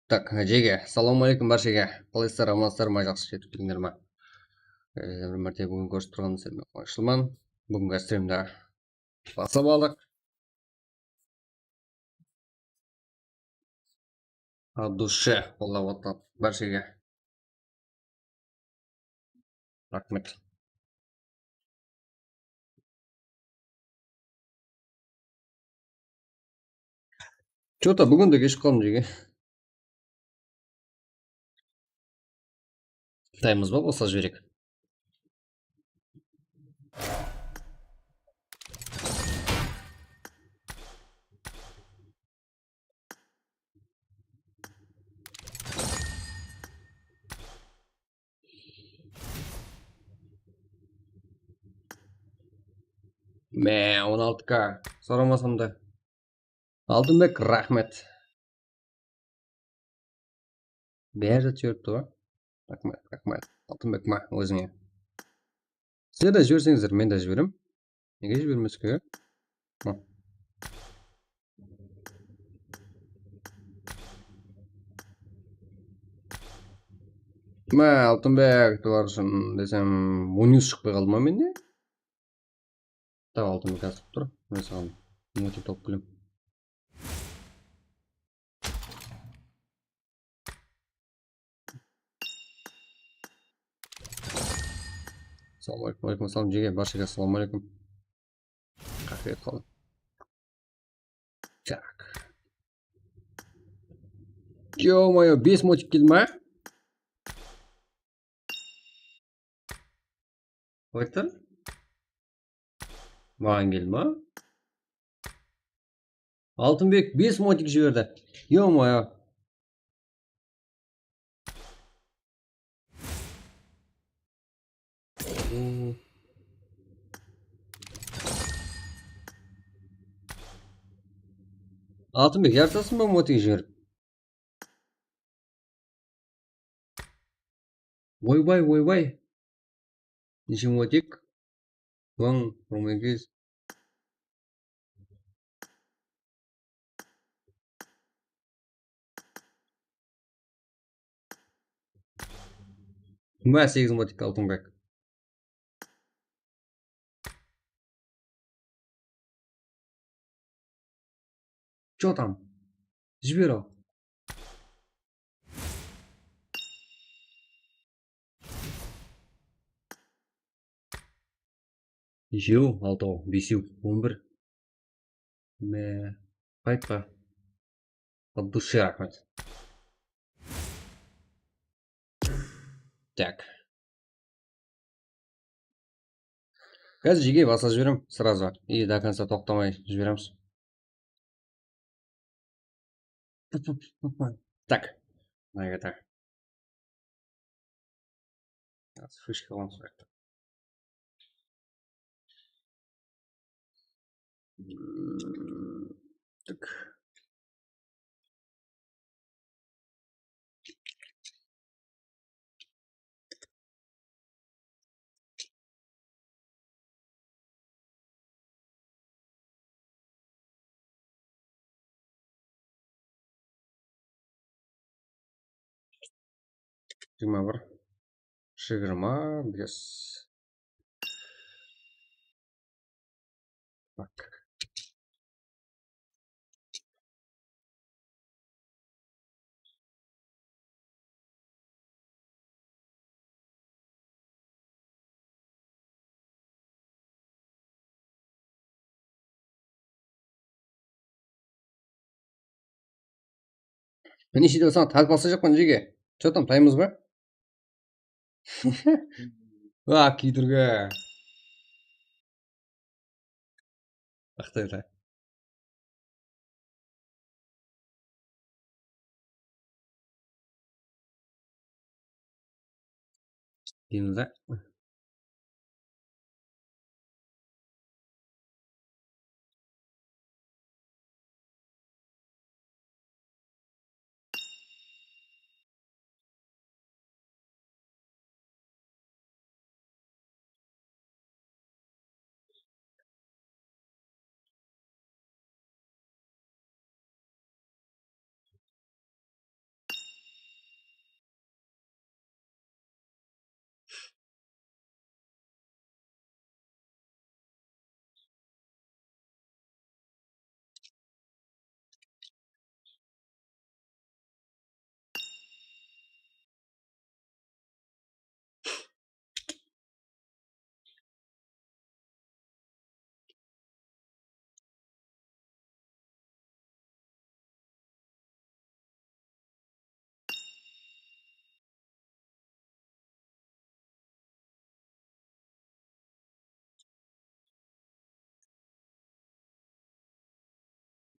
Так, Жеге, ассалаумағалейкум баршаға. Қалайсыздар, амансыздар ма, жақсы жетіп келдіңдер ма? Бір мәрте бүгін көрісіп тұрған сіздермен қуаныштымын. Бүгінгі стримді басып алдық. От душе қолдап отырған баршаға рахмет. Че-то бүгін де кешіп қалдым Жеге. Таймыз ба, болса жіберейік. Мә, 16к. Сұрамасам да. Алтынбек, рахмет. Бәрі жіберіпті ба? Рахмет. Алтынбек ма, өзіңе. Сіздер де жіберсеңіздер, мен де жіберем. Неге жібермеске? Мә, Алтынбек, тұрар үшін десем, Мунис шықпай қалды ма менде? Так, Алтынбек жазып тұр. Мен саған мотив тауып келем. Ассалаумағалейкум. Алейкум ассалам Жеге, баршаға ассалаумағалейкум. Рахмет қалды. Так. Ё-моё, 5 мотив келді ма? Қойттыр? Маған келді ма? Алтынбек 5 мотив жіберді. Ё-моё. Алтынбек, жартасын ба мотив жіберіп? Ойбай. Неше мотик? Вон, ромегіз. Мә, 8 мотик Алтынбек. Чё там? Жібер ал. Нешеу? 6, 5, 11. Мә, қайтпа. От души рахмет. Так. Қазір Жеге баса жіберем сразу. И до конца тоқтамай жібереміз. Так. Наверное. Фишка вам сұрайды. Так. Жиырма бір. 25. Так. Мен нешеде саған талып алса жоқпын Жеге. Че там, таймыз ба? Күйдіргі. Ақтайда. Дейміз да?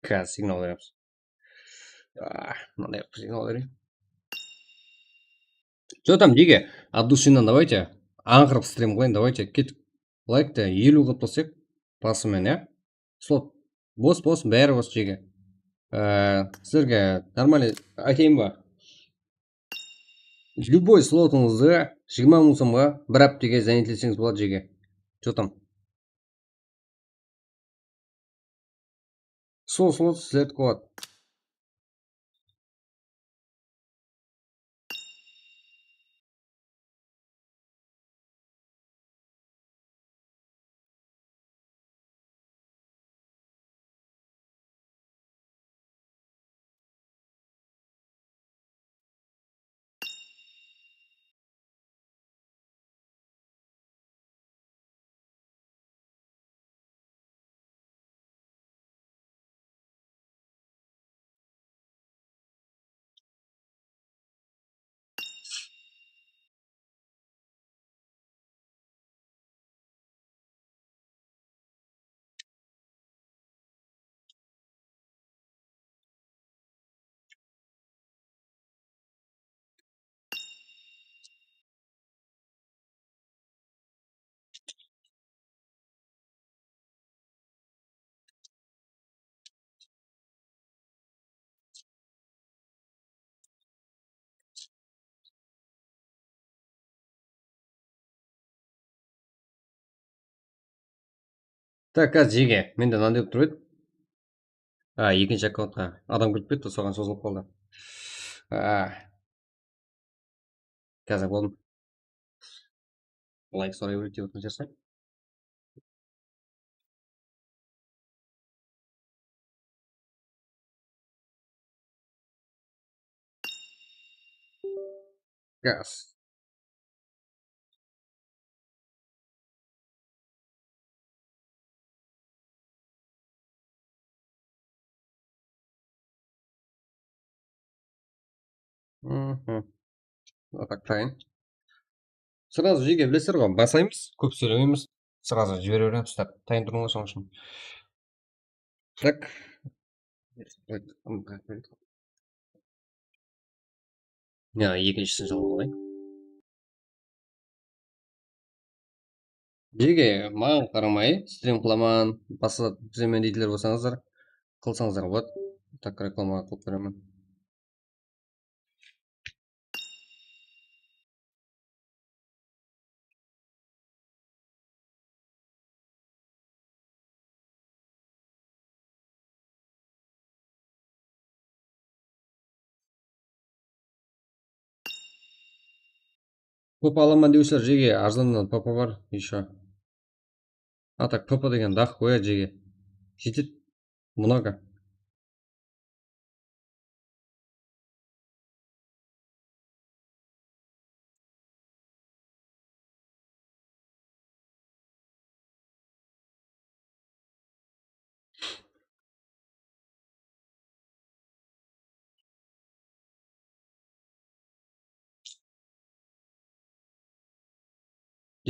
қазір сигнал береміз. Мынандай сигнал берейін. Что там, Диге? От души давайте. Аңғырып стрим қылайын, давайте. Кеттік. Лайкты 50 қылып тастайық. Басымен, иә? Слот. Бос, бәрі бос Диге. Сіздерге нормально айтайын ба? Любой слотыңызды 20 мың сомға бір аптеге занятелесеңіз болады Диге. Что там? Сол слот сіздердікі болады. Так, қазір Диге. Менде мынандай болып тұр еді. Екінші аккаунтқа адам кіріп кетті, соған созылып қалды. Қазір болдым. Лайк сұрай береді деп отырған шығарсың. Газ. Так, тайын. Сразу Диге білесіздер ғой, басаймыз, көп сөйлемейміз, сразу жібере береміз. Так, тайын тұрыңыз соның үшін. Так. Екіншісін жалғап алайын. Диге маған қарамай, стрим қыламан, басқа біземен дейтілер болсаңыздар, қылсаңыздар болады. Так, рекламаға қылып беремін. Папа аламан деушілер Диге, арзаннан папа бар, еще. Так, папа деген дақ қояды Диге. Жетеді много.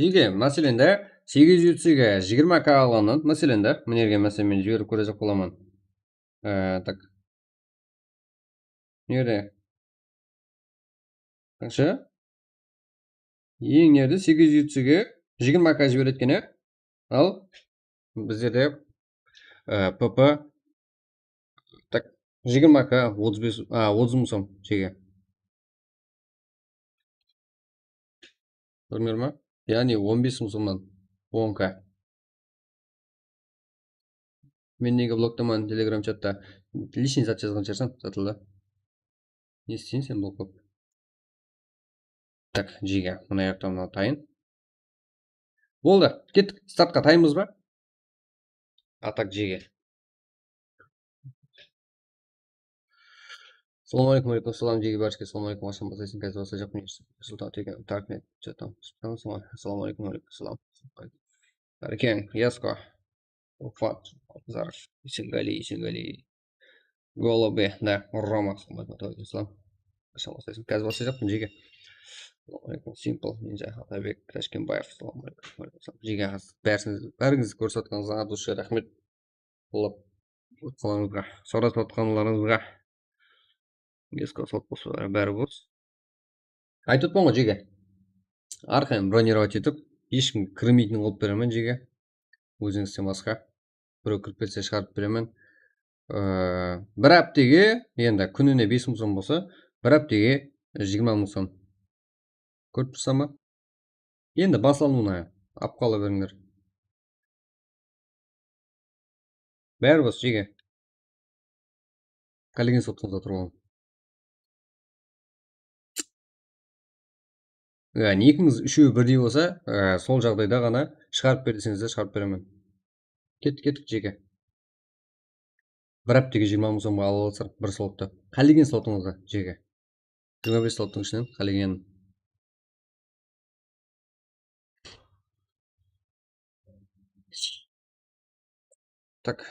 Диге, мәселен де 800-ге 20к алғаннан, мәселен де, мінерге мәселен мен жіберіп көресек боламын. Так. Неде? Қанша? Ең нерді 800-ге 20к жібереді екен, иә? Ал біздерде ПП так 20к 30 мың сом шеге. Көрмер ма? Яғни 15 мың сомнан 10к. Мен неге блоктаман телеграм чатта лишний зат жазған шығарсың, сатылды. Не істейін сен блоклап? Так, Диге, мына жақта мына тайын. Болды, кеттік, стартқа тайымыз ба? Так, Диге. Ассалаумағалейкум, алейкум ассалам, Диге барышке, ассалаумағалейкум, ашам басайсың, қазір баса жақпын ешсің. Сұлтан теген, таркнет, что там? Ассалаумағалейкум, алейкум ассалам. Таркен, Яско, Уфат, Зарыш, Исенгали. Голубы, да, Рома, ассалам. Ашам басайсың, қазір баса жақпын, Диге. Ассалаумағалейкум, Simple, Ninja, Атабек, Ташкенбаев, ассалаумағалейкум. Диге, бәріңізді көрсеткеніңізге от душе рахмет. Болып. отқаныңызға, соратып отқанларыңызға ескі сот болса бәрі болсын. Айтып отырмын ғой жеге. Арқайын бронировать етіп, ешкім кірмейтін қылып беремін жеге. Өзіңізден басқа. Біреу кіріп кетсе шығарып беремін. Бір аптеге, енді күніне 5 мың сом болса, бір аптеге 20 мың сом. Көріп тұрсам ба? Енді басалуына ап қала беріңдер. Бәрі бос жеге. Коллеген соттыңызда тұрған. Екіңіз үшеуі бірдей болса, сол жағдайда ғана шығарып бер десеңіз де шығарып беремін. Кеттік жеге. Бір аптеге 20 мың сомға алып алсыр бір слотты. Коллеген слотыңызда жеге. 25 слоттың ішінен коллеген. Так.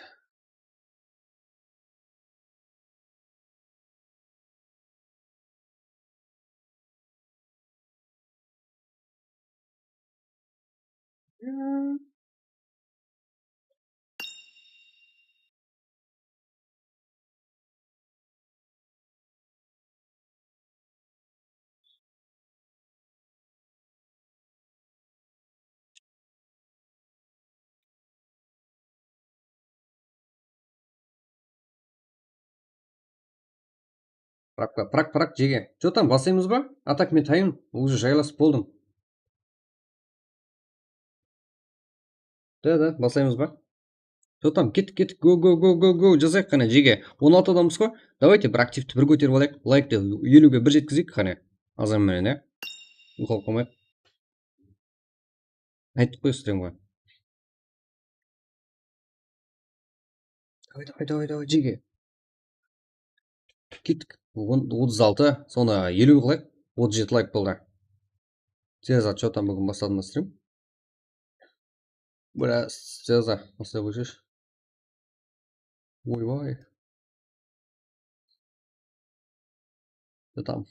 Прак жеге. Что там, басаймыз ба? А так мен тайым, уже жайласып болдым. Да, басаймыз ба? Что там, кеттік, го, жазайық қана жеге. 16 адамбыз ғой. Давайте бір активті бір көтеріп алайық. Лайкты 50-ге бір жеткізейік қане. Азанменен, ұқалып қалмайық. Айтып қойсыздар ғой. Давай, жеге. Кеттік. 36, соны 50 қылайық. 37 лайк болды. Сеза, что там бүгін бастадым на стрим? Бля, Сеза, осылай көшеш. Ойбай. Что там?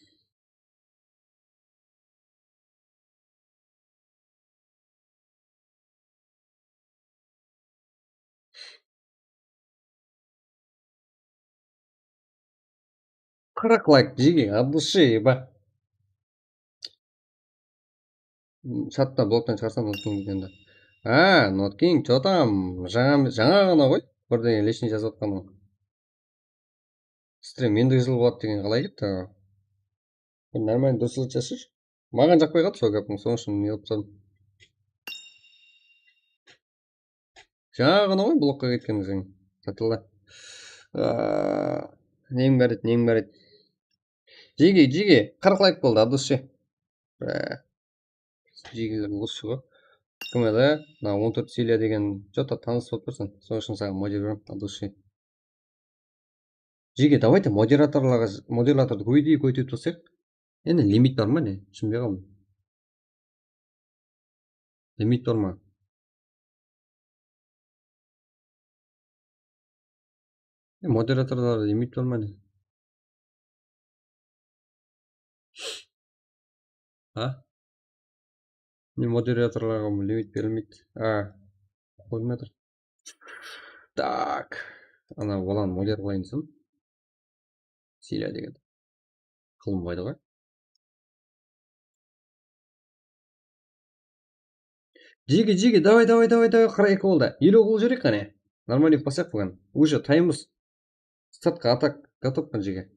Қырық лайк жеге, от души, еба. Чатта блоктан шығарсам Ноткинг енді. Ноткинг, что там? Жаңа ғана ғой. Бірдеңе лишний жазып отқаным. Стрим ендігі жыл болады деген қалай кетті? Нормально дұрыс жазшы. Маған жақпай қалды сол кәпің, соның үшін не қылып тастадым. Жаңа ғана ғой блокқа кеткеніңіз. Сатылды. Нем бар еді. Жеге, 40 лайк болды, от души. Жегелер осы ғой. Кім еді? 14 Силия деген что-то таныс болып тұрсың. Соның үшін саған модер беремін, от души. Жеге, давайте модераторды көйтіп тұрсақ. Енді лимит бар ма не? Түсінбей қалдым. Лимит бар ма? Модераторлар лимит бар ма не? Не модераторларға лимит берілмейді. Қойдым жатыр. Так. Ана баланы модер қылайын десем. Силия деген. Қылынбайды ғой. Жеге, давай, 42 болды. 50 қылып жіберейік қане. Нормально басақ бұған. Уже таймыз. Стартқа атак готовпын жеге.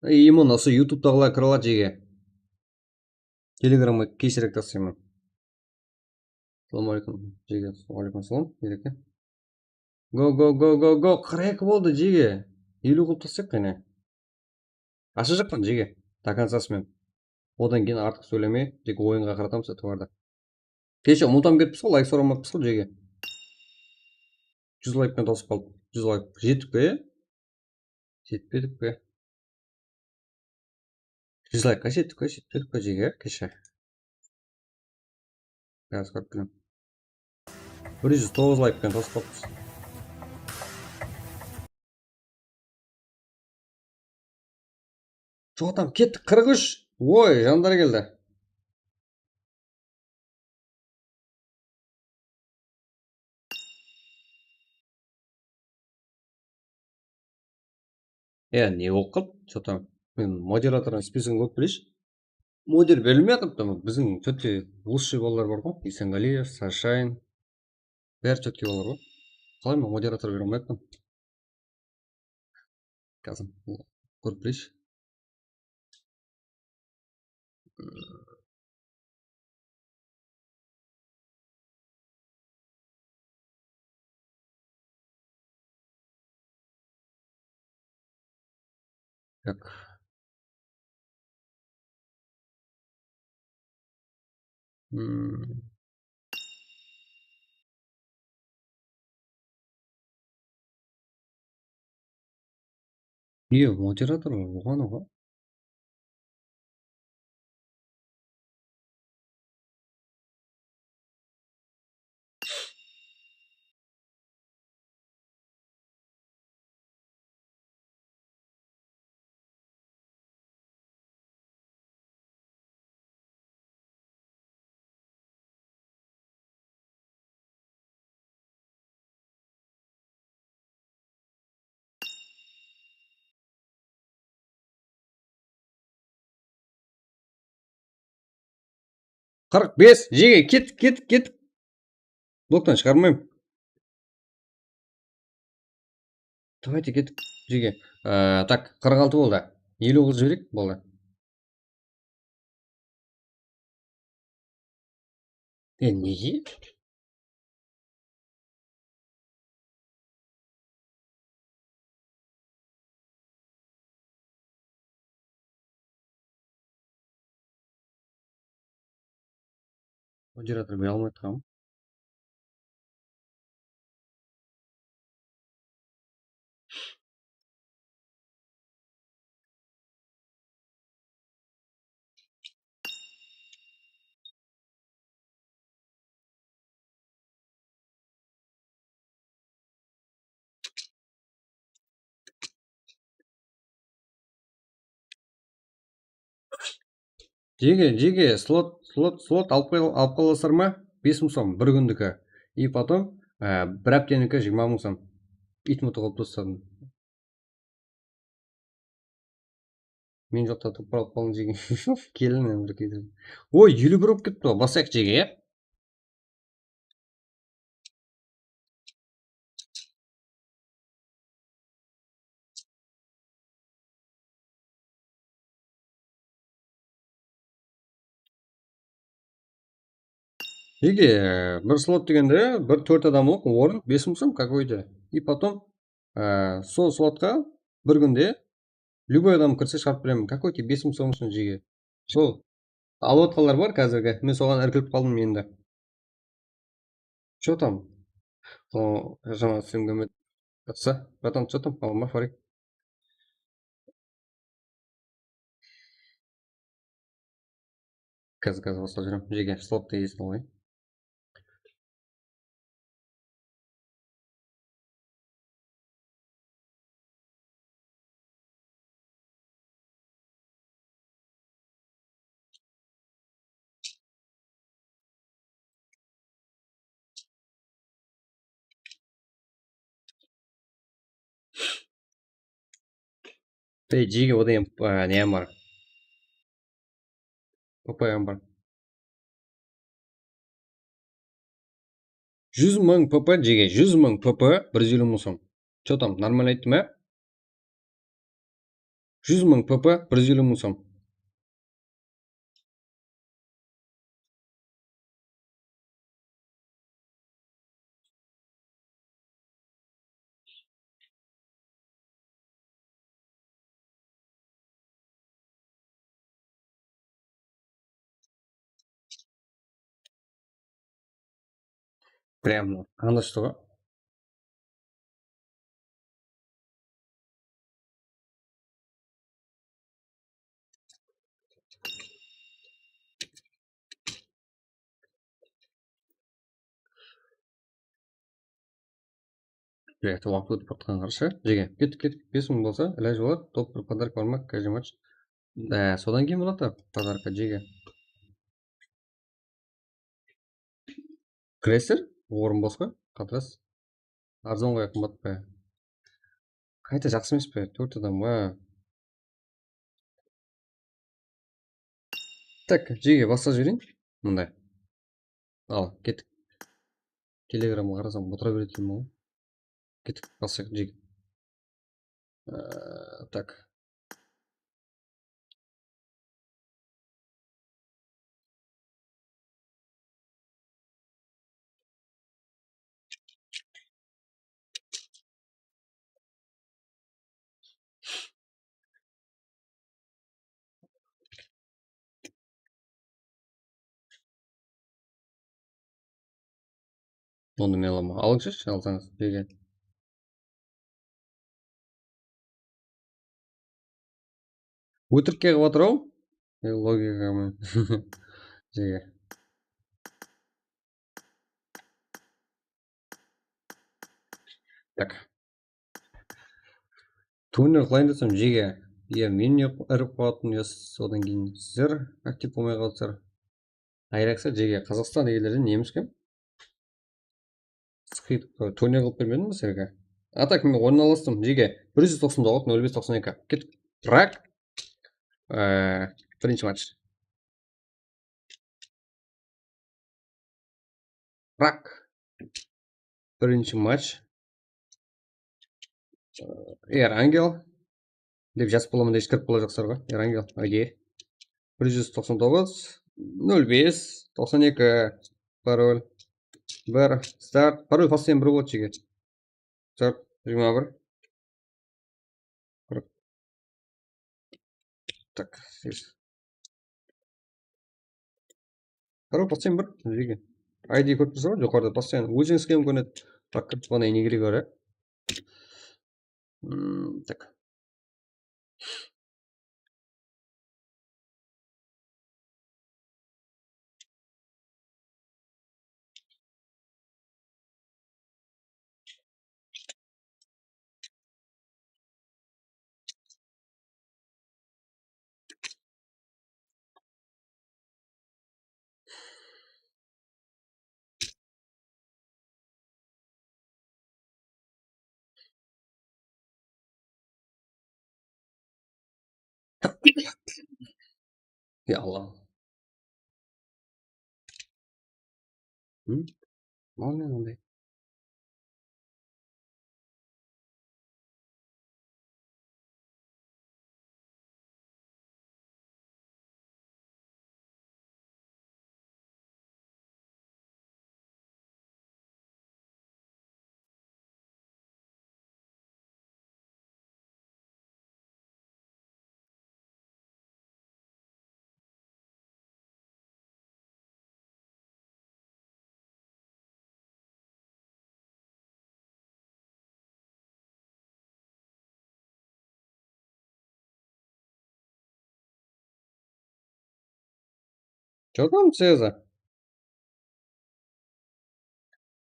Имон осы ютубтағылар кіре алады жеге. Телеграмға кешірек тастаймын. Ассалаумағалейкум жеге. Уағалейкумассалам. Ереке. Го. 42 болды жеге. 50 қылып тастайық қане. Аша жақпан жеге. До концасымен. Одан кейін артық сөйлемей, тек ойынға қаратамыз товарды. Кеше ұмытам кетіпсіз ғой, лайк сұрамаппыз ғой жеге. 100 лайкпен тосып қалды. 100 лайк. Жетіп пе? Жетпедік пе? 100 лайкқа жетпедік пе жеге кеше? Қазір көріп білем. 109 лайкпен тосып қалыппыз. Что там, кеттік 43. Ой, жандар келді. не болып қалды? Что-то мен модератордың списогін көріп білейінші. Модер берілмей жатыпты. Біздің төте лучший балалар бар ғой. Исенғалиев, Сашайн. Бәрі четкий балалар ғой. Қалай мен модератор бере алмай жатырмын? Қазір көріп білейінші. Так. Не, модератор болған ғой. Қырық бес, жеге, кет. Блоктан шығармаймын. Давайте кеттік, жеге. Так, 46 болды. 59 жіберейік, болды. Неге? Модератор бере алмай тұрмын. Жеге, слот алып қаласыздар ма? 5 мың сом, бір күндікі. И потом, бір аптенікі 20 мың сом. Итмұты қылып тастадым. Мен жоқта тұрып қалып қалдым жеге. Келін бір кейді. Ой, 51 болып кетті. Басайық жеге, е? Жеге, бір слот дегенде, бір 4 адамлық орын 5 мың сом какой-то. И потом, сол слотқа бір күнде любой адам кірсе шығарып беремін. Какой тебе 5 мың сом үшін жеге? Сол алып отқандар бар қазіргі. Мен соған іркіліп қалдым енді. Что там? Жаңа сенім братан, что там? Алма фарик. Қазір басқа жүрем. Жеге, слотты есін алайын. Жеге, одан неем бар. ПП-м бар. 100 мың ПП жеге, 100 мың ПП, 150 мың сом. Что там, нормально айттым, ә? 100 мың ПП, 150 мың сом. Прямо анда что ғой. Блять, уақыт өтіп бара қарашы. Жеге, кеттік. 5 мың болса, іләж болады. Топ бір подарка бар ма? Каждый матч. Содан кейін болады подарка жеге. Кіресіздер? Орын бос қой. Қатырасыз. Арзан ғой, қымбат па. Қайта жақсы емес пе? 4 адамға. Так, жеге басқа жіберейін. Мындай. Ал, кеттік. Телеграмға қарасам отыра береді екен ғой. Кеттік, басқа жеге. Так. Оны мен аламын. Алыңызшы, алсаңыз. Жеге. Өтірікке қылып отыр ау? Логикамен. Жеге. Так. Турнир қылайын десем жеге. Иә, мен не іріп қоятын одан кейін сіздер актив болмай қалсыздар. Айрақса жеге. Қазақстан елдерден неміс кем? Турнир қылып бермедім ба сіздерге? А так мен орналастым жеге. 199-05-92. Кеттік. Рак. Бірінші матч. Рак. Бірінші матч. Ангел. Деп жазып боламын да кіріп бола жақсар ғой. Ангел. Окей. 199-05-92. Пароль. 1. Старт. Пароль постоянно бір болады жеге. Старт. 21. Так, здесь. Пароль постоянно бір жеге. ID көріп тұрсыз ғой, жоғарыда постоянно. Өзіңізге мүмкін еді. Так, кіріп тұрғаннан не керек бар, Так. Ya Allah. Mau ne onday? Что там Цеза?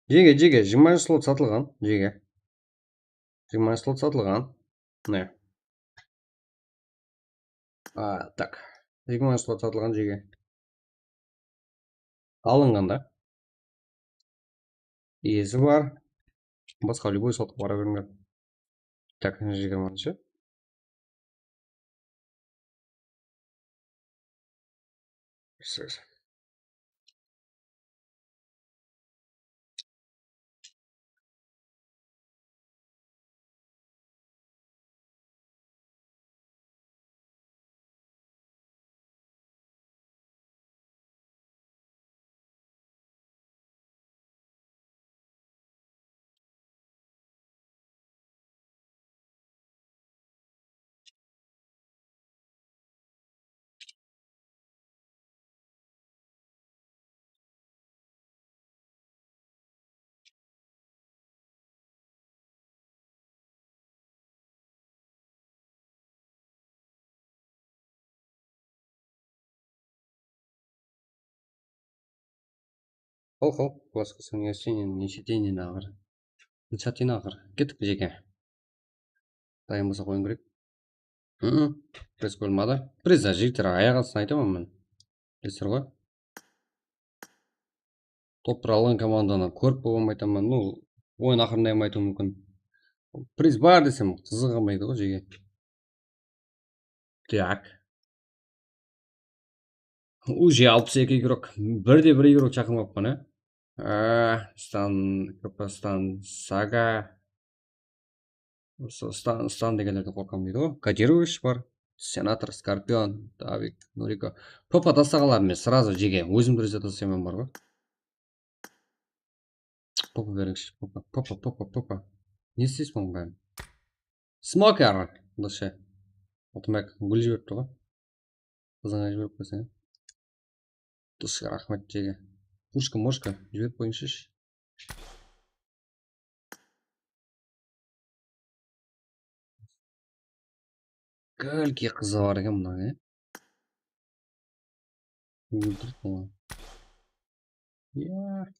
Жеге, 20 слот сатылған. Жеге. 20 слот сатылған. Не. Так. 20 слот сатылған жеге. Алынған да. Иесі бар. Басқа любой слотқа бара беріңдер. Так, 20-шы. Сөз. Қол, басқасын нешетейін ағыр. Нешетейін ағыр. Кеттік жеке. Дайын болса қойын керек. Пресс болмады. Пресс жігіттер аяқ астын айтамын мен. Білесіздер ғой. Топ алған команданы көріп болған айтамын. Ойын ақырында айтуым мүмкін. Приз бар десем қызыға ғой жеге. Так. Уже 62 игрок. Бірде бір игрок жақын қалыпқан, Стан, Сага. Стан дегендерден қорқамын дейді ғой. Кодирович бар. Сенатор, Скорпион, Давик, Нурико. Попа тастағаларым мен сразу жеге. Өзім бірізде тастаймын бар ғой. Попа беріңізші. Попа. Не істейсіз мұның бәрін? Смокер! Дұршы. Отымбек гүл жіберіпті ғой. Қызыңа жіберіп қойсаң. Дұршы, рахмет жеге. Пушка, жіберіп қойыңызшы. Көлке қызы бар екен мына, өлтіріп қойған. Иә.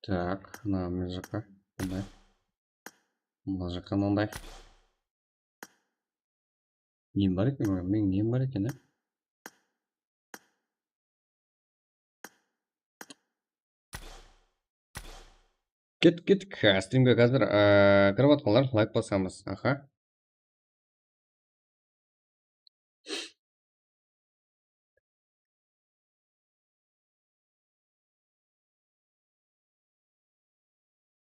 Так, мына жаққа. Мындай. Мына жаққа мынандай. Нем бар екен? Менің нем бар екен, Кеттік. Стримге қазір кіріп атқанlar лайк басамыз. Аха.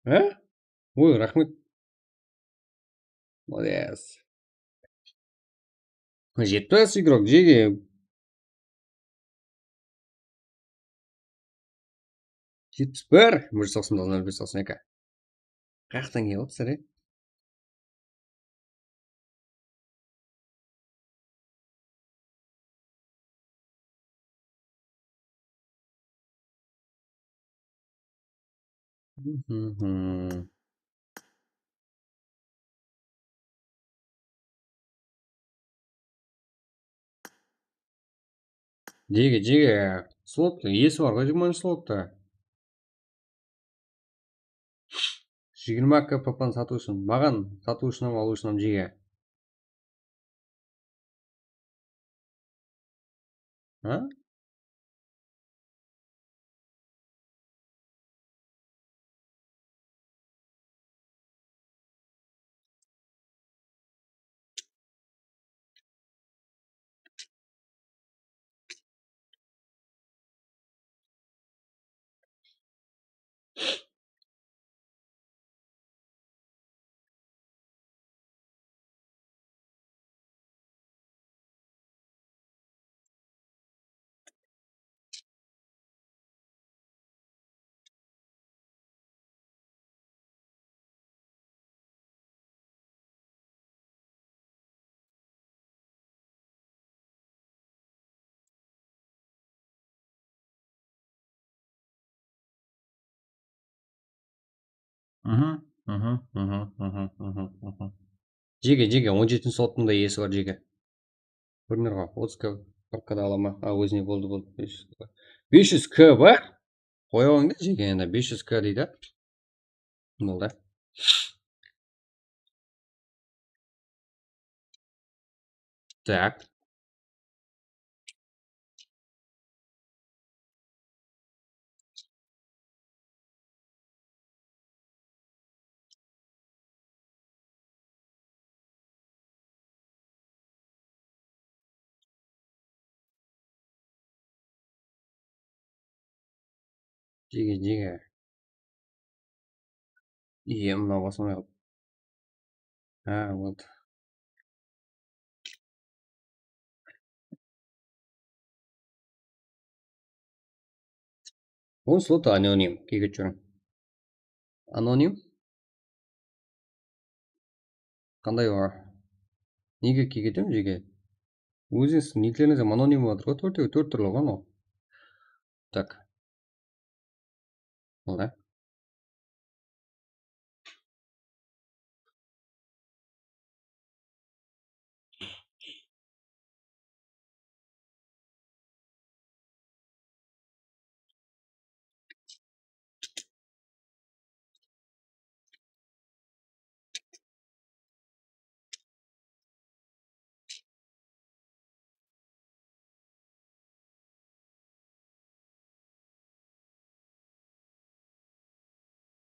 Ой, рахмет. Молодец. Жетпіс игрок, жеге. Жетпіс бір. 190-05-92. Қаяқтан келіп сәре? Жеге. Слотты, есі бар ғой 20 слотты. 20 кппны сату үшін. Маған сату үшін алу үшін жеге. Жеге, 17 слоттың да есі бар жеге. Көрінер ғой, 30 кпкада алама. Өзіне болды. 500 к бар? Қоя қойыңдар жеге, енді 500 к дейді. Болды. Так. Жеге. Мынау басылмай қалды. Вот. Он слоты аноним. Кегет жүрін. Аноним? Қандай бар? Неге кегетем жеге? Өзіңіз никлеріңізде аноним болады ғой, төрт түрлі ғой анау. Так. Болды.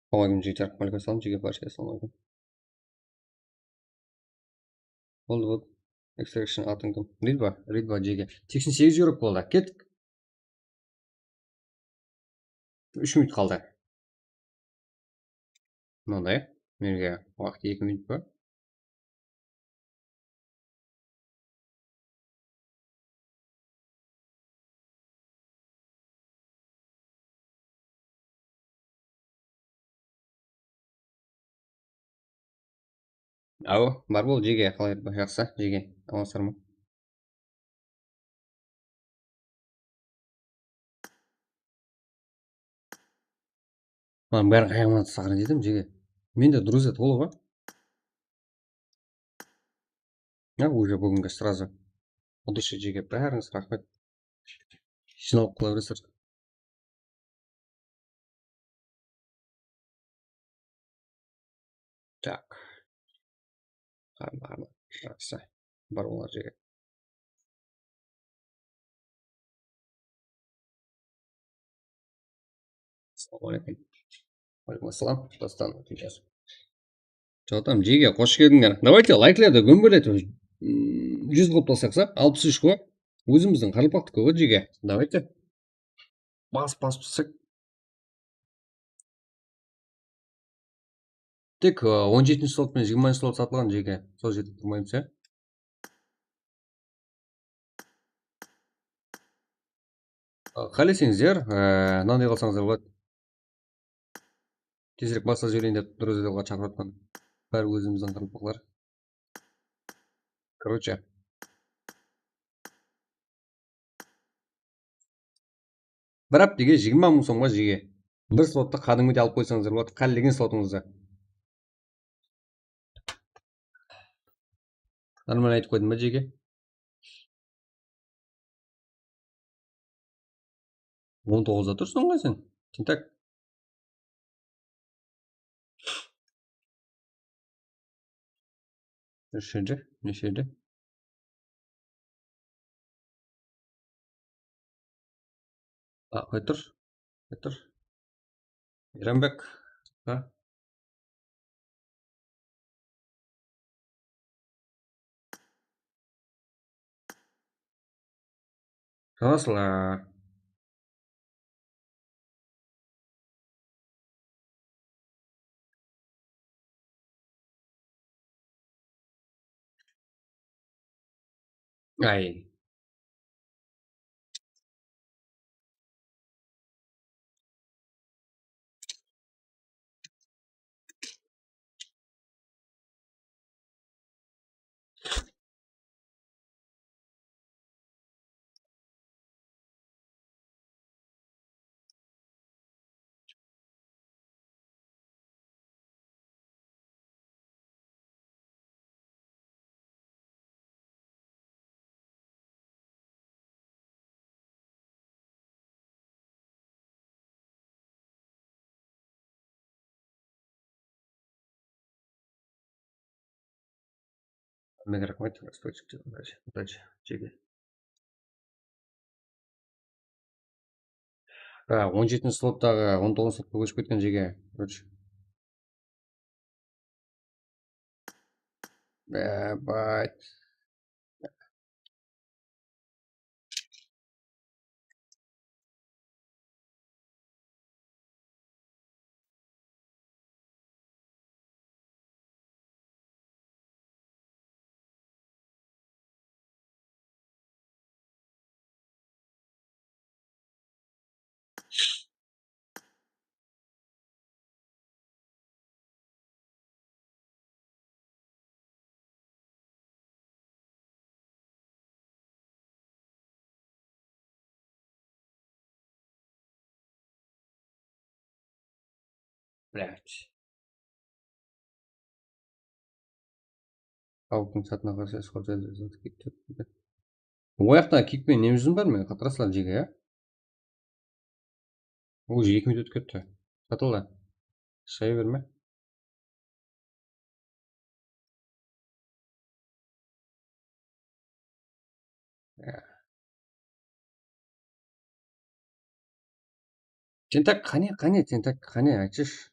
Ассалаумағалейкум жігіттер, уағалейкум ассалам жеке баршаға ассалаумағалейкум. Болды. Extraction атын кім? Ридва жеке. 88 еуро болды. Кеттік. 3 минут қалды. Мынандай. Менге уақыт 2 минут па? Ау, бар бол жеке. Қалай жақсы жеке. Амансыздар ма? Мынаның бәрін қайғымнан сағынып едім жеке. Менде друзья толы ғой. Уже бүгінгі сразу. Удачи жеке. Бәріңіз рахмет. Жиналып қала бересіздер. Так. Бар. Жақсы. Бар болар жеке. Ассалаумағалейкум. Уағалейкум ассалам. Достан өтінеміз. Жотам жеге қош келдіңдер. Давайте лайклерді көмбелетіп 100 қылып тастақсақ, 63 қой. Өзіміздің Қарылпақтікі ғой жеге. Давайте. Басып тастақ. Тек 17 слот пен 20 слот сатылған жеге. Сол жерде тұрмаймыз, иә? Қалесеңіздер, мынандай қалсаңыздар болады. Тезірек басқа жіберейін деп друзьяларға шақырып жатқан. Бәрі өзіміздің Қарылпақлар. Короче. Бір аптеге 20 мың сомға жеге. Бір слотты кәдімгідей алып қойсаңыздар болады. Қалеген слотыңызды. Нормально айтып қойдым ба жеге? Он тоғызда тұрсың ғой сен. Тентек. Нешеде? Қой тұр. Иранбек. Nasıl? Ай. Мега рахмет. Удачи. Жеге. 17 слоттағы 19 слотқа көшіп кеткен жеге. Короче. Бать. Блять. Ауықтың сатына қарсы escort кетті. Ояқта кикпен не жүзім бар ма? Қатырасылар жеге, я? Уже 2 минут өтіп кетті. Сатылды. Шай берме. Тентек қане, тентек қане, айтшы.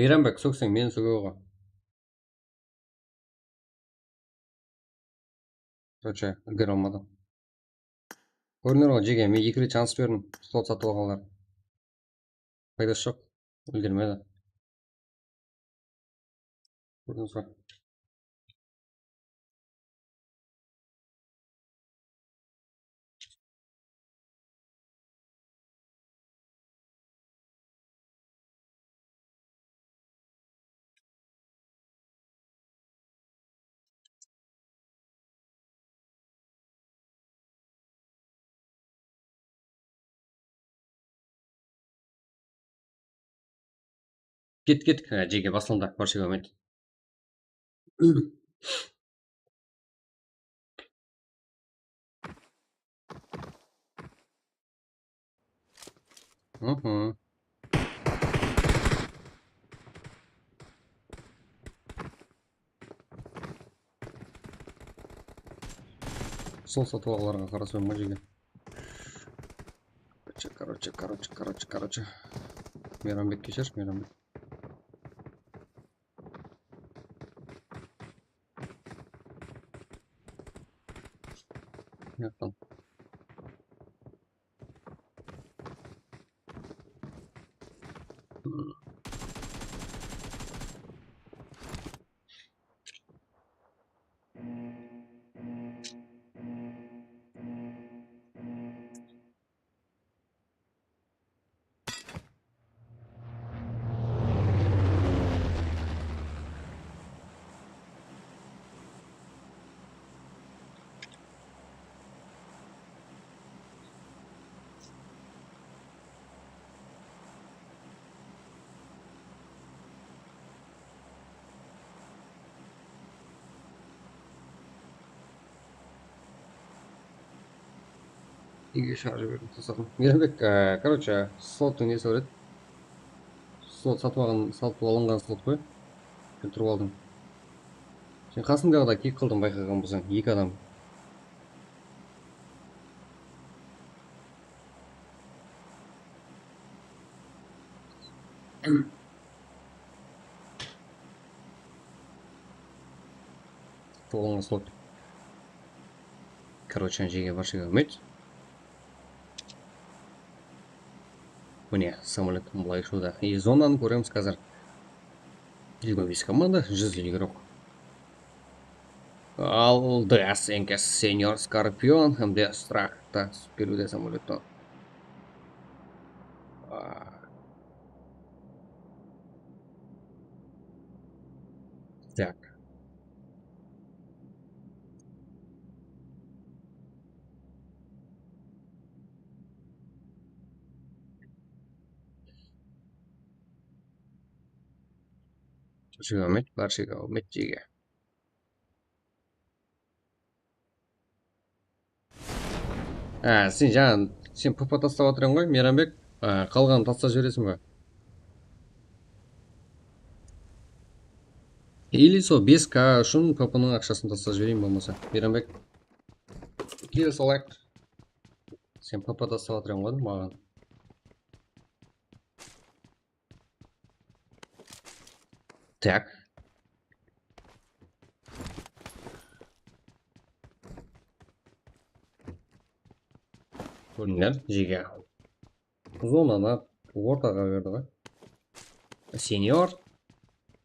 Мейрамбек, сөксең мені сөге. Короче, үлгере алмадым. Көрінер ғой жеге, мен 2 рет шанс бердім. Слот сатып алғандар. Пайдасы жоқ. Үлгермеді. Көрдіңіз ғой. Кеттік. Жеге басылымда. Баршаға өмет. Сол сатып алғыларға қарасам ма жеге. Короче. Мейрамбек кешір, Мейрамбек. Яқтан. Иге шаржы бердім тасадым. Мейрамбек, короче, слоттың несі бар еді? Слот сатып алынған слот қой. Сен тұрып алдың. Сен қасыңдағыда кек қылдың байқаған болсаң, 2 адам. Толған слот. Короче, жеге баршаға өмет. Міне, самолеттің бұлай шуда. И зонаны көреміз қазір. 25 команда, 100 игрок. Алдас, энкес, сеньор Скорпион, де страхта, перуде самолетто. Так. Баршаға өмет жеге. Сен ПП тастап отырған ғой, Мейрамбек. Қалғанын тастап жібересің ба? Или сол 5К үшін ПП-ның ақшасын тастап жіберейін болмаса. Мейрамбек. Келе салайық. Сен ПП тастап отырған ғой маған. Так. Көріңдер, жеге. Зонаны ортаға берді ғой. Сеньор.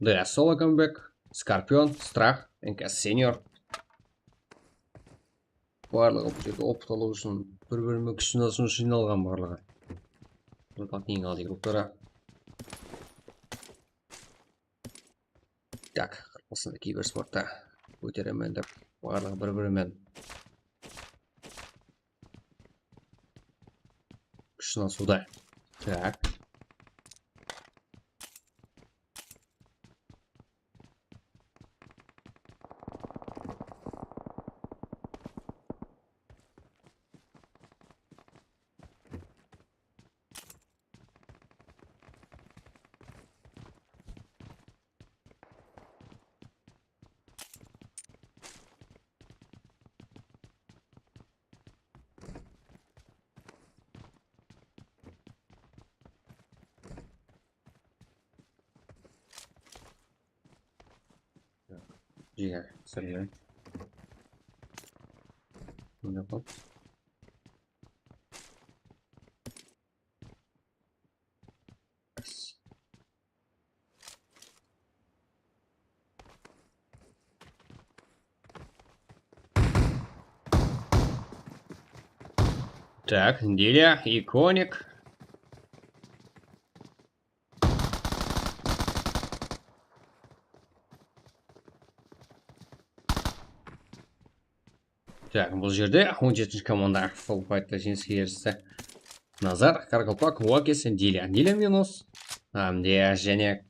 Да, соло камбэк. Скорпион, страх, энкес, сеньор. Барлығы бұл жерде опыт алу үшін бір-біріме күшін алсын жиналған барлығы. Бұлтақ ең алды игроктары. Так, қырқысында киберспортта көтеремін деп барлығы бір-бірімен күшін алсуда. Так. Жига, сорян. D'accord. Так, Диля, иконик. Так, бұл жерде 17-ші команда фулфайтта жеңіске ерішті. Назар, Қарақалпақ, Уакес, Диля. Диля минус. Және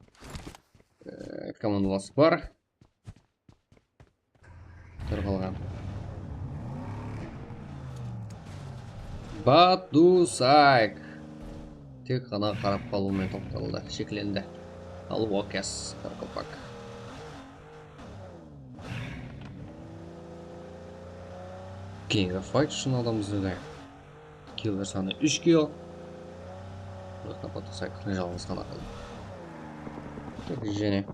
командаласы бар. Тұрғалған. Батусайк. Тек қана қарап қалумен тоқталды, шекленді. Ал Уакес, Қарақалпақ. Кейінгі файт үшін адамыз деді. Киллер саны 3 килл. Бірақ Батусайк жалғыз ғана қалды. Және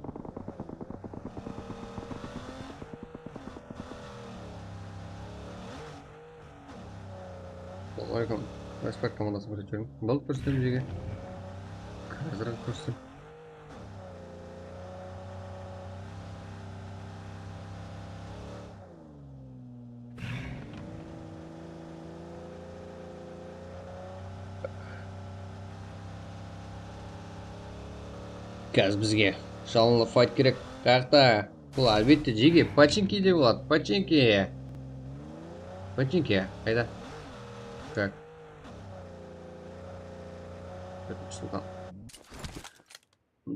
Алайкум. Респект командасы бір өтірім. Болып көрсетем жеге. Қазір көрсетем. Қазір бізге жалынлы файт керек. Қақта. Бұл әлбетте жеге починки де болады. Починки. Починки. Қайда? Как?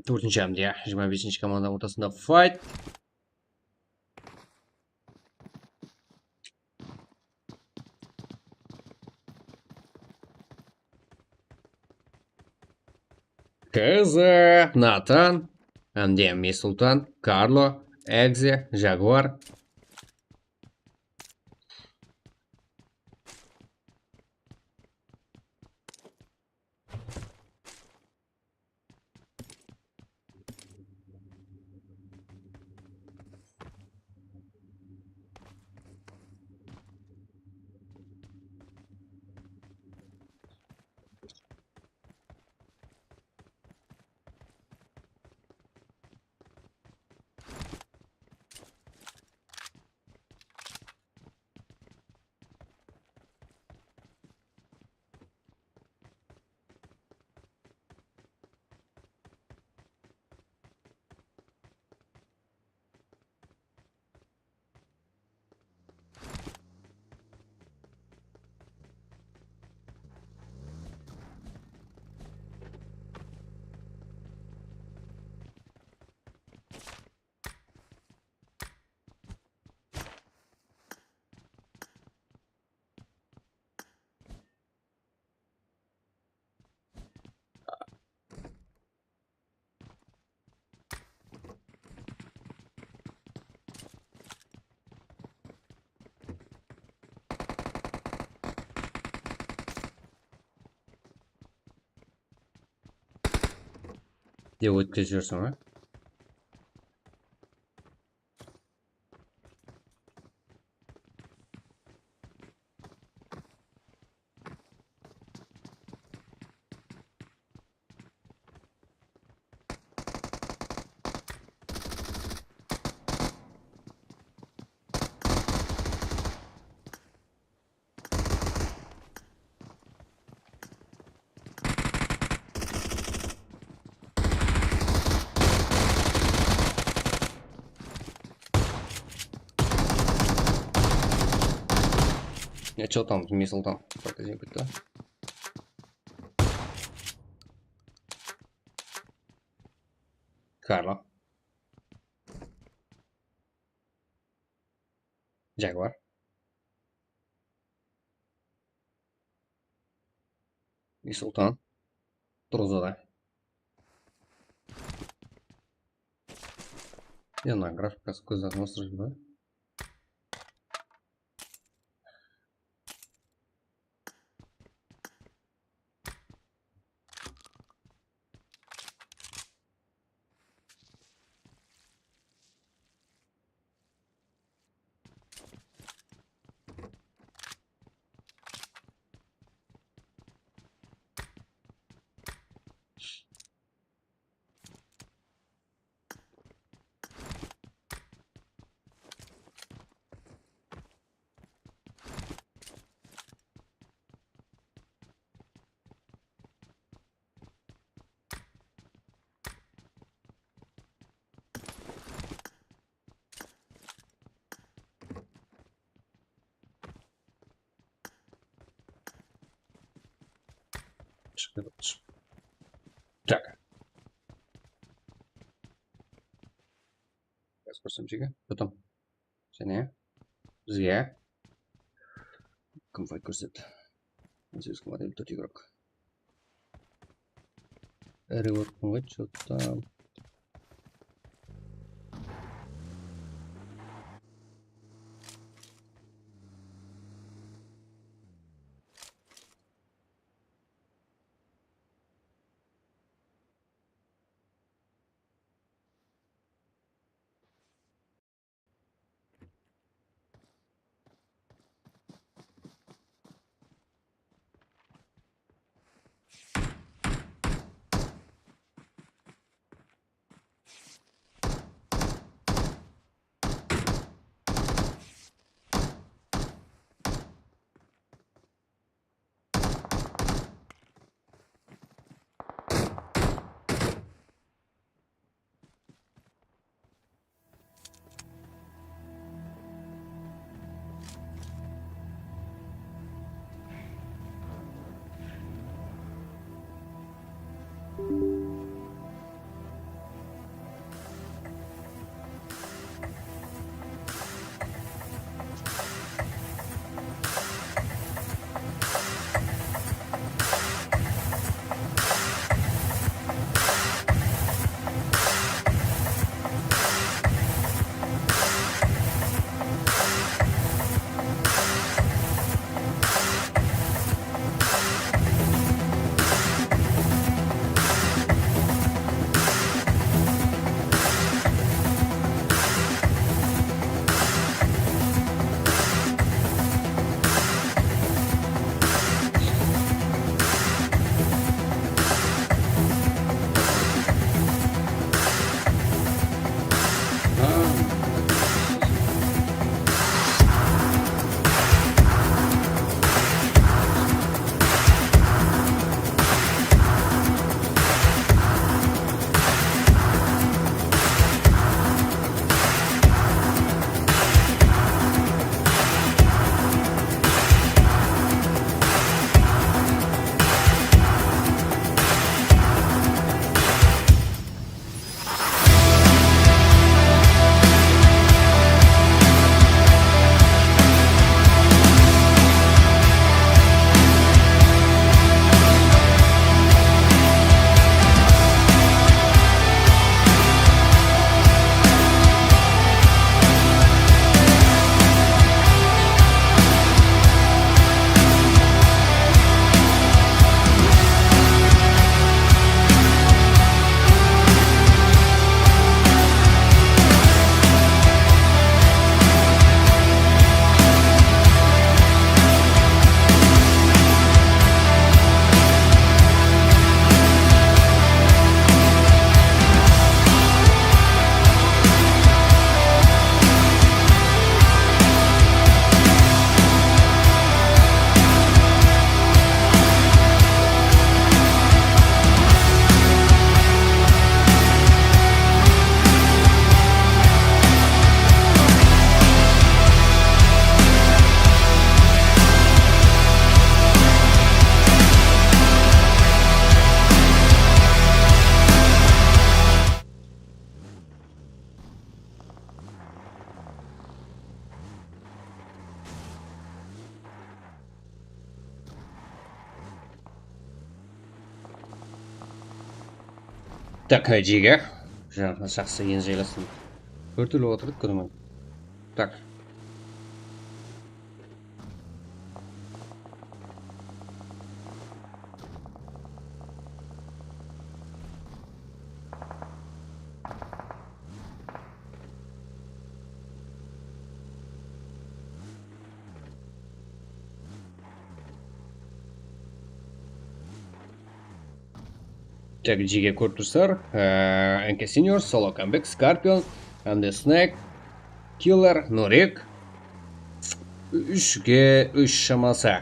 Төртінші әмде 25-ші команда ортасында файт. КЗ, Натан, әмде Мисултан, Карло, Экзе, Жагуар. Де өткізіп жүрсің, а? Что там, Мисултан? Покажи-нибудь, да? Карло. Жагуар. Мисултан. Трузада. Не знаю, графика с көзі насырып, да? Так. Ko'rsam chiga. Потом. Seni. Bizga. Konvoy ko'rsat. Anglийский модель тот игрок. Reward konvoy что-то. Так, Джига. Жаңағы жақсы ең жайласын. Өртіліп отырдық көрмей. Так. Так, Джиге Куртусар, Энке Синьор, Соло Камбек, Скорпион, Анде Снэк, Киллер, Нурик. Үшке үш шамасы.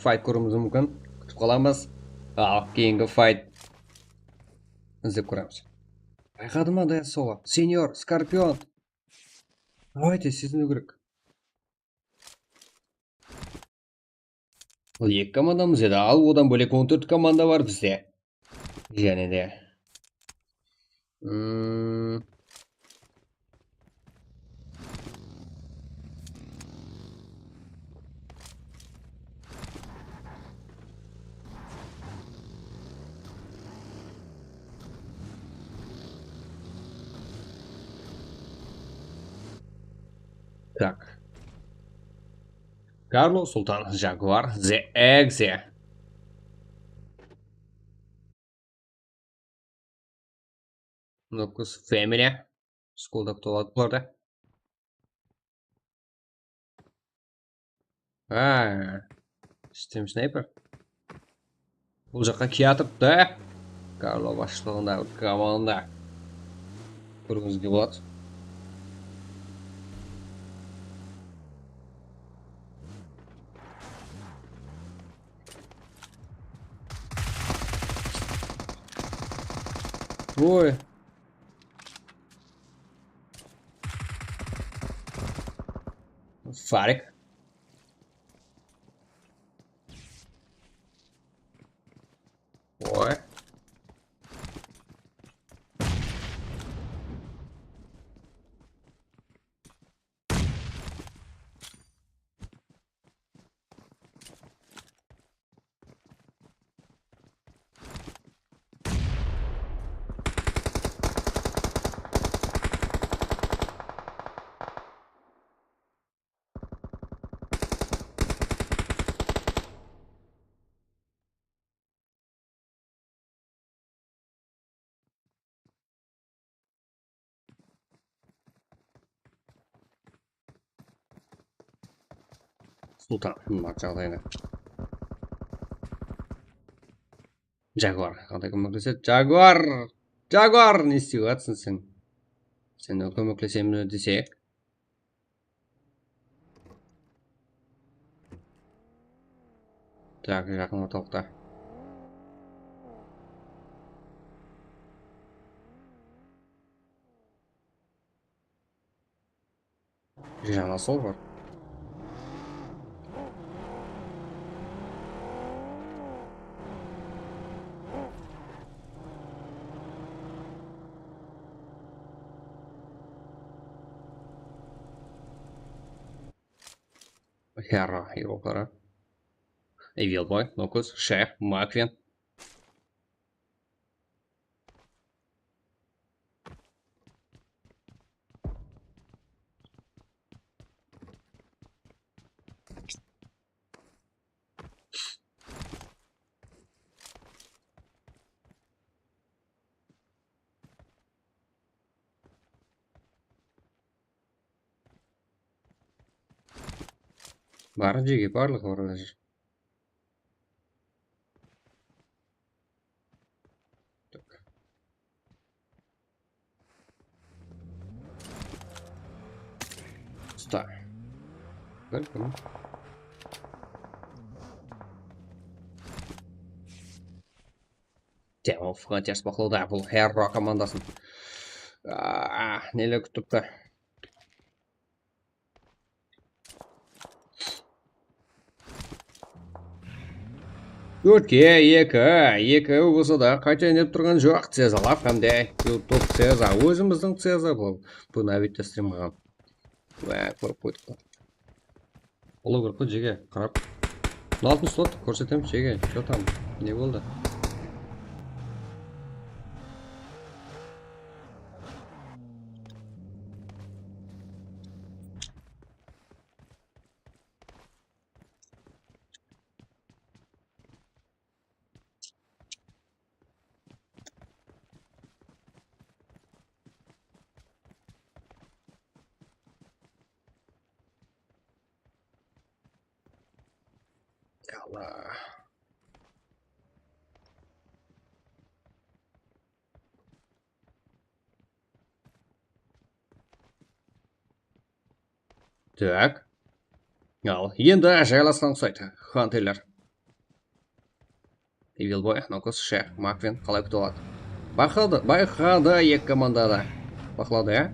Файт көруіміз мүмкін. Күтіп қаламыз. Ал кейінгі файт іздеп көреміз. Байқады ма да Соло? Синьор, Скорпион. Давайте сезіну керек. Екі командамыз еді, ал одан бөлек 14 команда бар бізде. Және де. Так. Карло, Султан, Жагуар, The Egze. Нокус, Family. Сколда кто бұларда? Систем снайпер. Бұл жаққа кетіпті. Карло басшылығында команда. Көріңізге болады. Ой. Фарик. Ой. Султан, мына жағдайда. Жагуар, қандай көмектеседі? Жагуар! Жагуар! Не істеп жатсың сен? Сен көмектесемін десек. Так, жақын орталықта. Жаңа сол бар. Herra, Европара. Evil Нокус, Шеф, Маквин. Бары жеге барлық орында жүр. Ұста. Бәлкім. Темов фронтирс бақылауда бұл Herra командасын. Нелі күтіпті. Төртке, екі болса да қайта енеп тұрған жоқ. Цезалап қамде. YouTube Цеза. Өзіміздің Цеза бұл. Бұл навитті стримған. Көріп қойдық. Олы көріп қойды жеге. Қарап. Алтын слот көрсетеміз жеге. Що там? Не болды? Так. Ал, енді жайласқан ұқсайды. Хантелер. Evil Нокус, Шеф, Маквин, қалай күтіп алады? Байқады екі командада. Бақылады, ә?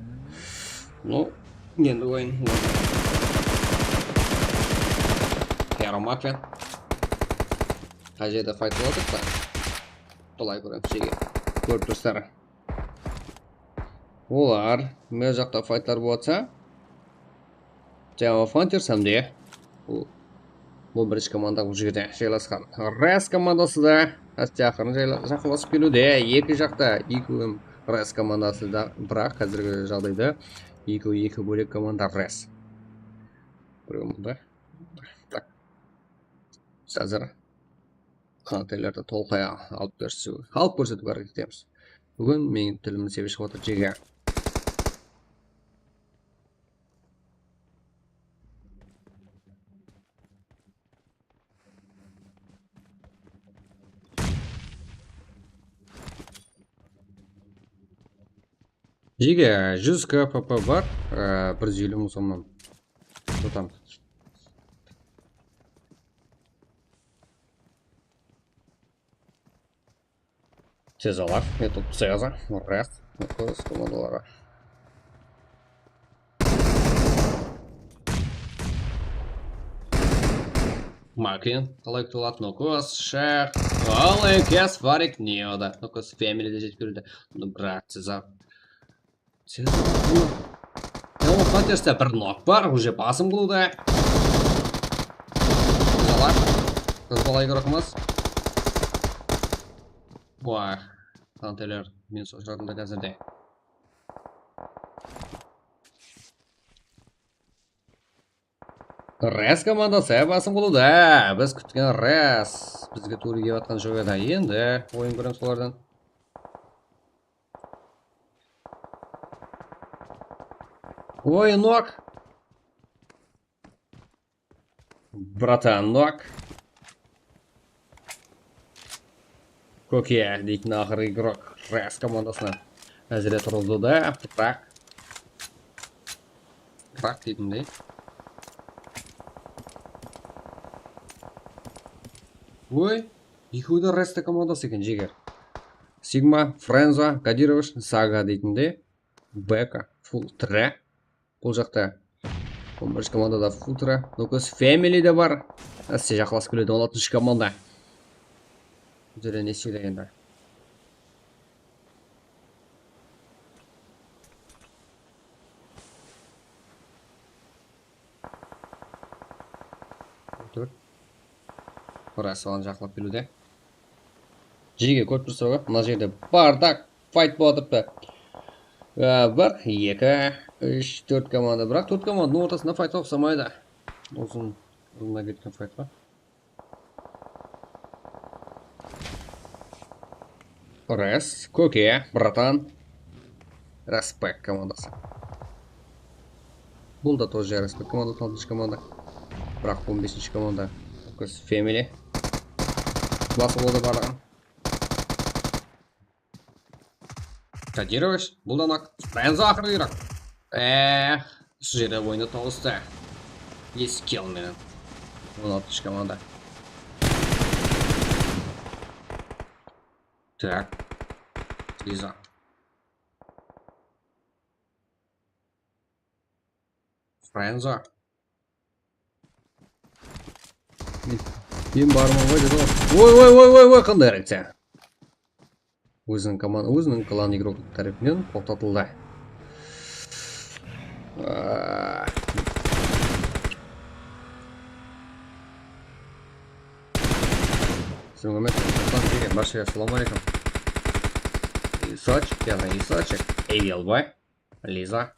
Ну, енді ойын. Herra Маквин. қай жерде файт болады па? Солай көреміз шеге. Көріп тұрсыздар. Олар мына жақта файттар болса, жаңағы фантер самде. Бұл бірінші команда бұл жерде жайласқан. Рәс командасы да ақырын жақындасып келуде. Екі жақта екеуі Рәс командасы да, бірақ қазіргі жағдайда екі бөлек команда Рәс. Біреуімді. Так. Қазір қанаттайларды толқай алып көрсетуге әрекет етеміз. Бүгін менің тілімді себеп шығып отыр жеге. Жеге 100 КПП бар, 150 мың сомнан тұтамыз. Тез алар, метод Цеза, Рәс, көз командалары. Макин, қалай күтілат, көз, шәқ, қалай кәс варик не ода, көз фэмилиде жетіп көрді, бірақ Цеза. Ол фантерсте бір нок бар, уже басым қылуда. Тез алар, көз балай көріқымыз. Ой, қантайлар мен сошыратында қазірде. Рәс командасы басым қылуда. Біз күткен Рәс. Бізге туры кеп атқан жоқ еді. Енді ойын көреміз солардан. Ой, нок. Братан, нок. Көке дейтін ақыр игрок Рәс командасына әзіре тұрылды да, бірақ дейтіндей. Ой, екеуді Рәсті командасы екен жегер. Сигма, Френзо, Кадирович, Сага дейтіндей. Бека, Фултре. Бұл жақта 11 командада Фултре. Нөкөз Фэмили де бар. Әсте жақлас күледі 16 команда. Жүре не сөйлегенде. Рәс оған жақлап келуде. Жеге көріп тұрсыз, мына жерде бардак файт болатыпты. 1, 2, 3, 4 команда. Бірақ 4 команданың ортасында файт ұқсамайды. Ұзына кеткен файт ба? Рәс, Көке, Братан, Респект командасы. Бұл да тоже Респект команда, 16 команда. Бірақ 15 команда. Көз Фэмили. Басы болды барлығын. Кадирович, бұл да нақ. Френзо ақыры үйрақ. Осы жерде ойынды тоғысты. Ескел менің. 16 команда. Так. Лиза. Френзо. Мен бармын ғой деді ғой. Ой, қандай реакция. Өзінің клан игрок тарапынан тоқтатылды. Баршаға ассаламу алейкум. Исачек, яғни Исачек, Эйвилбай, Лиза.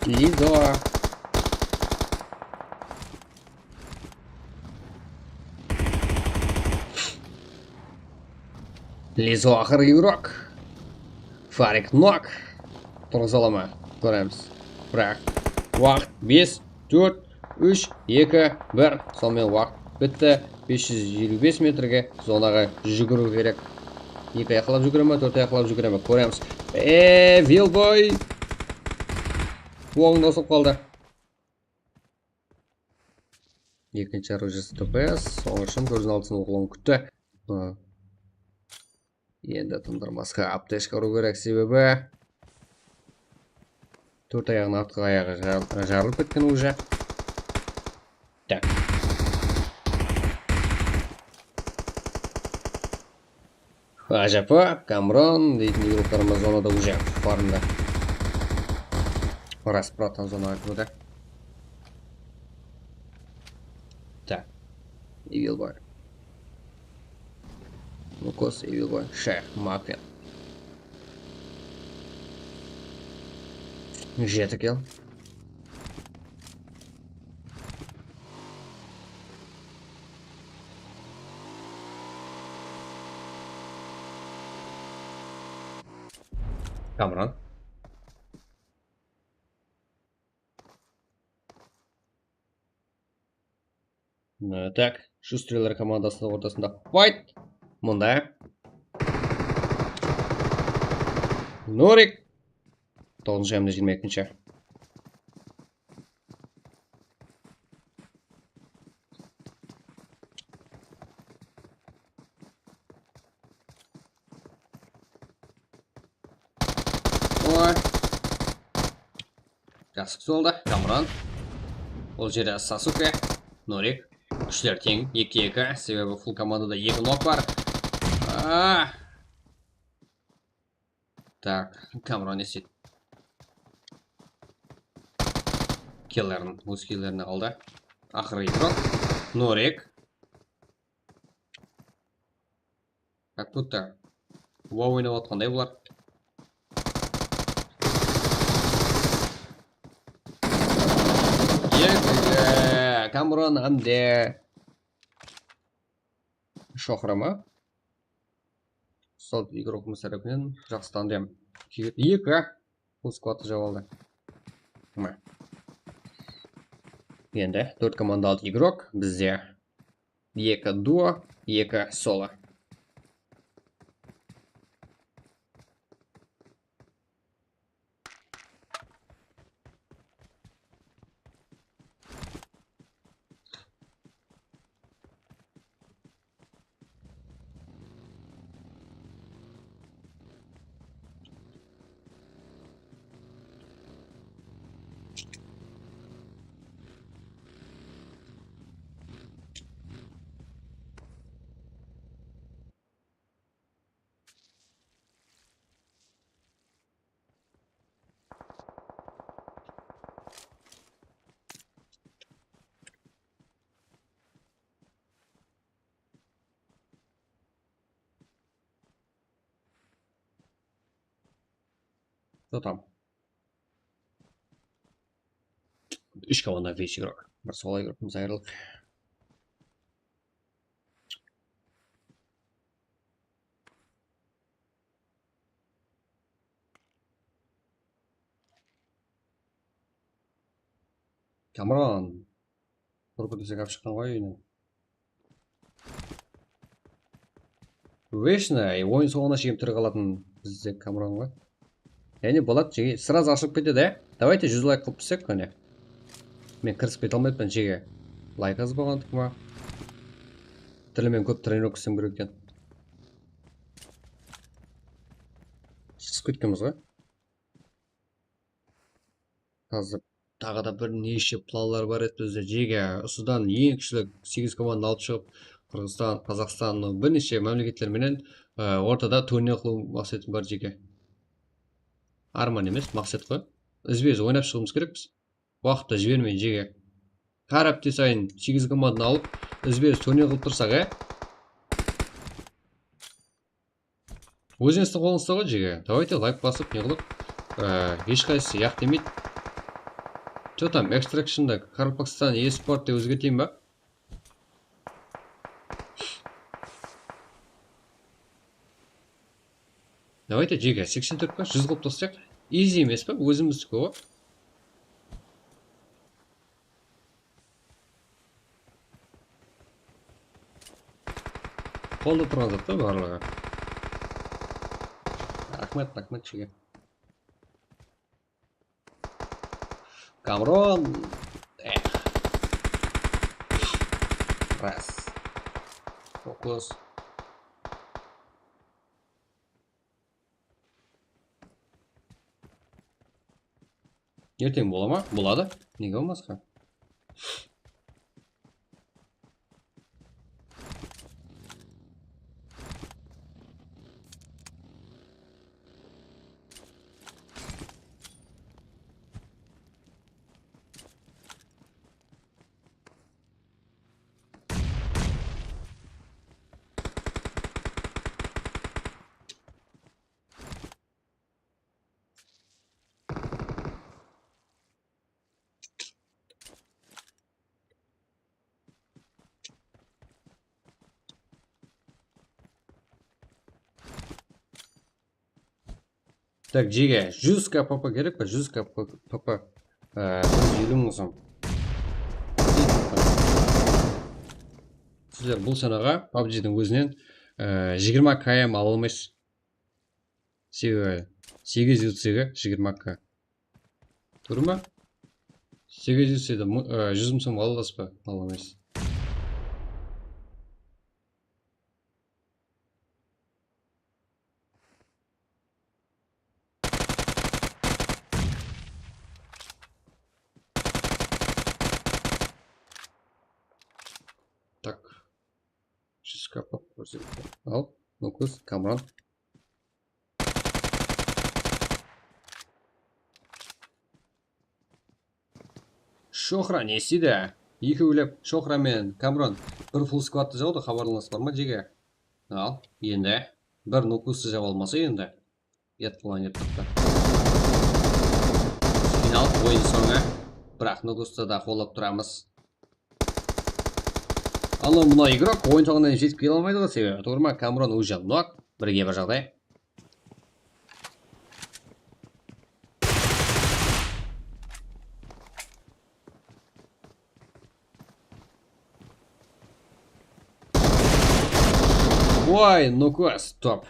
Лиза. Лиза ақыр игрок. Фарик нок. Тұрғызалама. Көреміз. Бірақ. Уақыт 5, 4, 3, 2, 1. Сонымен уақыт бітті. 555 метрге зонаға жүгіру керек. 2 аяқлап жүгіремі, 4 аяқлап жүгіремі. Көреміз. Вилбой. Оғында соқ қалды. Екінші оружиесі ТПС. Соңғышын көзін алтысын оқылуын күтті. Енді тындырмасқа аптечка ұру керек, себебі 4 аяғының артқы аяғы жарылып кеткен уже. Так. Ажапа, Камрон дейтін игрокlarımız зонада уже фармда. Распротан зонаға кірді. Так. Evil Boy. Лукос, Evil Boy, Шех, Маквин. Жеті кел. Камрон. Так, Шустрелер командасының ортасында файт. Мұнда. Норик. 9-22. Ой. Жақсы солды. Камрон. Ол жерде Сасуке. Норик. Күштер тең. 2-2. Себебі фул командада 2 нок бар. Так, Камрон есет. Келлерін, өз келлеріне алды. Ақыры игрок. Норик. Как будто Вау ойнап отқандай бұлар. Камрон әмде шоқырама. Сол игрокымыз әрекінен жақсы тандем. 2 бұл скватты жауалды. Енді 4 командалық игрок бізде 2 дуо, 2 соло. Что там? 3 команда 5 игрок. Бір соло игрокымыз айырылық. Камрон. Тұрғы десек ап шыққан ғой үйінен. Вешна, ойын соғына шегіп түрі қалатын бізде Камрон ғой. Яғни болады жеге сразу ашылып кетеді, давайте 100 лайк қылып түсек көне. Мен кірісіп кете алмайтпын жеге. Лайк аз болғандық ма? Тілімен көп тренировка істем керек екен. Шығып кеткенбіз ғой. Қазір тағы да бір неше планлар бар еді бізде жеге. Осыдан ең күштілік 8 команда алып шығып, Қырғызстан, Қазақстан, бірнеше мемлекеттерменен ортада турнир қылу мақсатым бар жеге. Арман емес, мақсат қой. Үзбез ойнап шығымыз керекпіз. Уақытта жібермей жеге. Әр апта сайын 8 команданы алып, үзбез турнир қылып тұрсақ, өзіңізді қолыңызда ғой жеге. Давайте лайк басып, не қылып, ешқайсысы яқ демейді. Что там, Extraction'да Карпакстан e-спорт деп өзгертейін ба? Давайте жеге 84 па, 100 қылып тастайық. Easy емес па, өзіміздікі ғой. Қолда тұрған зат па барлығы. Рахмет жеге. Камрон. Раз. Фокус. Ертең бола ма? Болады. Неге болмасқа? Так, Джиге, 100 КПП керек па? 100 КПП. 150 мың сом. Сіздер бұл санаға PUBG-дің өзінен 20 км ала алмайсыз. Себебі 800-ге 20 к. Көрді ма? 800-де 100 мың сом ала аласыз ба? Ала алмайсыз. Так. 100 КПП. Ал, ну-кыз, Камран. Шохра не істейді? Екеулеп Шохра мен Камран бір фулл сквадты жауды, хабарланасы бар ма Джиге? Ал, енді бір нукусты жау алмаса енді ет планет тұқты. Финал ойын соңы, бірақ нукусты да қолап тұрамыз. Ана мына игрок ойын соңына жетіп келе алмайды ғой, себебі тұр ма? Камран уже нок, бірге бір жағдай. Ой, нукус, топ.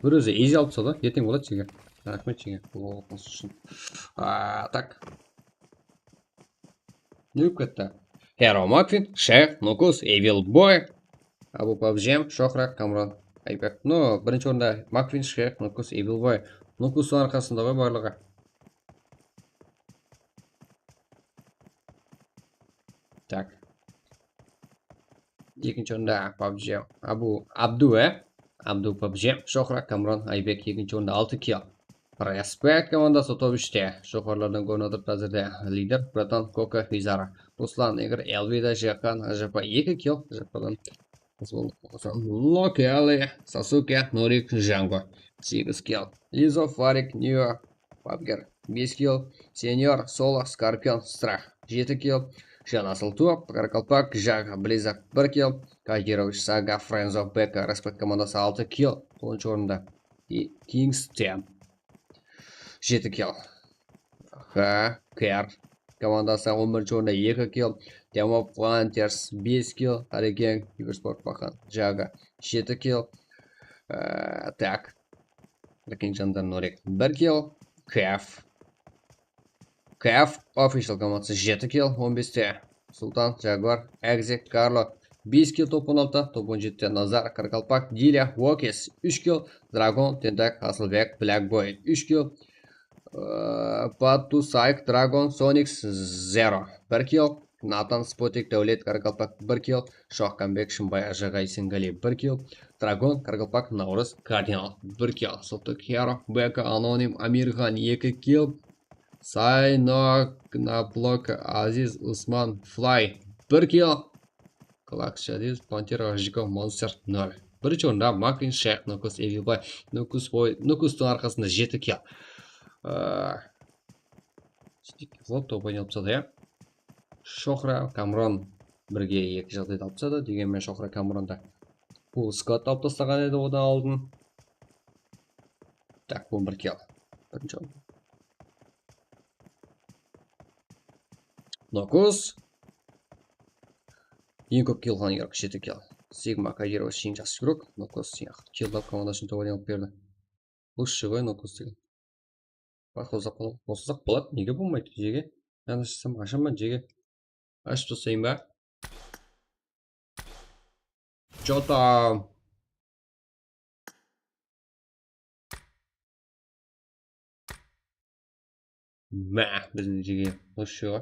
Бір өзі ези алып тастады, ертең болады Джиге. Рахмет Джиге, бұл оқыңыз үшін. Так. Не болып кетті? Hero Макфин, Шех, Нукус, Evil Boy, Абу Пабжем, Шохра, Камран, Айбек. Ну, бірінші орында Макфин, Шех, Нукус, Evil Boy. Нукустың арқасында ғой барлығы. Так. Екінші орында Пабжем, Абду, Абду Пабжем, Шохра, Камран, Айбек. Екінші орында 6 килл. Респект командасы топ 3-те. Шоқарлардан көрініп отыр қазірде лидер Братан, Кока, Визара. Руслан, Игорь, Элвида, Жехан, ЖП 2 килл. ЖПдан Локали, Сасуке, Норик, Жанго 8 килл. Изо, Фарик, Нио, Папгер 5 килл. Сеньор, Соло, Скорпион, Страх 7 килл. Жанасыл Туап, Каркалпак, Жак, Близак 1 килл. Кагирович, Сага, Френзо, Бека, Респект командасы 6 килл. 9 орында. И Кингс 10. 7 килл. Кэр командасы 11 орында 2 килл. Демо Плантерс 5 килл. Харикен, Юверспорт Пахан, Жага 7 килл. Так. Ракин Жандар Норик 1 килл. Кэф Official командасы 7 килл 15-те. Султан, Жагуар, Экзи, Карло 5 килл топ 16, топ 17-те Назар, Каркалпак, Диля, Уокес 3 килл. Драгон, Тентак, Асылбек, Блэкбой 3 килл. Пату, Сайк, Драгон, Соникс 0 1 килл. Натан, Спотик, Дәулет, Каркалпак 1 килл. Шохкамбек, Шымбай, Ажағай, Сенгали 1 килл. Драгон, Каркалпак, Наурыз, Кардинал 1 килл. Сылтык Херо, Бека, Аноним, Амирхан 2 килл. Сайнок, Наблок, Азиз, Усман, Флай 1 килл. Клакс, Шадиз, Пантера, Жиков, Монстер 0. Бірінші орында Маквин, Шех, Нукус, Эвилбай, Нукустың арқасында 7 килл. Вот топ ойнап тастады, иә. Шохра, Камран бірге 2 жағдайда алып тастады. Дегенмен Шохра Камранда бұл скат алып тастаған еді одан алдын. Так, 11 килл. Бірінші орында. Нокус. Ең көп килл хан игрок 7 килл. Сигма Кагирович ең жақсы игрок. Нокус сияқты киллдап командасын топ ойнап берді. Лучше ғой Нокус деген. Қосылсақ болады, неге болмайды Джиге? Жаңа жасасам ашам ба Джиге? Ашып тастайын ба? Что там? Мә, біздің жеге осы жүйеға.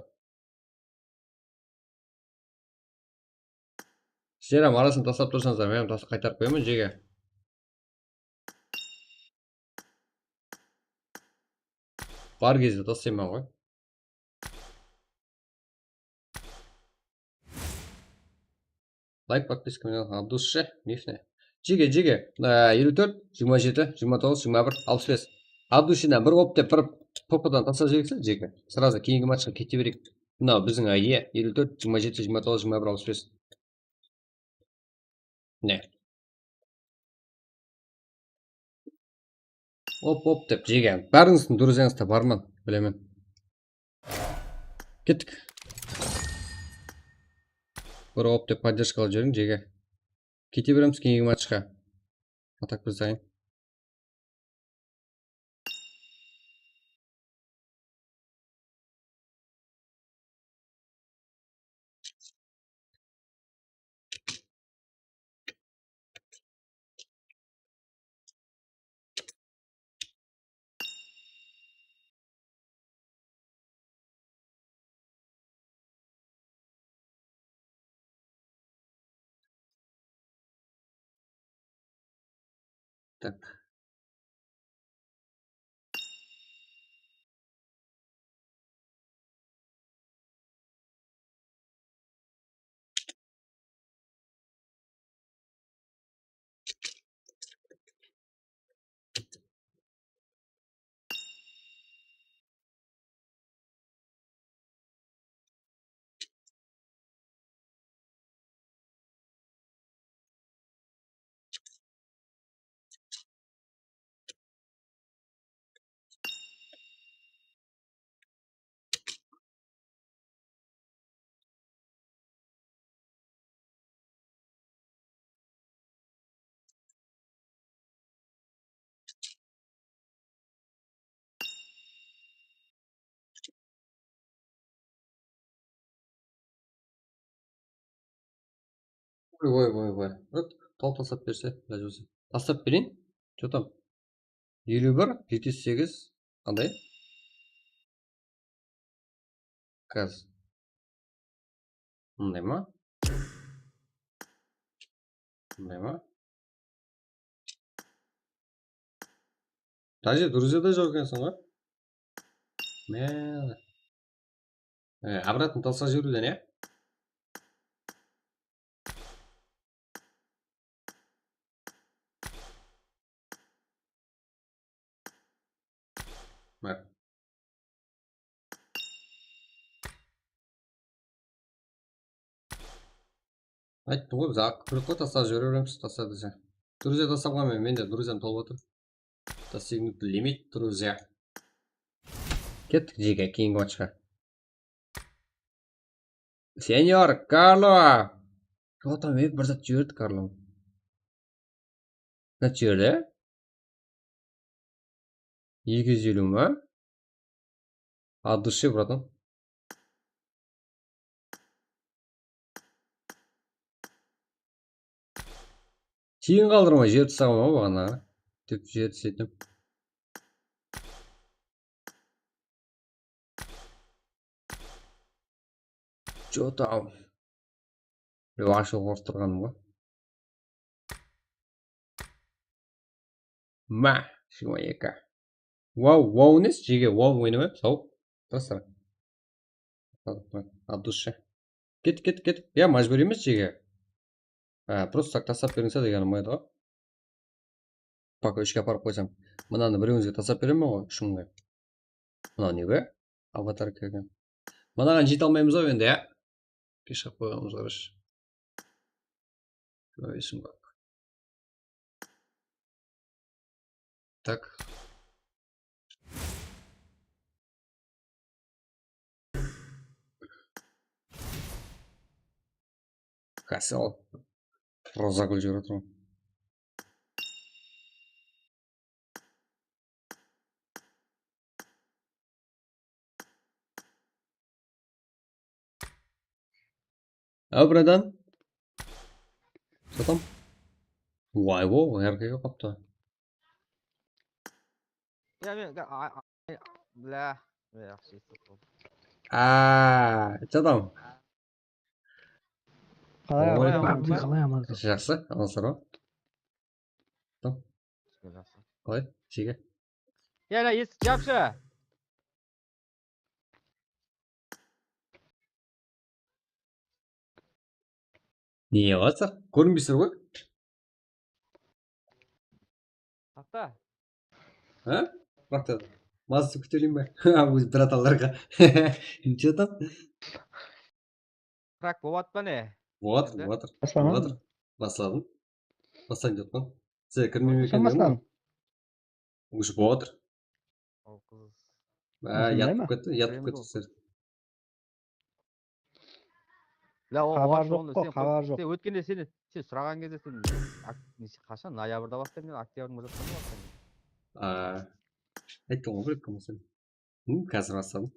Сіздер арасын тастап тұрсаңыздар, мен қайтарып қоямын жеге. Бар кезде тастаймын ғой. Лайк, подписка менен Абдусше, Мифне. Жеге, 54, 27, 29, 21, 65. Абдушинен бір оп деп тұрып, попадан тастап жіберсек жеге. Сразу кейінгі матчқа кете берейік. Мынау біздің айе 54, 27, 29, 21, 65. Не? Оп деп жеге. Бәріңіздің друзьяңызда барман, білемін. Кеттік. Бір оп деп поддержкалап жіберің жеге. Кете береміз кейінгі матчқа. Атак біз дайын. Так. Ой. Вот, тал тастап берсе, жазбаса. Тастап берейін. Что там? 51, 78, қандай? Каз. Мындай ма? Мындай ма? Даже друзьяда жоқ екенсің ғой. Мә. Обратно тастап жіберуден, иә? Бak. Айттым ғой, біз ақ көріп қой, тастап жібере береміз, таста десе. Друзья тастап қоймаймын, мен де друзьям толып отыр. Достигнут лимит, друзья. Кеттік жеге, кейінгі матчқа. Сеньор Карло! Что там, бір зат жіберді Карло. Қанша жіберді? 250 ма? От души, братан. Тиын қалдырмай жіберіп тастаған ма бағана? Деп жіберіп тастайтын. Что там? Ашық орып тұрғаным ғой. Ма, 22. Вау емес, жеге вау ойнамай, сау. Тастар. От души. Кет. Я мәжбүр емес жеге. Просто так тастап беріңсе дегенім еді ғой. Пока үшке апарып қойсам. Мынаны біреуіңізге тастап беремін ғой, үшіңге. Мынау неге? Аватар келген. Мынаған жете алмаймыз ғой енді, иә? Пешіп қойғанымыз қараш. Есім бар. Так. Касел. Розагүл жүр отырмын. Братан. Что там? Уай, әркеге қапты. Я бля. Yaxshi естіп болды. Жадам. қалай амансың ба? қалай амансың? Жақсы, алсыр ма? Жақсы. Қалай? Шеге. Яна, есік жапшы. Не қыласың? Көрінбейсіздер ғой? Тақта. Бақта. Мазды көтерейін бе? Өз браталарға. Че там? Крак болады па не? Болатыр. Бастаған? Басладым. Бастайын деп жатқан. Сен кірмейме екен Бастамасынан? деймін ғой? Уже болатыр. Ол қыз. Ятып кетті сіздер. Хабар жоқ қой, хабар жоқ. Сен өткенде сен сұраған кезде сен қашан ноябрьда бастаймын мен, октябрьдің бастаймын бастаймын. Айттым ғой біліп кім сен. Қазір бастадым.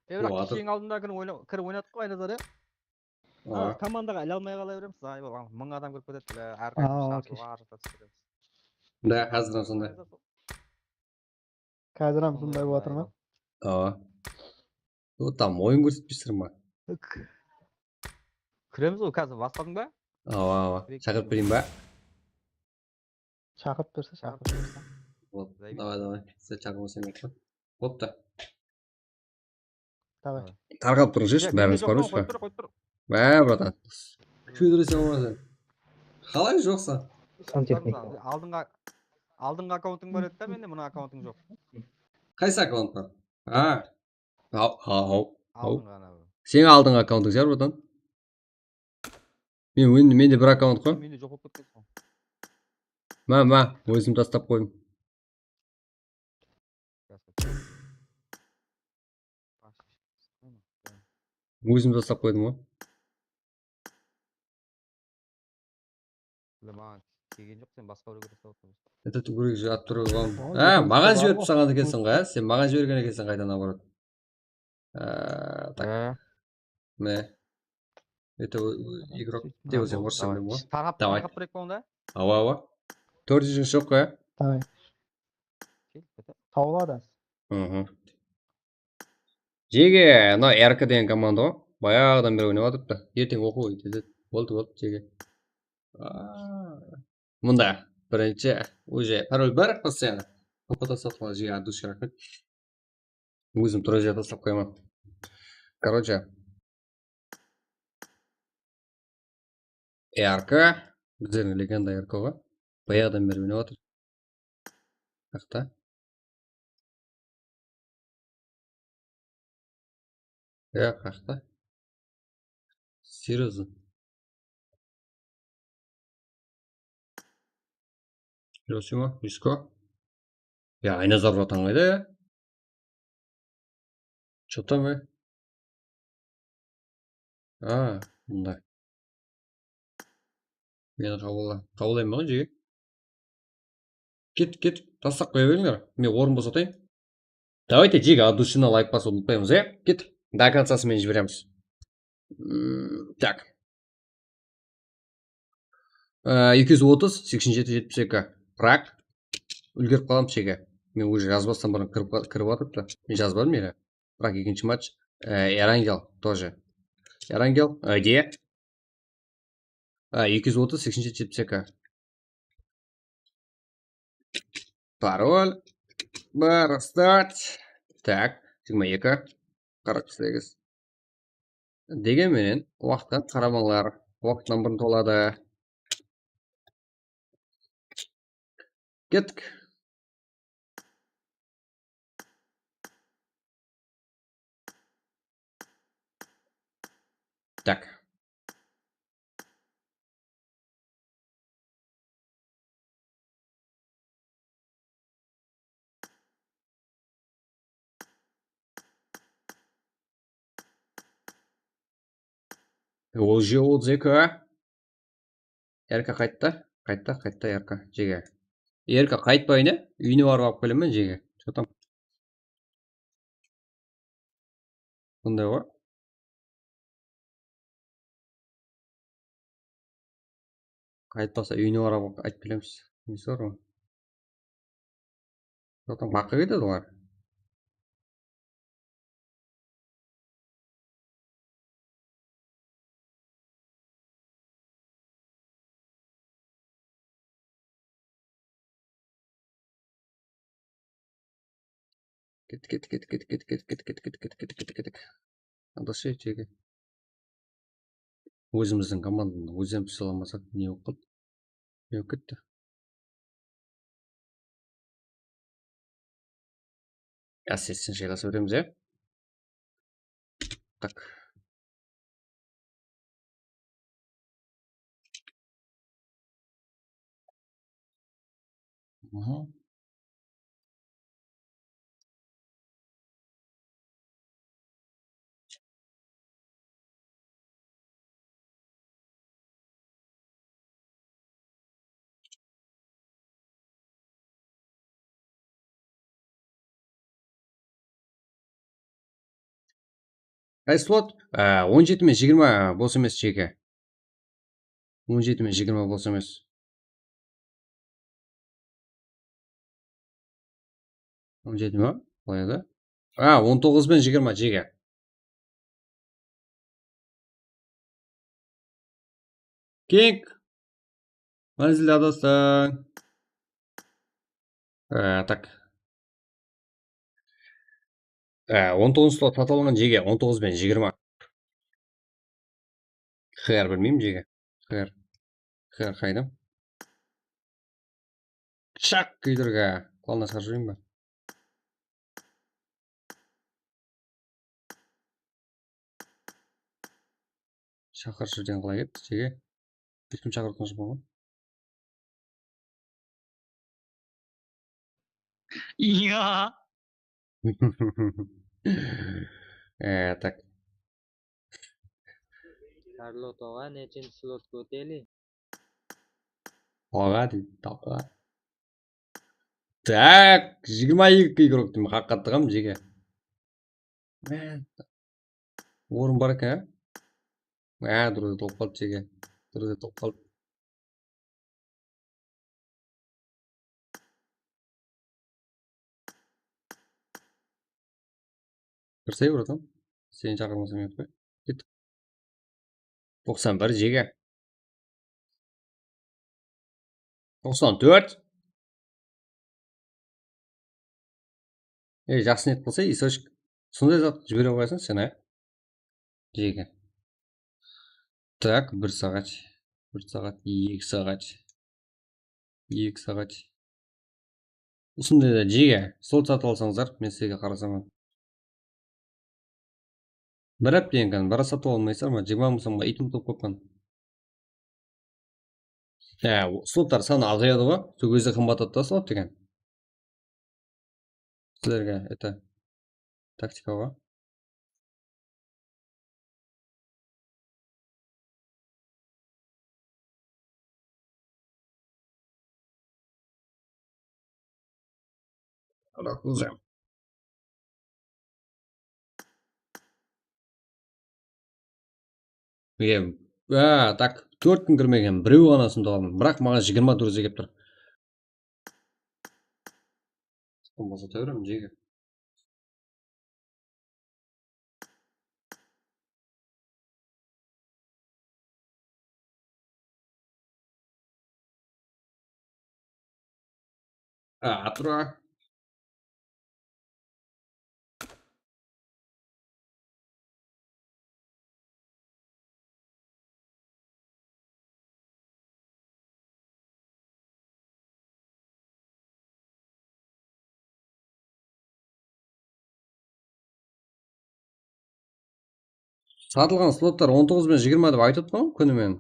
Бірақ кешенің алдында кіріп ойнадық қой Айназар, иә? Командаға іле алмай қала береміз. Ай, 1000 адам кіріп кетеді. Әрқайсымыз шашуға жатып береміз. Да, қазір сондай. Қазір сондай болып жатыр ма? Там ойын көрсетпейсіздер ма? Кіреміз ғой, қазір бастадың ба? Шақырып берейін ба? Шақырып берсе. Вот, давай. Сіз шақырмасаң екен. Бопты. Давай. Тарқап тұрыңызшы, бәріңіз барыңыз ба? Қойып тұр. Братан. Күйдіресе болмаса. Қалай жоқса? Сантехника. Алдыңғы аккаунтың бар еді да, менде мына аккаунтың жоқ. Қайсы аккаунт бар? Алдыңғы ана. Сенің алдыңғы аккаунтың шығар, братан? Менде бір аккаунт қой. Менде жоқ болып кеткен соң. Өзім тастап қойдым. Өзім тастап қойдым ғой. Маған келген жоқ, сен басқа біреуге тастап отырсың. Этот үгірек жатып тұрып алғам. Маған жіберіп тастаған екенсің ғой, сен маған жіберген екенсің қайдан наоборот. Так. Это игрок. Где өзің орысша білем ғой? Тарқап тұрайық па онда? Ава. 400 жоқ қой, ә? Давай. Тауылады. Жеге, мына РК деген команда ғой. Баяғыдан бері ойнап жатырыпты. Ертең оқу өйтеді. Болды, жеге. Мұнда бірінші уже пароль бар постоянно. Опыта сатқала жеге от души рахмет. Өзім друзья тастап қоймам. Короче. РК. Біздердің легенда РК ғой. Баяғыдан бері ойнап жатыр. Қақта. Қақта. Серьезно. Жосима, Виско. Айназар братан қайда? Че там, мұнда. Мені қабылдаймын ба жеге? Кет, тастап қоя беріңдер. Мен орын босатайын. Давайте жеге от души на лайк басуды ұмытпаймыз, Кет. До концасымен жібереміз. Так. 230, 87-72. Прак. Үлгеріп қалам шеге. Мен уже жазбастан бұрын кіріп атыпты. Мен жазбадым ері. Бірақ екінші матч. Эрангел тоже. Эрангел. Где? 230, 87-72. Пароль. Бар, старт. Так. 22. 48. Дегенменен уақытқа қарамаңдар. Уақыттан бұрын толады. Кеттік. Так. Ол же 32. Ерка қайтты. Қайтты Ерка. Жеге. Ерка қайтпайын, үйіне барып алып келемін жеге. Что там? Бұндай ғой. Қайтпаса үйіне барып айтып келеміз. Несі бар ғой. Что там? Баққа кетеді олар. Кеттік. Адашы жеге. Өзіміздің команданы өзіміз сыйламасақ не болып қалды? Не болып кетті? Әсеттен жайласа береміз, е? Так. Қай слот? 17 мен 20 бос емес жеке. 17 мен 20 бос емес. Он жеті ма? Қалай еді? 19 мен 20 жеке. Кек. Мәнзілді адастың. Так. 19 слот сатылған жеге. 19 мен 20. Хер білмеймін жеге. Хер қайда? Шақ күйдірге. Қалына шығар жүрейін ба? Шақыр жүрден қалай кетті жеге? Ешкім шақыртқан жоқ болған? Iya. Так. Шарлотова нечен слотқа өтелі? Аға дейді, тауға. Так, 22 игроктың хаққаттығам жеге. Орын бар екен, дұрыда толып қалды жеге. Дұрыда толып қалды. Кірсей бұратам. Сені шақырмасам ет қой. Кеттік. 91 жеге. 94. Жақсы нет болса, исочек. Сондай зат жібере қойсың сен, жеге. Так, 1 сағат. 1 сағат, 2 сағат. 2 сағат. Осындай да жеге. Сол сатып алсаңыздар, мен сізге қарасам. Бір әптен екен, бір сатып алмайсыздар ма? 20 мысымға итім топ қойған. Слоттар саны азаяды ғой. Сол кезде қымбаттады да слот деген. Сіздерге это тактикаға. Рахузем. Так, 4 күн кірмеген, біреу ғана сонда қалдым. Бірақ маған 20 дұрыс келіп тұр. Болмаса тәуірім жеге. Тұра. Сатылған слоттар 19 мен 20 деп айтып тұр күнімен.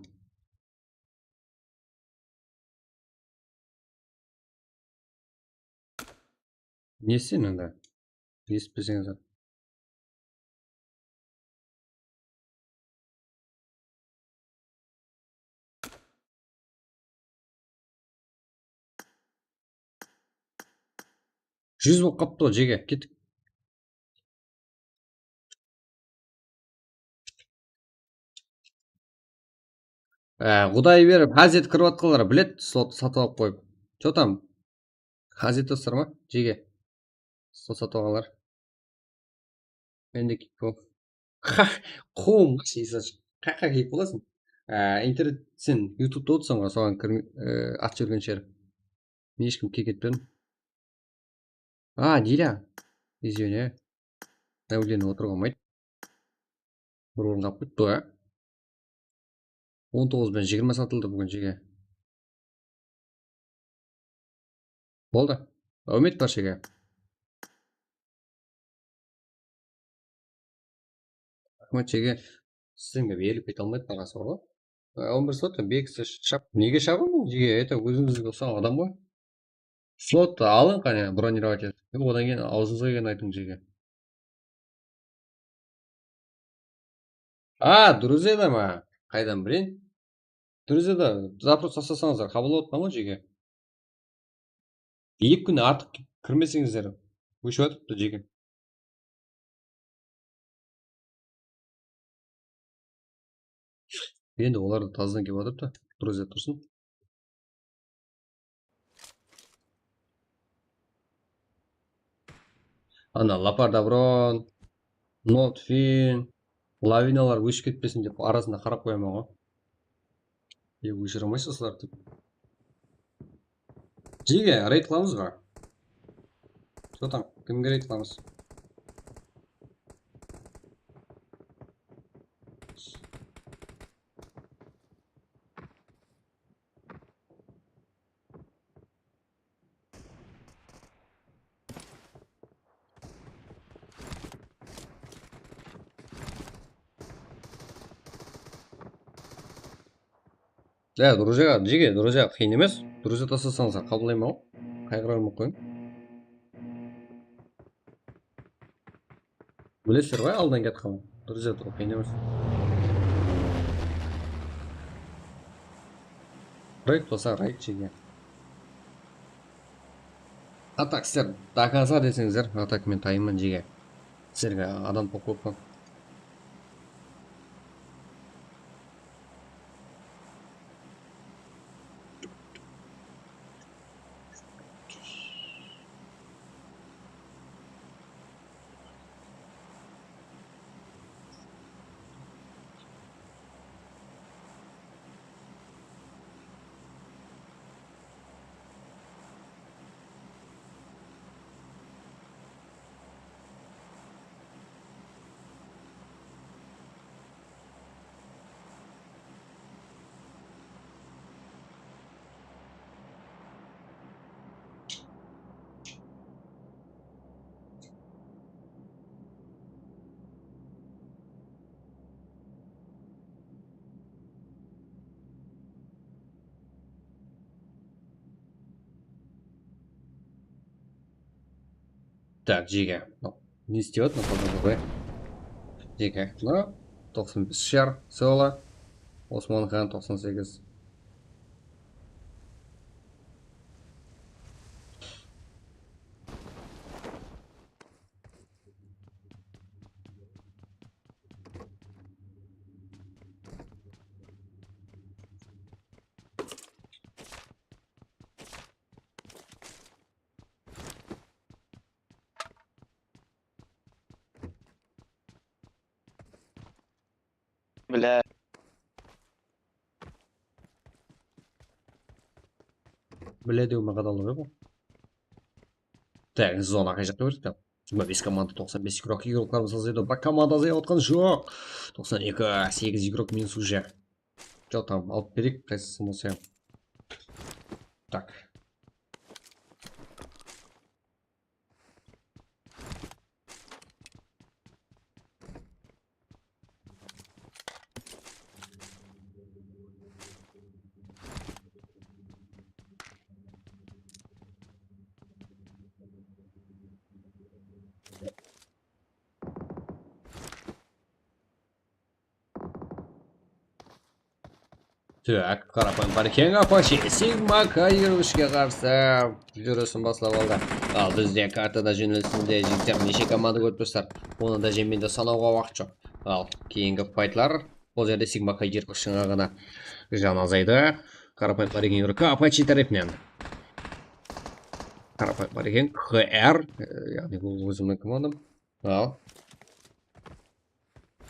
Не сен енді? Еспесеңіздер. Жүз болып қапты ғой жеге. Кеттік. Құдай беріп, хазет кіріп атқалар, білет, слот сатып алып қойып. Че там? Хазет достар ма? Жеге. Слот сатып алғалар. Менде кейіп бол. Қоғым, қаққа кейіп боласың. Интернет, сен ютубта отырсың ғой, соған ат жүрген шер. Мен ешкім кек етпедім. Диля. Извини. Дәулені отыруға болмайды. Бір орын қалып кетті ғой. 19 бен 20 сатылды бүгін жеге. Болды. Үміт бар жеге. Рахмет жеге. Сізге беріліп кете алмайды бағасы ғой. 11 слот бекісі шап. Неге шабамын жеге? Это өзіңізге ұқсаған адам ғой. Слот алың қане бронировать етіп. Одан кейін аузыңызға келгенін айтың жеге. Друзьяда ма? Қайдан білейін? Друзьяда запрос жасасаңыздар қабыл отқан ғой жеге. 2 күн артық кірмесеңіздер өшіп жатыпты жеге. Енді оларды тазадан келіп жатыпты. Друзья тұрсын. Ана Лапардаврон, Нотфин, лавиналар өшіп кетпесін деп арасында қарап қоямын ғой. Өшіре алмайсыз осылар деп. Жеге, рейд қыламыз ба? Что там? Кімге рейд қыламыз? Друзья, жеге, друзья, қиын емес. Друзья тастасаңыздар қабылдаймын ғой. Қайғырармын қойын. Білесіздер ғой, алдан кетқанмын. Друзья, қиын емес. Рейд болса рейд жеге. Атак сіздер доказа десеңіздер, атак мен тайымын жеге. Сіздерге адам көп қой. Так, жеге. Не істеп жатыр ғой? Жеге. 95 шар, соло. Осман хан 98. Бля. Бля деуіме қадалу ғой бұл. Так, зона қай жаққа берді? 25 команда 95 игрок. Игроктарымыз азайды. Бірақ команда азайып отқан жоқ. 92, 8 игрок минус уже. Жоқ, там алып берейік, қайсысы болса. Так. Так, қарапайым баркен апаши. Сигма Кайырышқа қарсы жүрісін басылап алды. Ал бізде картада жөнелісінде жігіттер неше команда көріп тұрсыздар. Оны да жемменде санауға уақыт жоқ. Ал кейінгі файтлар бұл жерде Сигма Кайырышқа ғана жан азайды. Қарапайым баркен үркі апачи тарапынан. Қарапайым баркен ХР, яғни бұл өзімнің командам. Ал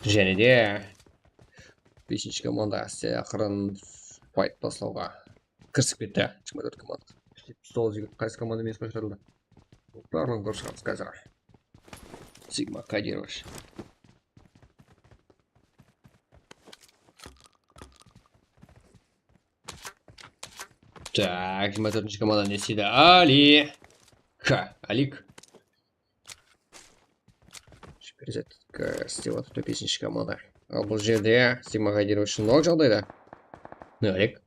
және де 5-ші команда ақырын файт бастауға кірісіп кетті. 24 команда. Сол жігіт қайсы команда емес қашырылды. Барлығын көріп шығамыз қазір. Сигма, кодируешь. Так, 24-нчі команда не сиді. Али. Ха, Алик. Перезет стилат 5-нчі команда. Ал бұл жерде Сигма кодируешь ног жағдайда. Алик.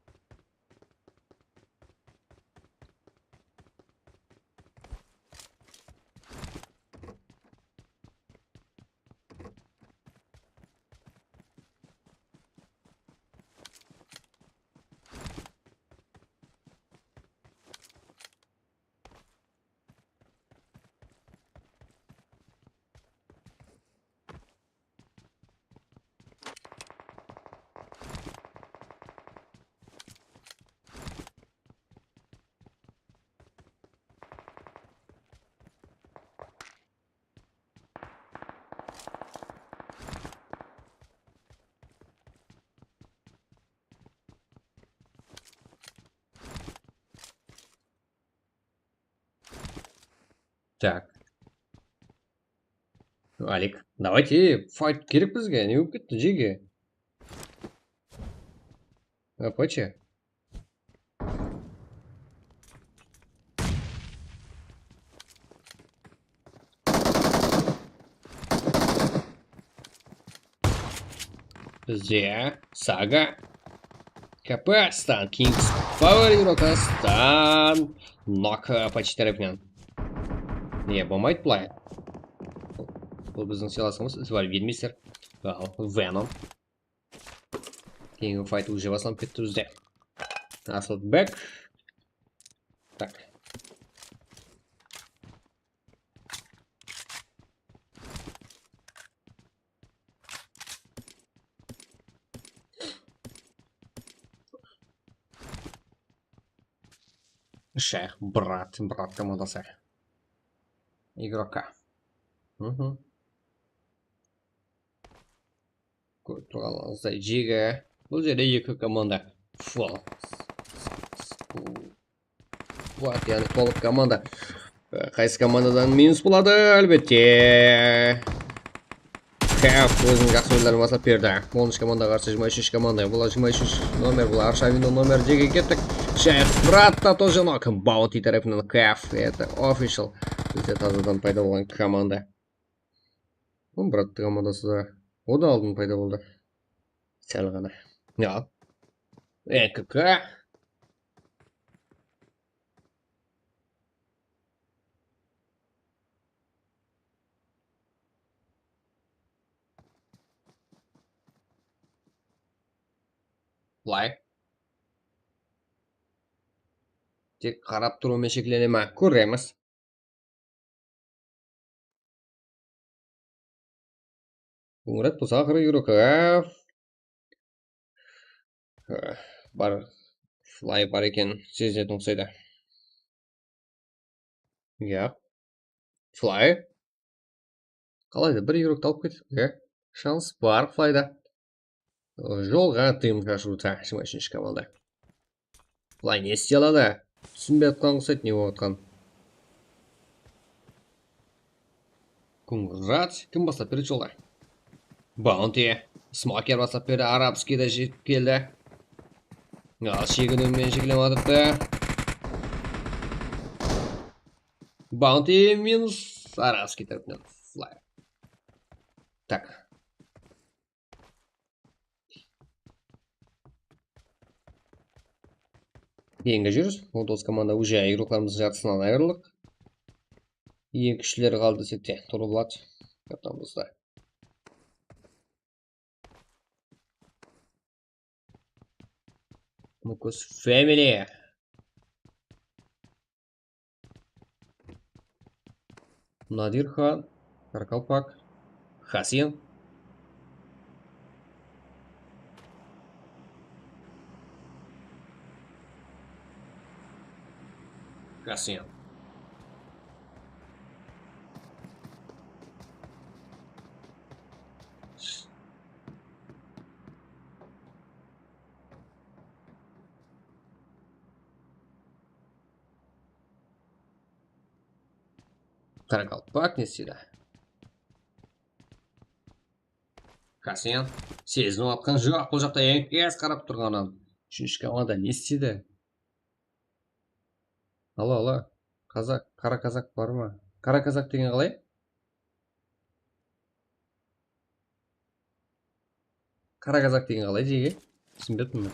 Так. Алик, давайте файт керек бізге, не болып кетті жеге? Апаче? Бізде Сага, КП, Стан, Кингс, Пауэр Юрока, Стан, Нок Апаче тарапынан. Не, болмайды бұлай. Бұл біздің сыйласымыз, звали Вильмистер, Веном. Кейінгі файт уже басылып кетті бізде. Аслд Бек. Так. Шех, брат командасы. Игрока. Тұрғалыңызда жеге. Бұл жерде екі команда. Фол. Яғни толық команда. Қайсы командадан минус болады, әлбетте. Кәп өзінің жақсы ойындарын басып берді. 10-шы команда қарсы 23-шы команда. Бұл 23-шы номер, бұл Аршавинның номер жеге кеттік. Шех, брат, тоже нок. Баунти тарапынан Кәп. Это official. Бізде тазадан пайда болған команда. Бұл братты командасы да. О да алдын пайда болды. Сәл ғана. Ja. ЭКК. Былай. Тек қарап тұрумен шеклене ме? Көреміз. Умрет по сахару игрока. Бар. Флай бар екен. Сезетін ұқсайды. Я. Флай. Қалайды, бір игрок талып кетті. Шанс бар флайда. Жолға тыйым шашуыта 23-ші команда. Флай не істей алады? Түсінбей атқан ұқсайды, не болып атқан? Кунгурат. Кім бастап берді жолда? Баунти. Смокер бастап берді. Арабский да жетіп келді. Ал шегінумен шекілем атыпты. Баунти минус Арабский тарапынан Флай. Так. Кейінгі жүріс. 19 команда уже игрокларымыздың жартысынан айырылық. Ең күштілері қалды десекте. Тұры болады. Каптамызда. Мукус Фэмили. Надир Хан. Каркалпак. Хасин. Хасин. Каркалпак не сюда. Касьян сезініп атқан жоқ, бұл жақта еңкес қарап тұрғанын. Үшінші команда не істеді? Ала, қазақ, қара қазақ бар ма? Қара қазақ деген қалай? Қара қазақ деген қалай деге? Түсінбеппін мен.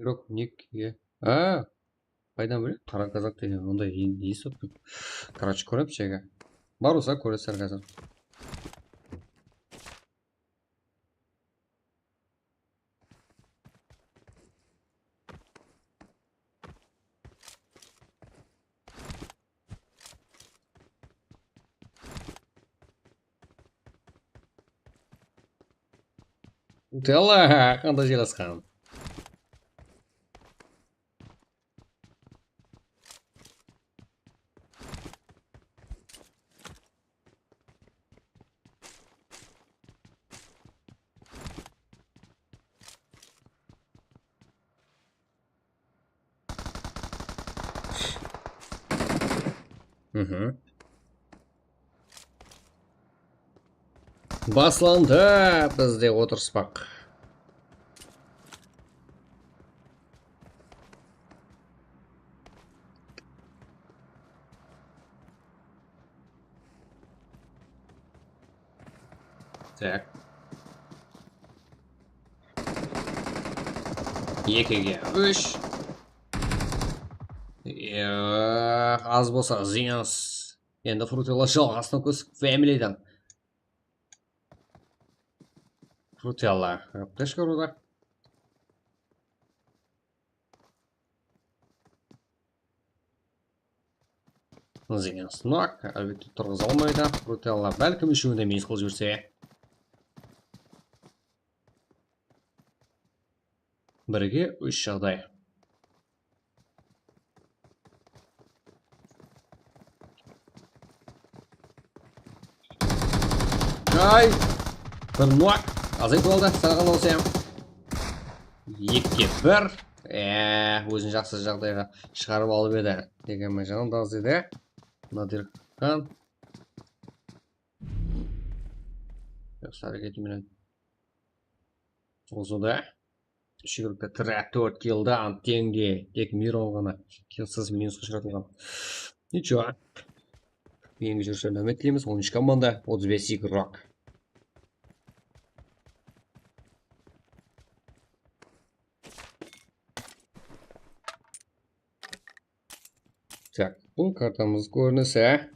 Игрок никке. Қайдан білем? Қара қазақ деген ондай не сотпын. Короче, көріп шеге. Бар болса көресіздер қазір. Телла, қандай жел асқан. Басланды бізде отырыспақ. Так. Екіге 3. Аз болса зиянс. Енді Фрутилла жалғасына көсіп фэмилидан. Фрутилла. Аптешка руда. Зиянс нок. Әлбетте тұрғыз алмайды. Фрутилла бәлкім үшеуінде мейіз қыл жүрсе. Бірге 3 жағдай. Ай! Бір нок. Азай болды. Саған олсам. 2-1. Өзін жақсы жағдайға шығарып алып еді. Дегенмен жағын да аз еді. Надирхан. Жақсы әрекетіменен. Осыда. Үшігілікті 4 келді, антенге тек Мирон ғана келсіз минусқа шығартылған. Ничего. Ең жүрсе нөметтейміз, 13 команда, 35 игрок. Так, бұл картамыз көрінісі.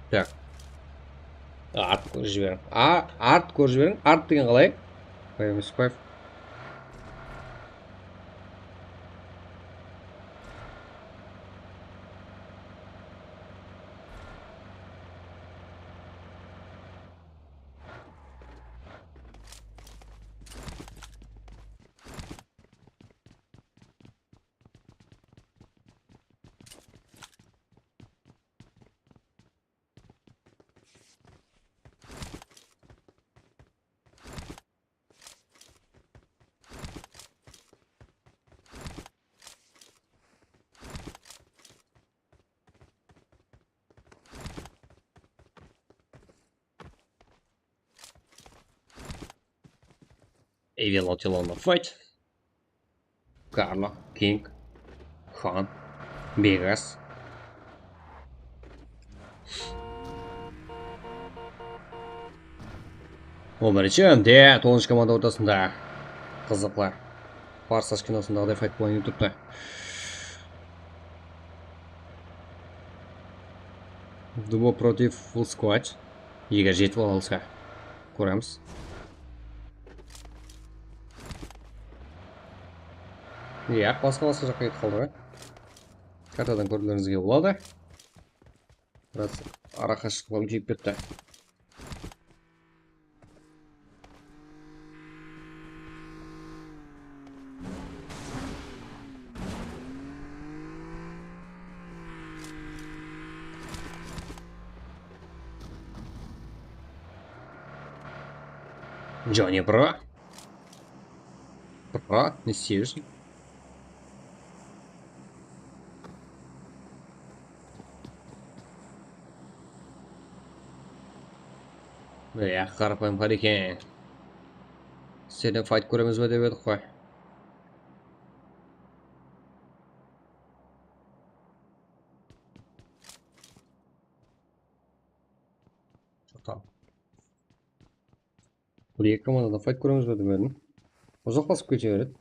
Так. Арт көріп жіберің. Арт көріп жіберің. Арт деген қалай? Қойымыз қойып. Evil Attila'nda fight. Carlo, King, Хан, Vegas. Он бірінші де 9-шы команда ортасында қызықлар. Форсаж киносындағыдай файт болайын тұрды. Дуо против Full Squad. Егер жетіп алса, көреміз. Иә, басқа жаққа кетіп қалды ғой. Картадан көрулеріңізге болады. Біраз ара қашықтыққа үлкейіп кетті. Джонни Бро. Бро, не істейсің? Иә, қарапайым қар екен. Сені файт көреміз бе деп едік қой. Бұл екі командада файт көреміз бе деп едім. Ұзақ басып кете береді.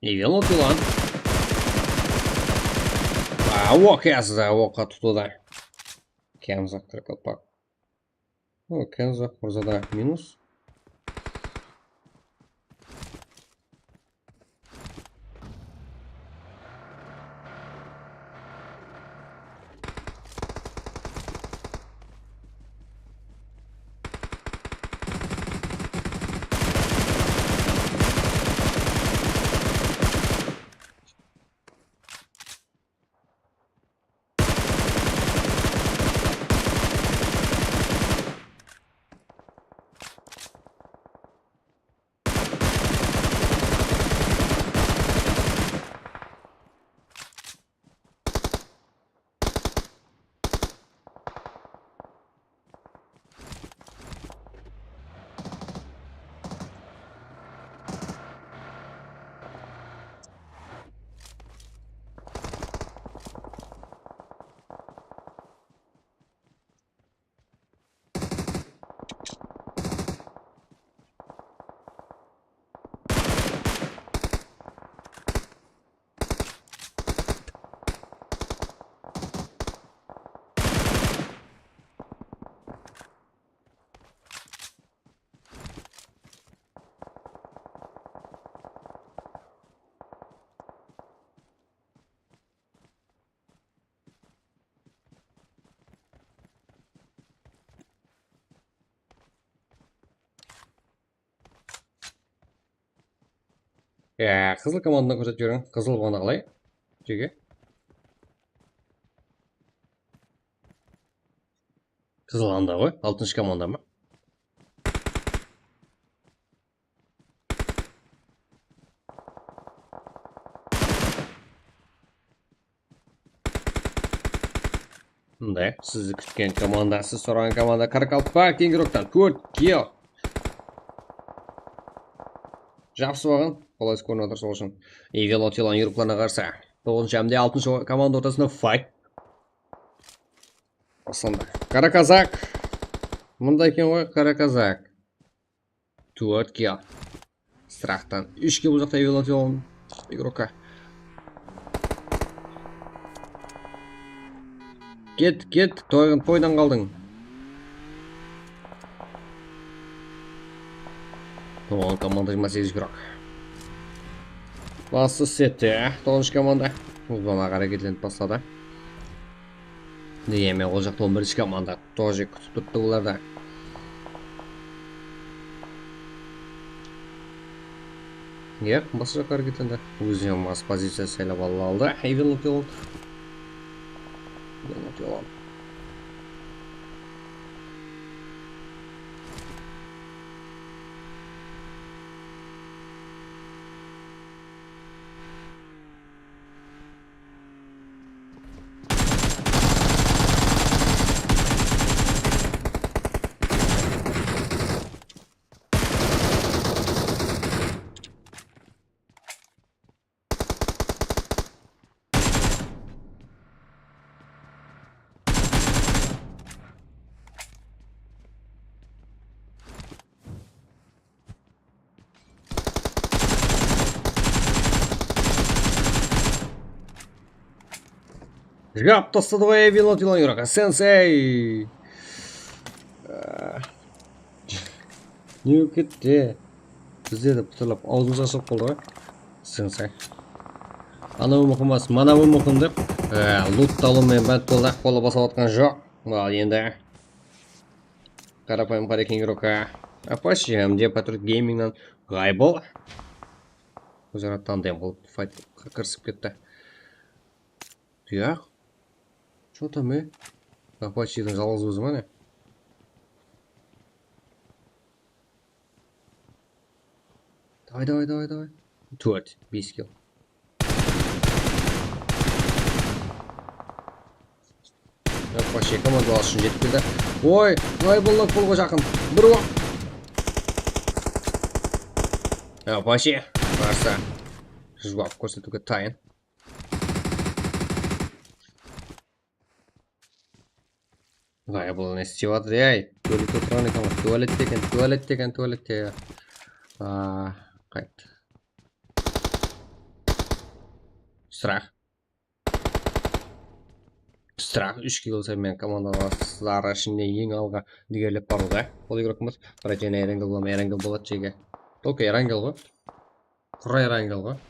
Evil Attilan. Оқ язды, оққа тұтуда. Кензақ қырқылпақ. Кензақ мұрзада минус. Қызыл команданы көрсетіп жүрген. Қызыл бағана қалай? Жеге. Қызыл анда ғой. 6-шы команда ма? Мындай, сізді күткен команда, сіз сұраған команда 46 игроктан 4 килл. Жапсып алған. Қолайсыз көрініп отыр сол үшін. Evil Attilan еуропларына қарсы. 9-шы әмде 6-шы команда ортасында файт. Осында. Караказак. Мұнда екен ғой, Караказак. 4 килл. Страхтан. 3 килл бұл жақта Evil Attilan игрокқа. Кет, тойдан қалдың. Ол команда 28 игрок. Басы сетті, 9-шы команда. Ұзбана қарекетленіп бастады. Дегенмен ол жақта 11-шы команда. Тоже күтіп тұрды оларда. Басы жаққа қарекетленді. Өзіне мас позиция сайлап алды. Evil Attilan. Жап тастады ғой Вилотилон игрока. Сенсей. Не болып кетті? Бізде де пұтырлап аузымызға шығып қалды ғой. Сенсей. Анау мұқымас, манау мұқым деп. Лут алумен бәт болды қолы басып отқан жоқ. Ал енді. Қарапайым қарекен игрока. Апаши, где Патрик Геймингнан ғайбол. Өзара тандем қылып файт кірісіп кетті. Тұяқ. Что там, Апачидің жалғыз өзі ма не? Давай. Төрт, 5 килл. Апачи командалас үшін жетіп келді. Ой, ғайболлық болға жақын. Бір оқ. Апачи, қарсы. Жуап көрсетуге тайын. Ғайбол не істеп жатыр, ей? Туалетте тұрған екен, туалетте. Қайт. Страх 3 килл мен командаластары ішінде ең алға дегерлеп баруда. Ол игрокымыз. Бірақ және Эрангел болады жеге. Окей, Эрангел ғой. Құрай Эрангел ғой.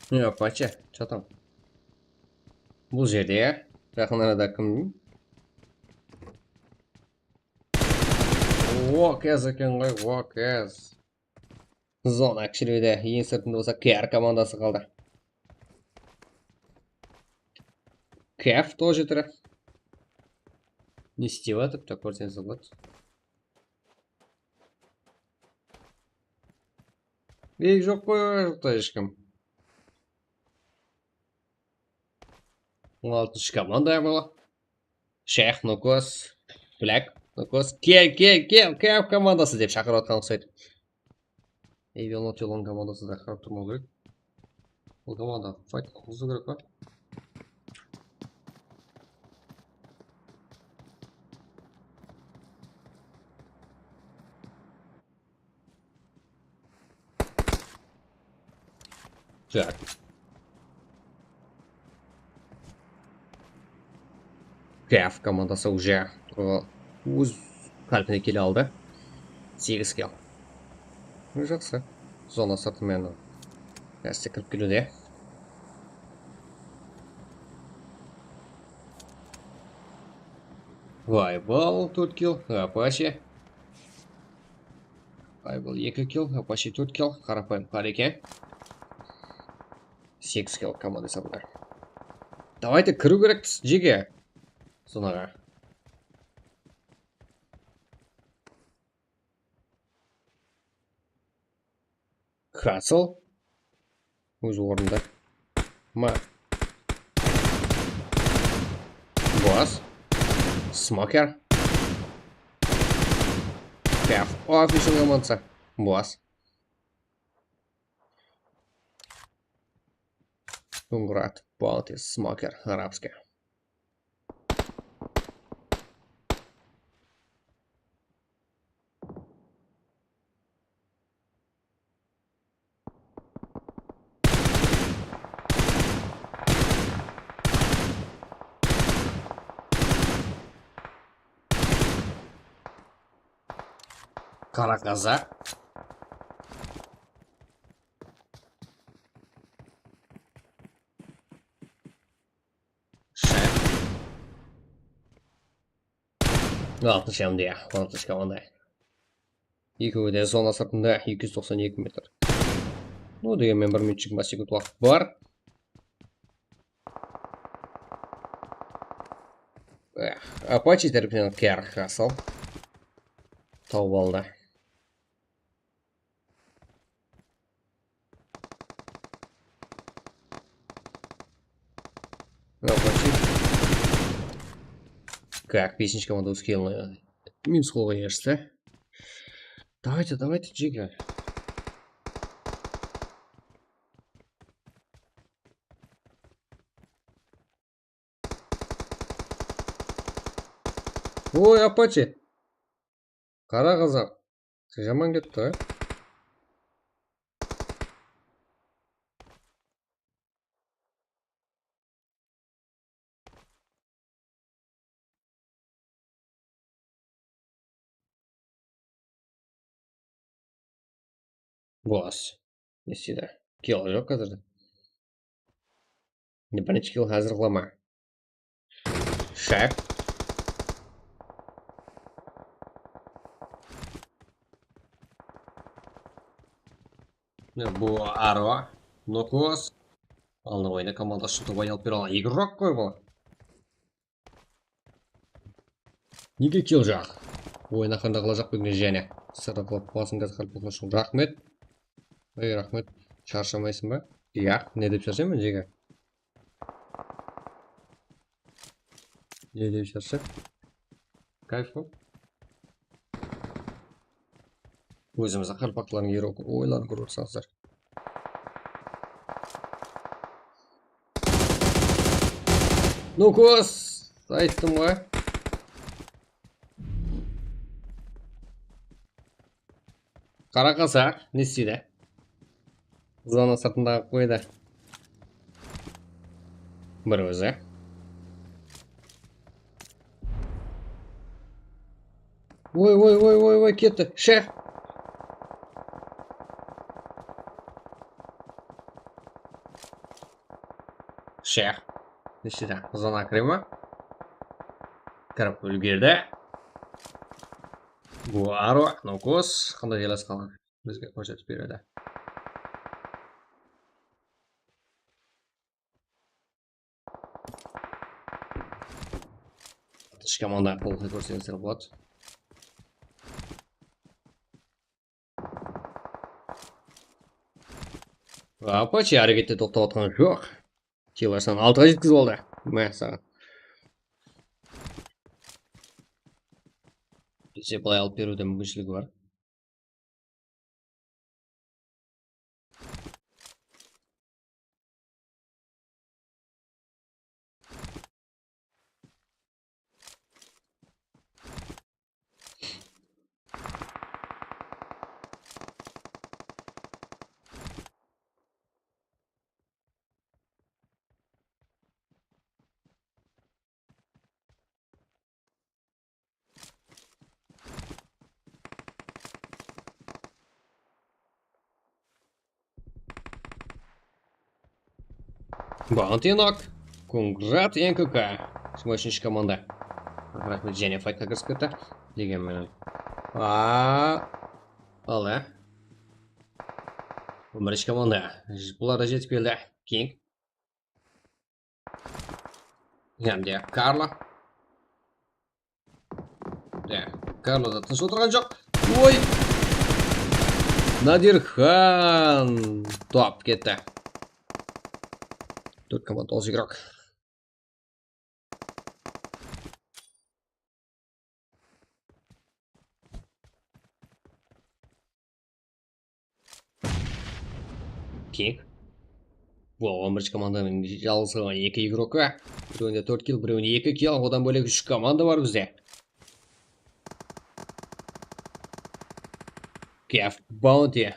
Апачи, что там? Бұл жерде, жақын арада кім? Уокез екен ғой, Уокез. Зона кішіреуде, ең сыртында болса Кэр командасы қалды. Кэф тоже тірі. Не істеп атып, так көрсеңіз болады. Бек жоқ қой, жоқта ешкім. 16 команда была. Шех, Нукос, Блэк, Нукос. Кел командасы деп шақырып атқан ұқсайды. Вилотилон командасы да қарап тұрмау керек. Бұл команда файт қылғызу керек па? Так. Кэф командасы уже өз қалпіне келе алды. 8 килл. Жақсы. Зона сыртымен нәрсе кіріп келуде. Ғайбол 4 килл. Апачи. Ғайбол 2 килл. Апачи 4 килл. Қарапайым қареке. 8 килл команда сабылар. Давайте кіру керек жеге. Сонаға. Хасл. Өз орында. Босс. Смокер. Кэф. Офишл командасы. Босс. Унград. Балтис. Смокер. Арабский. Қара қазақ. Шәк. 60 әмде, 60 команда. Екеуі де зона сыртында 292 метр. Ну, дегенмен 1 минут 20 секунд уақыт бар. Апачи тарапынан кәр хасыл. Тауып алды. Апачи. Как, 5 команда ускилла. Минус қолға ешті. Давайте, Джига. Ой, Апачи. Қара қазақ. Жаман кетті, Бос. Не сюда. Килл жоқ қазір. Не бірінші килл қазір қылама. Шәк. Бұл Аруа. Нокос. Алды ойына команда шұтып айналып бер алған. Игрок қой бұл. Неге килл жақ? Ойына қанда қыла жақ бүгіне және. Сыры қылып басын қазір қалып болған үшін. Рахмет. Ой, рахмет. Шаршамайсың ба? Иә. Не деп шаршаймын жеге? Не деп шаршап? Кайф бұл? Өзімізді қарпақтыларын ері ойларын көріп отырсаңыздар. Ну, кос! Айттым ғой. Қара қазақ, не істейді? Зона сыртындағы қойды. Бір өзі. Ой, кетті. Шех! Шех. Не істейді? Зона кірема. Кіріп үлгерді. Бұл Аруа, Нокос. Қандай желес қалған? Бізге көрсетіп береді. Атыш команда қолқы көрсеңіздер болады. Апачи әрекетте тоқтап отқан жоқ. Киларсан 6-ға жеткізіп алды. Мә саған. Бізде былай алып беруде мүмкіншілігі бар. Баунтинок. Конграт НКК. Смощнейшая команда. Рахмет және файтқа кірісіп кетті. Дегенмен. Алда. Бірінші команда. Бұлар да жетіп келді. Кинг. Әмде Карло. Карло да тыныш отырған жоқ. Ой! Надирхан. Топ кетті. Тут команда 10 игрок. Кинг. Бұл 11 команданың жалғыз қалған 2 игрокі. Біреуінде 4 килл, біреуінде 2 килл. Одан бөлек 3 команда бар бізде. Кеф Баунти.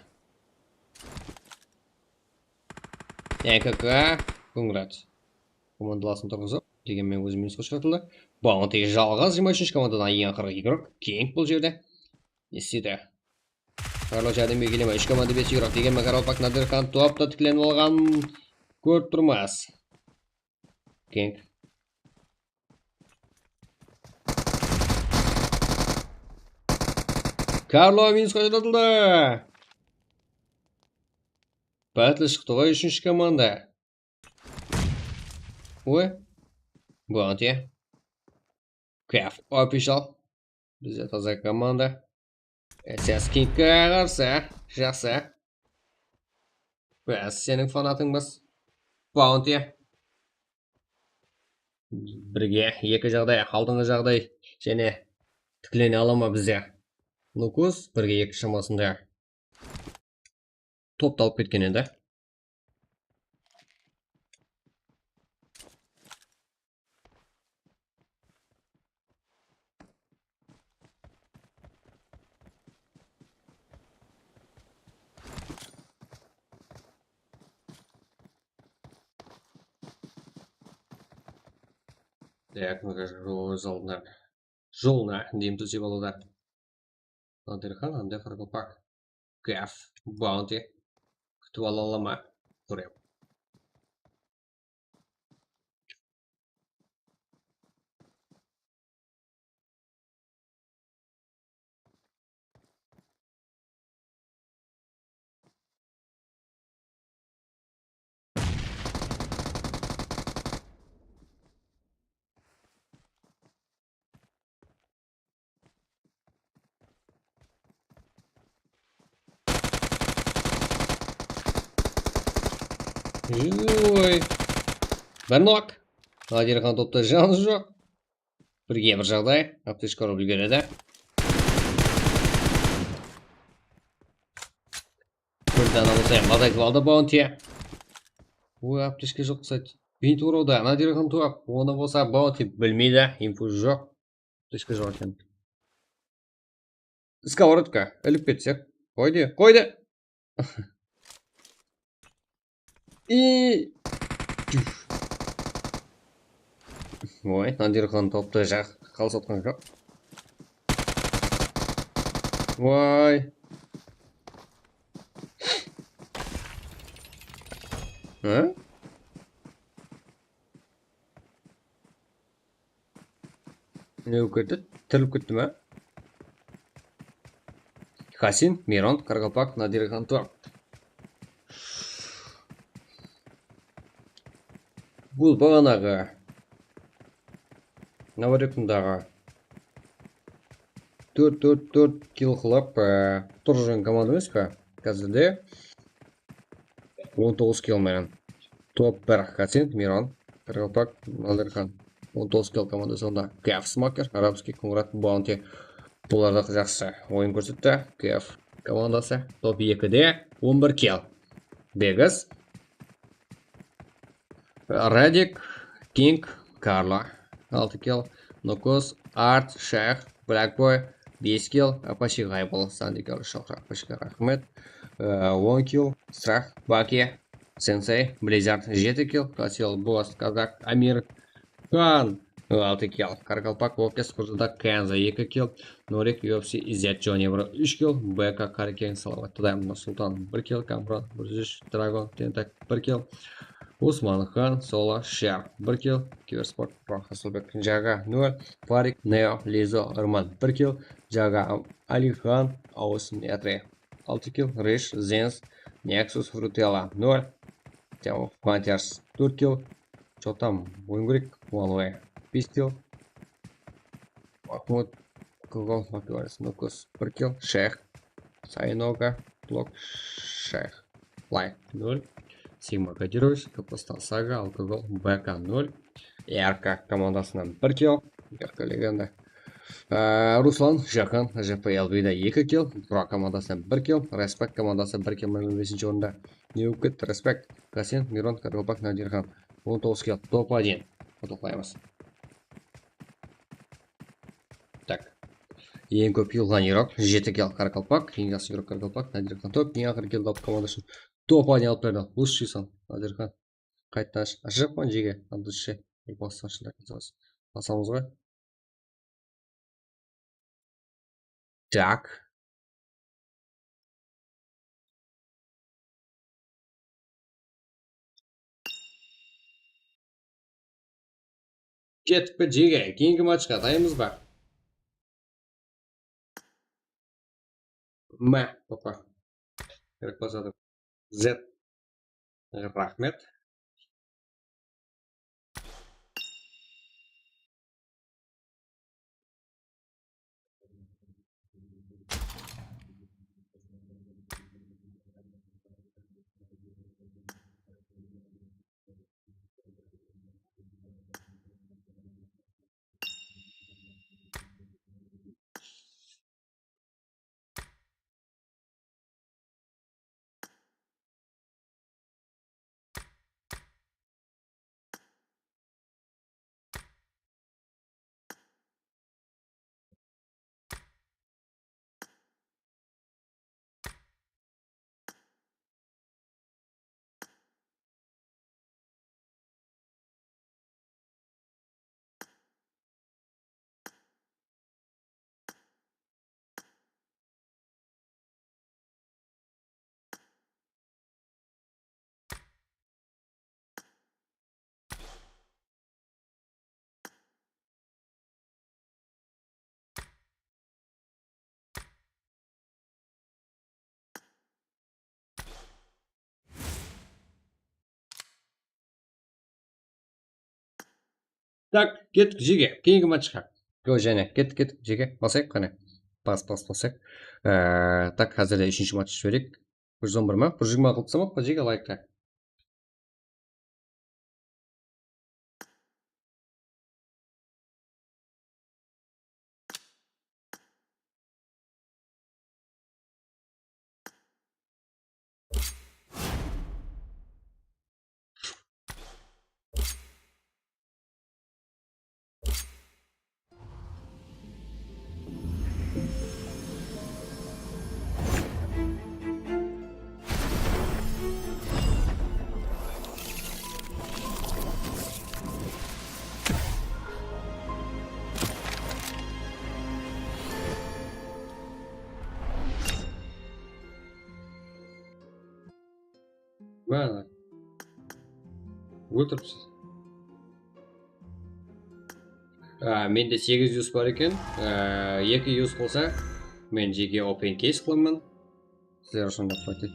НКК. Конграт. Командаласын тұрғызып, дегенмен өзі минусқа шығартылды. Баунти жалғыз 23 командадан ең ақырғы игрок. Кинг бұл жерде. Не істейді? Карло жәрдемге келеме? 3 команда 5 еуро. Дегенмен Карабақ Надырхан топта тікленіп алған көріп тұрмас. Кенг. Карло минусқа жетатылды. Пәтлі шықты ғой 3-ші команда. Ой. Баунти. Кэф Official. Бізде таза команда. SS King'ке қарсы. Жақсы. Біз сенің фанатыңбыз. Баунти. Бірге екі жағдай, алдыңғы жағдай және тіклене алама бізде. Нукус бірге екі шамасында топты алып кеткен енді. Так, мы же жолна дейм төсеп алуда. Надырхан, анда Қарақалпақ. Кэф, Баунти. Күтіп ала ма? Көрем. Ой. Бір нок. Надырхан топта жаны жоқ. Бірге бір жағдай. Аптечка ұрып үлгереді. Көрден алысайын. Базайтып алды Баунти. Ой, аптечка жоқ, кстати. Бейт ұруда. Надырхан топ. Оны болса Баунти білмейді. Инфу жоқ. Аптечка жоқ екен. Сковородка. Іліп кетсек. Қойды. Қойды. И... Ой, Надырхан топты жақ қалыс отқан жоқ. Ой. А? Не өкетті? Тіріліп кетті ма? Хасин, Мирон, Қарақалпақ, Надырхан топ. Бұл бағанағы Наворекундағы 4 килл қылып тұр жүрген команда емес па? Қазірде 19 килл менен. Топ 1 Хасин, Мирон, Қарақалпақ, Надырхан. 19 килл команда сонда. Кэф Смокер, арабский Конрад Баунти. Бұларда жақсы ойын көрсетті. Кэф командасы топ 2-де 11 килл. Бегас, Радик, Кинг, Карло 6 килл. Нукус, Арт, Шах, Блэкбой 5 килл. Апаши Гайбол, Санди килл, Шохра, Апашиға рахмет. 10 килл. Страх, Баки, Сенсей, Близзард 7 килл. Касил, Босс, Казак, Амир, Хан 6 килл. Қарақалпақ, Вокес, Құрзада, Кэнза 2 килл. Норик, UFC, Изет, Джони, 3 килл. Бека, Карикен, Салават, Тадайм, Султан 1 килл. Камрон, Бурзиш, Драгон, Тентак 1 килл. Усман Хан, Соло, Шер 1 килл. Киберспорт, Хасылбек, Джага 0. Фарик, Нео, Лизо, Арман 1 килл. Джага, Алихан, Аус, Нетри 6 килл. Риш, Зенс, Нексус, Фрутелла 0. Тяу, Фантерс 4 килл. Что там? Уингрик, Уанвей 5 килл. Махмуд, Кугол, Макварис, Нукус 1 килл. Шех, Сайнога, Блок, Шех, Лайк 0. Сигма Кодируш, Капустал Сага, Алкогол, БК 0. Ярка командасынан 1 килл. Ярка легенда. Руслан, Жахан, ЖПЛВ-да 2 килл. Про командасынан 1 килл. Респект командасы 1 килл менен 5-ші орында. Неукет, Респект, Касин, Мирон, Қарақалпақ, Надырхан 19 килл. Топ 1. Ұтылмаймыз. Так. Ең көп юлған игрок 7 килл Қарақалпақ. Ең жақсы игрок Қарақалпақ, Надырхан топ. Ең ақыр килл алып командашын. Топ 1 алып берді. Лучшийсың, Надырхан. Қайттан ашық пан жеге. Алдышы. Басшылар кетеміз. Басамыз ғой. Так. Ketdik J'ga. Keyingi matchga tayinmiz bor. M to'pa. Kerak bo'lsa Z. Rahmat. Tak, ketdik J'ga. Keyingi matchga. Yana ketdik J'ga. Bosak qani. Pas bosak. Tak, hozirda 3-match ko'rik. 111 mi? 120 qilib tsamoq J'ga like'ga. Mana. O'tiribsiz. Menda 800 bor ekan. 200 bo'lsa, men J'ga open case qilaman. Sizlar shunday qo'ying.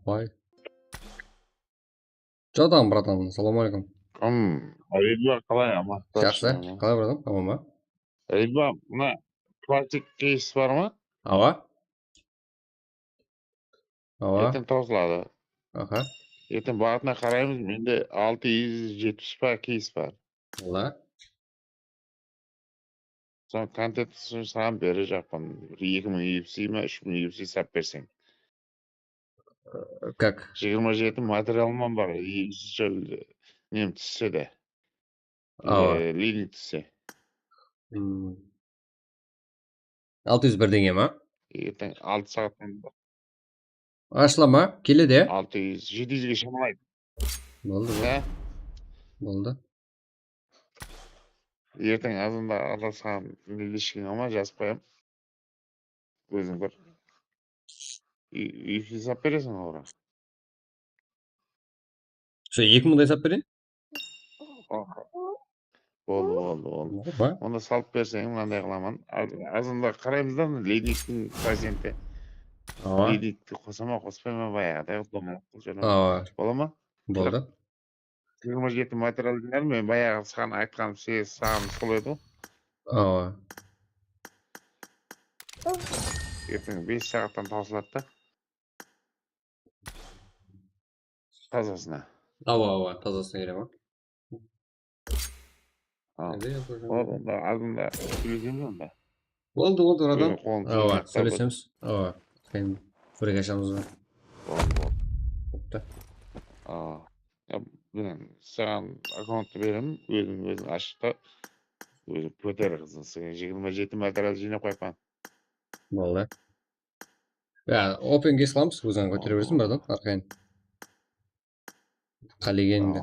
Voy. Jodam bratан, assalomu alaykum. Ridva qalay amalda? Yaxshi. Qalay bratан? Tamommi? Ridva, buna plastik keys bormi? Ava. Yetim tozaladi. Aha. Yetim vaqtni qaraymiz, menda 670 pa keys bor. Vola. Son kontent ham beracakman. 2000 UFC'mi, 3000 UFC sap bersang. Как? 27 materialim bor. Nem tishida. Lining tisi. 601 degemi? Yetim 6 soatdan Ashlama, keladi. 600, 700 ga shamolaydi. Bo'ldi. Ha? Bo'ldi. Ertaga azında alasam milishkin ama yazıp koyayım. Özüm bir. Hesap verirsin oraya. Shu 2000 da hesab bering. Oldu. Onu salıp versen qanday qilaman. Azında qaraymizdan Lenit'in prezidenti. Lenit'ni qo'saman, qo'smayman bayaqida yo'qlamoq qilishadi. Bo'ladimi? Bo'ldi. 27 materiallar men bayağı sana aytganim siz sağım sol edi. Ertaga 5 soatdan tozaladi. Tozasına. Tozasına giraman. Onda azında söyleyeceğim da. Bo'ldi, oradan. Söylesemiz. Keyin ko'rgashamiz. Bo'pti. Ya ben sen akaunt verim, özüm açıkta. Özüm köter kızın. Sen 27 material jine koypan. Bo'ldi. Ya, open case qilamiz, o'zing ko'taraversin birdan, arqayn. Qaliginda.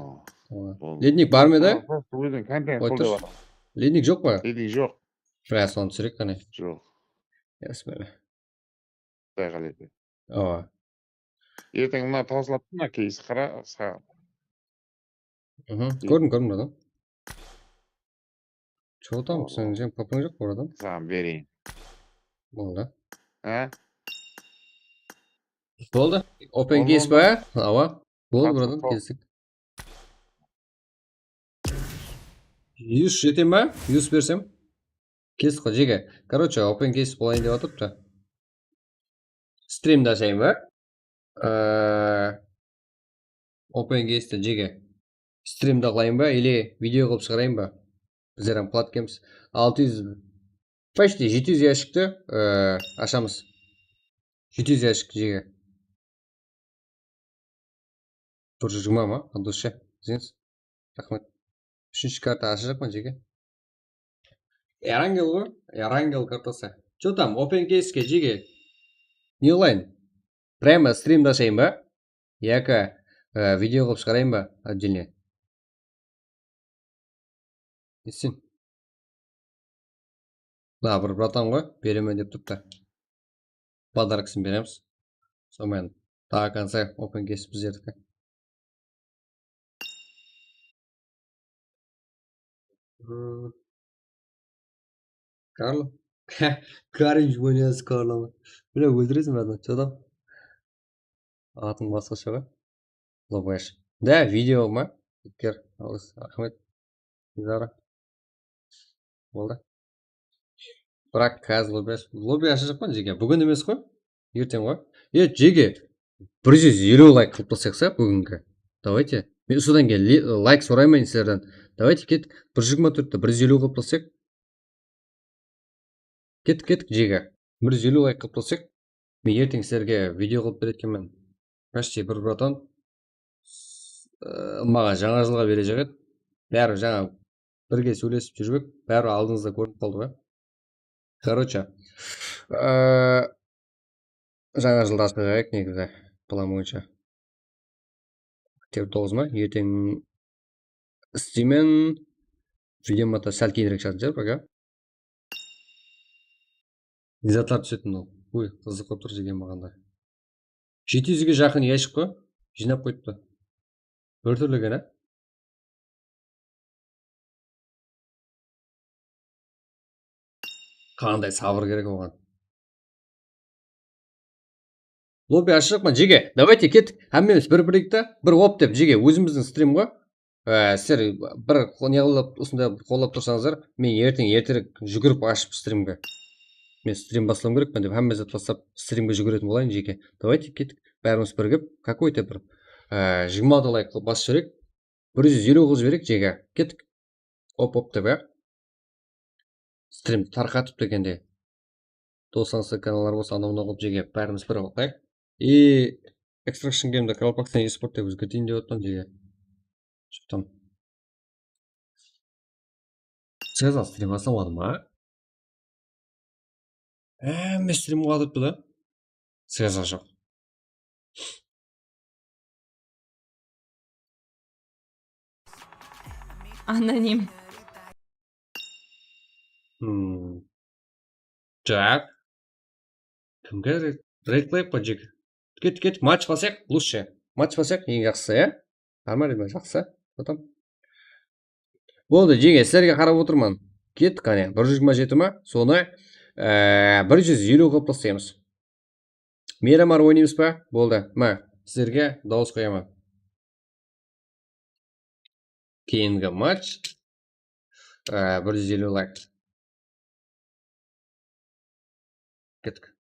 Lednik bormi-da? O'zing kontent qil deb. Lednik yo'qmi? Lednik yo'q. Frasson tushirib qani. Yo'q. Bismillah. Bayqaladi. ертең мына таусылады мына кейс қара саған. Көрдім братан. Чего там? О, Сен жем папаң жоқ братан? саған берейін. Болды. А? Болды. Open Болды, case болды. ба? Ава. Болды Қатысып братан, қал. келістік. 100 жетем ба? 100 берсем? Кестік қой, жеге. Короче, open case болайын деп атырыпты. Стримді ашайын ба? Open case'ті жеге. Стримді қылайын ба? Или видео қылып шығарайын ба? Біздерім плат кеміз. 600, почти 700 ящикті ашамыз. 700 ящик жеге. Бір жиырма ма? Дұрыс ше. Рахмет. Үшінші карта ашып жатпын жеге. Эрангел ғой? Эрангел картасы. Че там? Open case'ке жеге. Не қылайын? Прямо стримді ашайын ба? Яка видео қылып шығарайын ба? Отдельно. Естен. Да, бір братан ғой. Беремен деп тұрыпты. Подарксын береміз. Сонымен тағы конце open case біздердікі. Карло? Каринж ойнайсыз Карло. Бля, өлтіресің братан. Че там? Атың басқаша ғой. Лобаш. Да, видео ма? Иткер. Рахмет. Зара. Болды. Бірақ қазір лобби ашып жатқан жеге. Бүгін емес қой? Ертең ғой? Жеге. 150 лайк қылып тастайықса бүгінгі. Давайте. Мен содан кейін лайк сұраймын сіздерден. Давайте кеттік. 124-ті 150 қылып тастайық. Кеттік жеге. 150 лайк қылып тастайық. Мен ертең сіздерге видео қылып береткенмін. Почти бір братан маған жаңа жылға бере жығады. Бәрі жаңа бірге сөйлесіп жүрбек. Бәрі алдыңызда көрініп қалды ба? Короче, жаңа жылда ашпайық негізі план бойынша. Тек 9 ма? Ертең істеймен видеомата сәл кейінірек шығатын шығар, пока. Изотлар түсетін ол. Ой, қызық болып тұр жеген мағанда. 700-ге жақын ящик қой. Жинап қойыпты. Бір түрліген, Қандай сабыр керек оған. Лобби ашық ма? Жеге, давайте кет. Әммеміз бір-бірікті, бір оп деп жеге, өзіміздің стрим ғой. Сіздер бір не қылып, осындай қолап тұрсаңыздар, мен ертерек жүгіріп ашып стримге. Мен стрим басылым керекпін деп, әммеміз бастап стримге жүгіретін болайын жеге. Давайте кеттік, бәріміз бірігіп, какой-то бір 20 лайк басып жіберек, 150 қылып жіберек жеге. Кеттік. Оп деп, стрим тарқатып дегенде. Достаңыздар каналдар болса, анау қылып жеге, бәріміз бір қылайық. И Extraction Game'да Кралпакстан eSport'та өзгертейін деп отқан жеге. Шыптым. Сезон стрим басылмады ма? Мен стрим қадырыпты да. Сезон жоқ. Аноним. Так. Кімге рейд қойып па жеге? Кеттік, матч басайық, лучше. Матч басайық, ең жақсы, Нормально, жақсы. Потом. Болды, жеге, сіздерге қарап отырмын. Кеттік, қане, 127 ма? Соны 150 қылып тастаймыз. Мирамар ойнаймыз ба? Болды. Сіздерге дауыс қоямын. Кейінгі матч 150 лайк. Кеттік.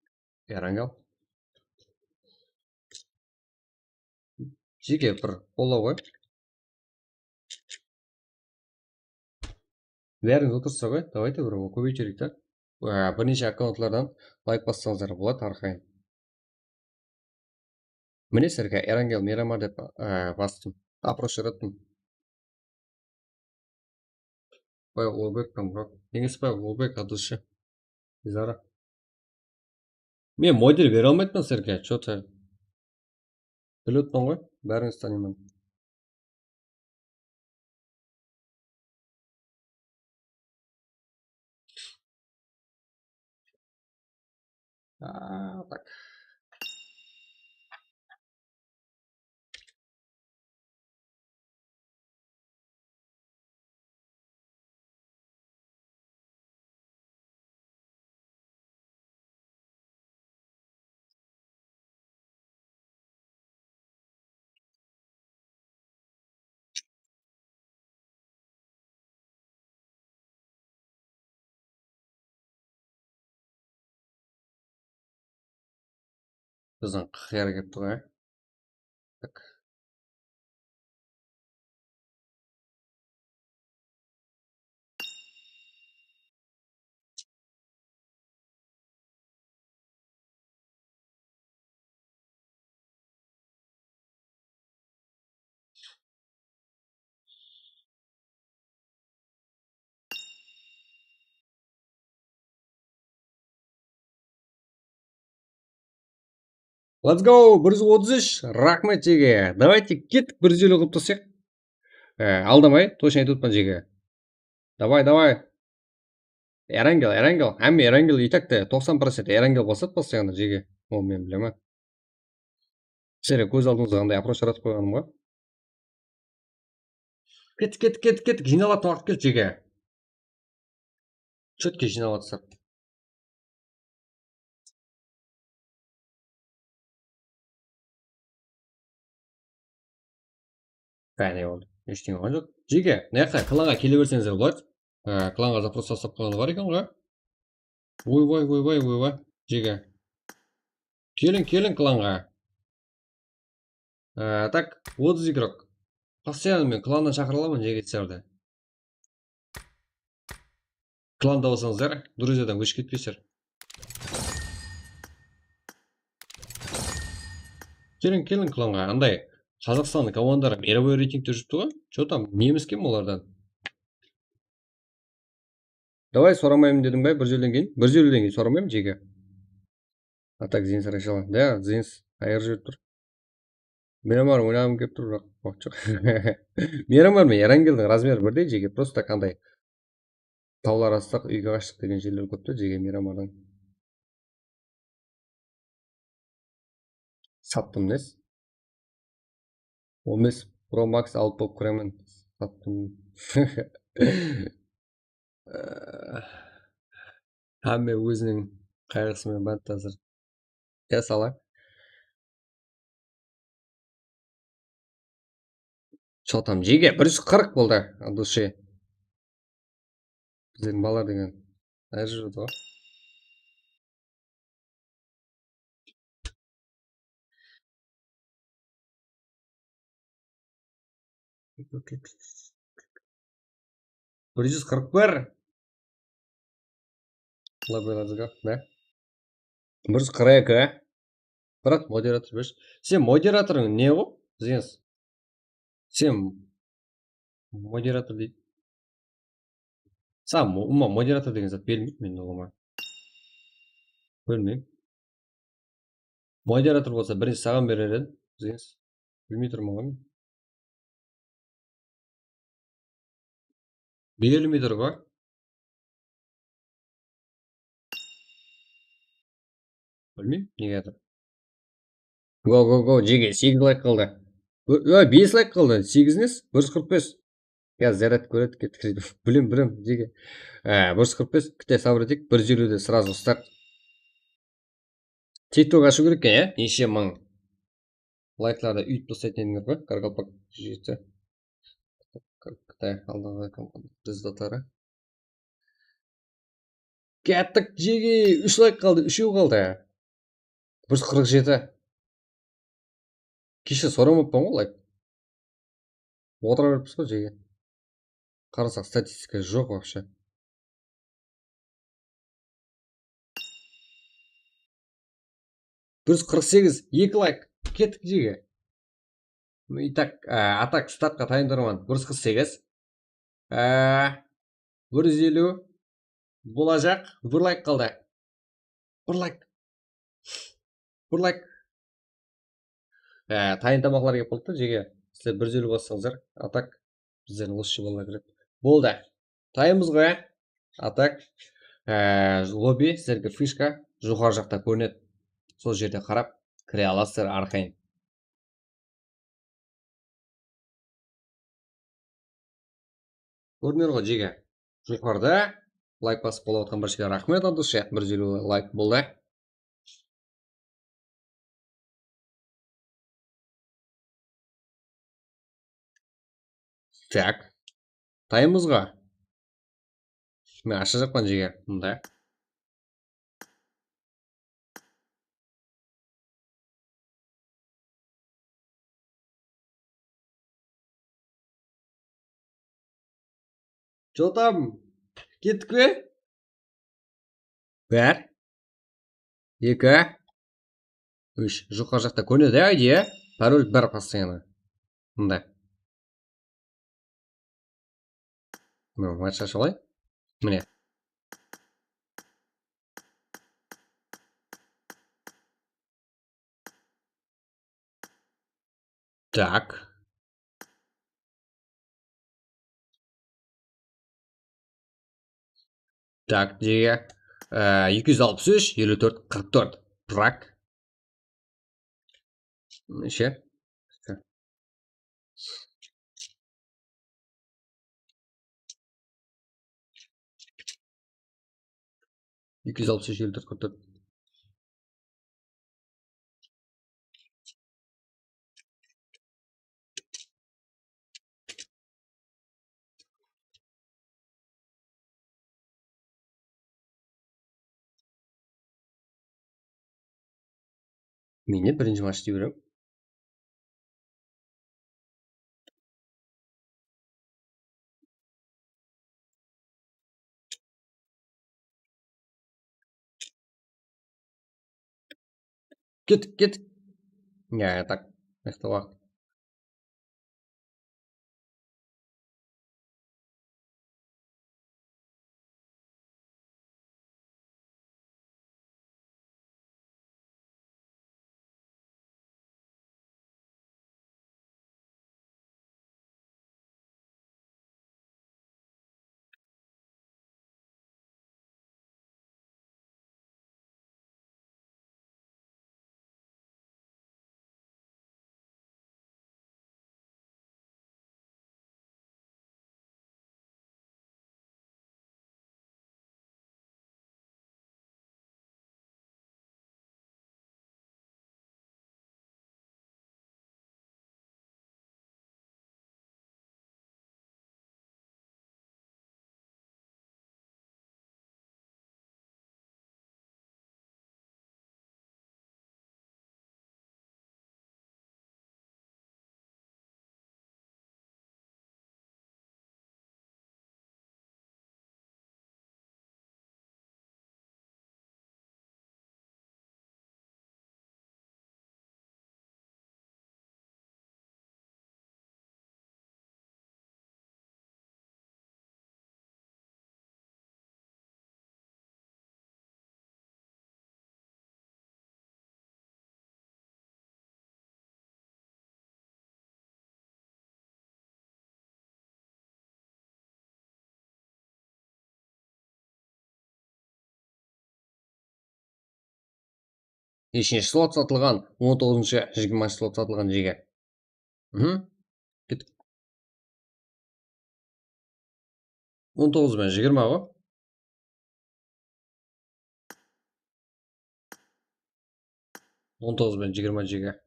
Эрангел. Жеке бір қолау ғой. Бәріңіз отырса ғой. Давайте бір көбейтерейік та. Бірнеше аккаунтлардан лайк бассаңыздар болады арқайын. Міне сіздерге Эрангел Мирамар деп бастым. Апрос жараттым. Павел Олбек там жоқ. Еңес Павел Олбек адылшы. Зара. Мен модель бере алмайтын сіздерге. Что-то біліп отырмын ғой. Бәріңіз танимын. Так. Біздің қияр келіп тұр, ә? Так. Let's go! 133. Рахмет жеге. Давайте кеттік 150 қылып тұрсақ. Алдамай, точно айтып отпан жеге. Давай. Эрангел. Әмме Эрангел и так та 90% Эрангел басады постоянно жеге. Ол мен білемін. Сері көз алдыңызда қандай апроч жаратып қойғаным ғой. Кеттік. Жиналатын уақыт келді жеге. Четкий жиналатсақ. Бәне болды. Ештеңе болған жоқ. Жеге, мына кланға келе берсеңіздер болады. Кланға запрос тастап қойғаны бар екен ғой. Ойбай. Жеге. Келін кланға. Так, 30 игрок. Постоянно мен кланнан шақыра аламын жеге сіздерді. Кланда болсаңыздар, друзьядан көшіп кетпейсіздер. Келін кланға. Андай Қазақстанның командалары мировой рейтингте жүріпті ғой. Что там, неміс кем олардан? Давай сұрамаймын дедім бай, 150-ден кейін сұрамаймын жеге. А так Зинс решила. Да, Зинс айыр жүріп тұр. Мирамар ойнағым кеп тұр, бірақ жоқ. Мирамар мен Эрангелдің размері бірдей жеге. Просто қандай таулар астық, үйге қаштық деген жерлер көпті жеге Мирамардың. Саттым нес? 15 Pro Max алып болып көремін. Саттым. Әмме өзінің қайғысымен бәнт тазыр. Сала. Что там жеге 140 болды от души. Біздің балар деген әр жүрді ғой. Бір 141. Лабелазға, да? 142. Брат, модератор беш. Сен модераторың не ғой? Зенс. Сен модератор дейді. Сам модератор деген зат бермейді мен оғыма. Бөлмеймін. Модератор болса бірінші саған берер еді. Зенс. Білмей тұрмын ғой мен. Берілмей тұр ғой. Білмеймін, неге атыр. Го, жеге 8 лайк қалды. 5 лайк қалды, 8 нес? 145. Я заряд көреді кеттік. Білем, жеге. 145, күте сабыр етек, 150-де сразу старт. Тикток ашу керек екен, неше мың лайкларды үйіп тастайтын едіңдер ғой, Қарақалпақ жүйесі. Қытай алдағы результаттары. Кеттік жеге, 3 лайк қалды, 3 қалды. 147. Кеше сұрамаппын ғой лайк. Отыра беріппіз ғой жеге. Қарасақ статистика жоқ вообще. Біріз 48, 2 лайк. Кеттік жеге. Итак, атак стартқа тайындарман. 148. 150. Болажақ. 1 лайк қалды. 1 лайк. Тайын тамақлар кеп болды жеге. Сіздер 150 бассаңыздар. Атак. Біздерін лучше болла кереді. Болды. Тайымыз ғой. Атак. Лобби. Сіздерге фишка. Жоғар жақта көрінеді. Сол жерде қарап кіре аласыздар арқайын. Көрінер ғой жеге. Жоғарда лайк басып бола отқан біршіге рахмет андышы. 150 лайк болды. Так. Тайымызға. Мен ашы жақпан жеге. Мұнда. Что там? Кеттік пе? Бір. Екі. Үш. Жұқа жақта көнеді әйде. Пароль бір постоянно. Мында. Матч ашалай. Міне. Так. Так, деге. 263, 54, 44. Прак. Неше? 263, 54, 44. Мен де бірінші матч істей беремін. Кеттік. Так. Нақты уақыт. Ешінші слот сатылған. 19-шы 20 слот сатылған жеге. Кеттік. 19 мен 20 ғой. 19 мен 20 жеге.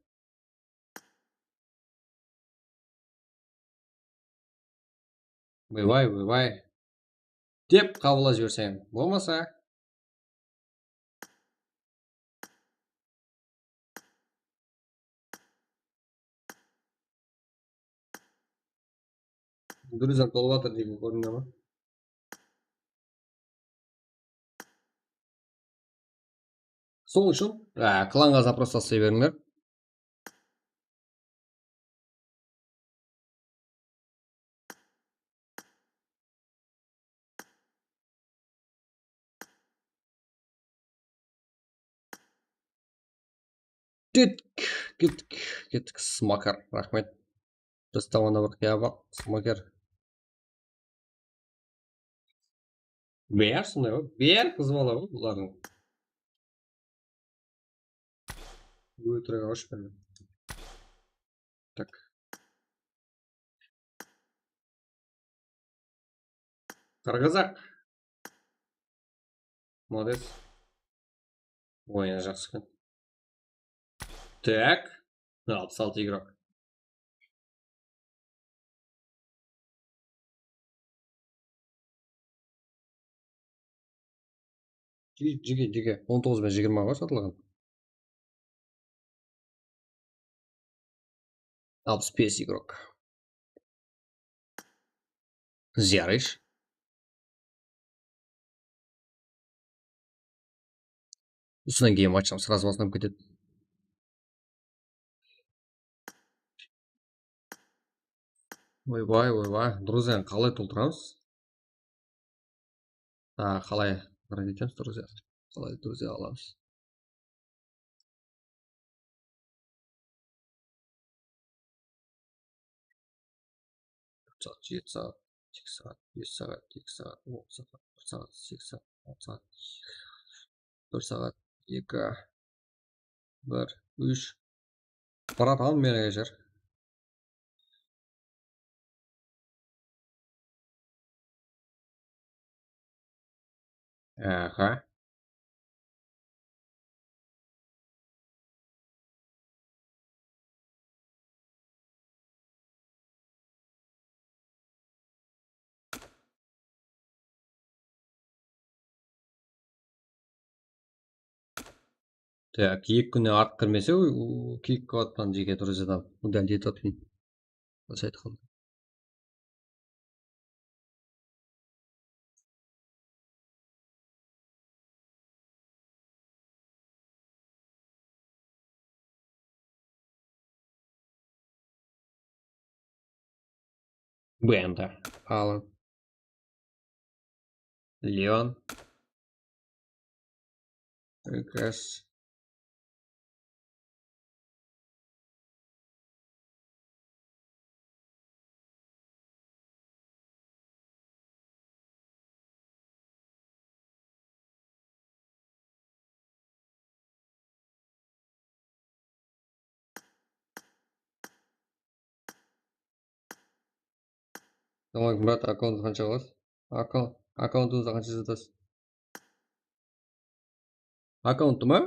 Бай. Деп қабыла жіберсең. Болмаса. Дүрізен толып атыр деген көрінді ма? Сол үшін кланға запрос тастай беріңдер. Кеттік. Смокер. Рахмет. Доставана бір қияба. Смокер. Бер сондай ғой. Бер қызбала ғой бұлардың. Өтірік ауыш берді. Так. Қарғазақ. Молодец. Ойыны жақсы екен. Так. 66 игрок. Жеге. 19 мен 20 ғой сатылған. 65 игрок. Зярыш. Содан кейін матчтан сразу басынып кетеді. Ойбай, друзьяны қалай толтырамыз? Қалай етеміз, друзья? Қалай друзья аламыз? Сағат, 7 сағат, 2 сағат, 5 сағат, 2 сағат, 10 сағат, 1 сағат, 8 сағат, 6 сағат, 4 сағат, 2, 1, 3. Барады мені кешір. Аха. Так, 2 күннен артық кірмесе, киік қылатқан жеке друзьядан удалить ететін. Осы айтқан. Бенда, Алан, Леон, Рикас. Tamam Murat, аккаунт қанша қалады? Аккаунтыңызда қанша жатасыз? Аккаунты ма?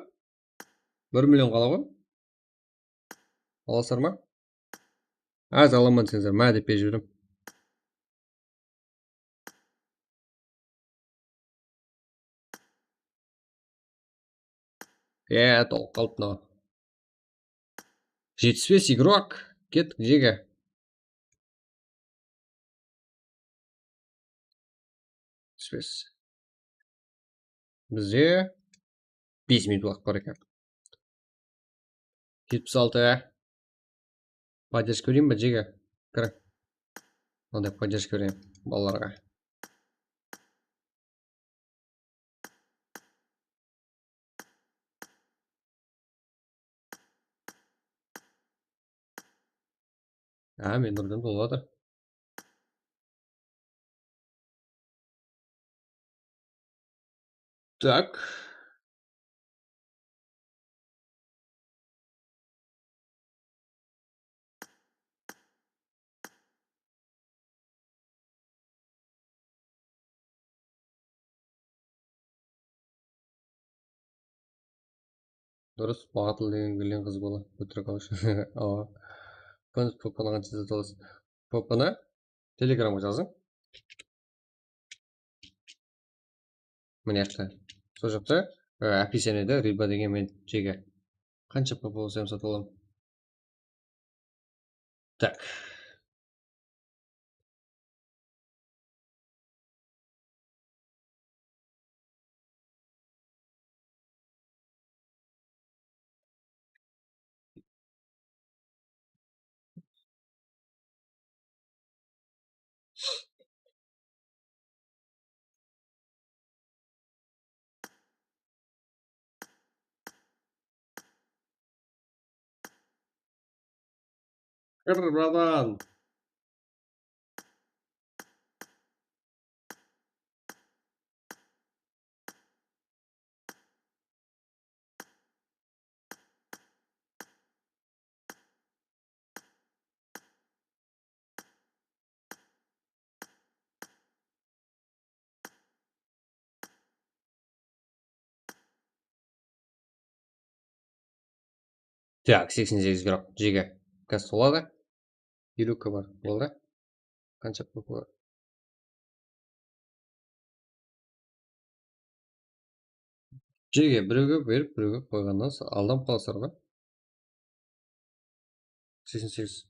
1 миллион қала ғой? Аласыздар ма? Аз аламын десеңіздер, ма деп беріп жіберем. Толып қалды мынау. Жетіспес игрок. Кеттік жеге. Жетіспес. Бізде 5 минут уақыт бар екен. 76. Поддержка берейін ба жеге? Кір. Ондай поддержка берейін балаларға. Мен ұрдым болады. Так. Дұрыс, Бағатыл деген қыз бола. Өтірік алшы. Көңіс поппаны қанша жаталасыз? Поппаны телеграмға жазың. Міне жақта. Сол жақта описаниеде риба деген мен жеге. Қанша поппа болсам сатып аламын. Так. Кір, братан. Так, 88 грам жеге. Қазір толады. 50 бар. Болды. Қанша поппа бар? Жеге біреуге беріп, біреуге қойғаннан алданып қаласыздар ғой. 88.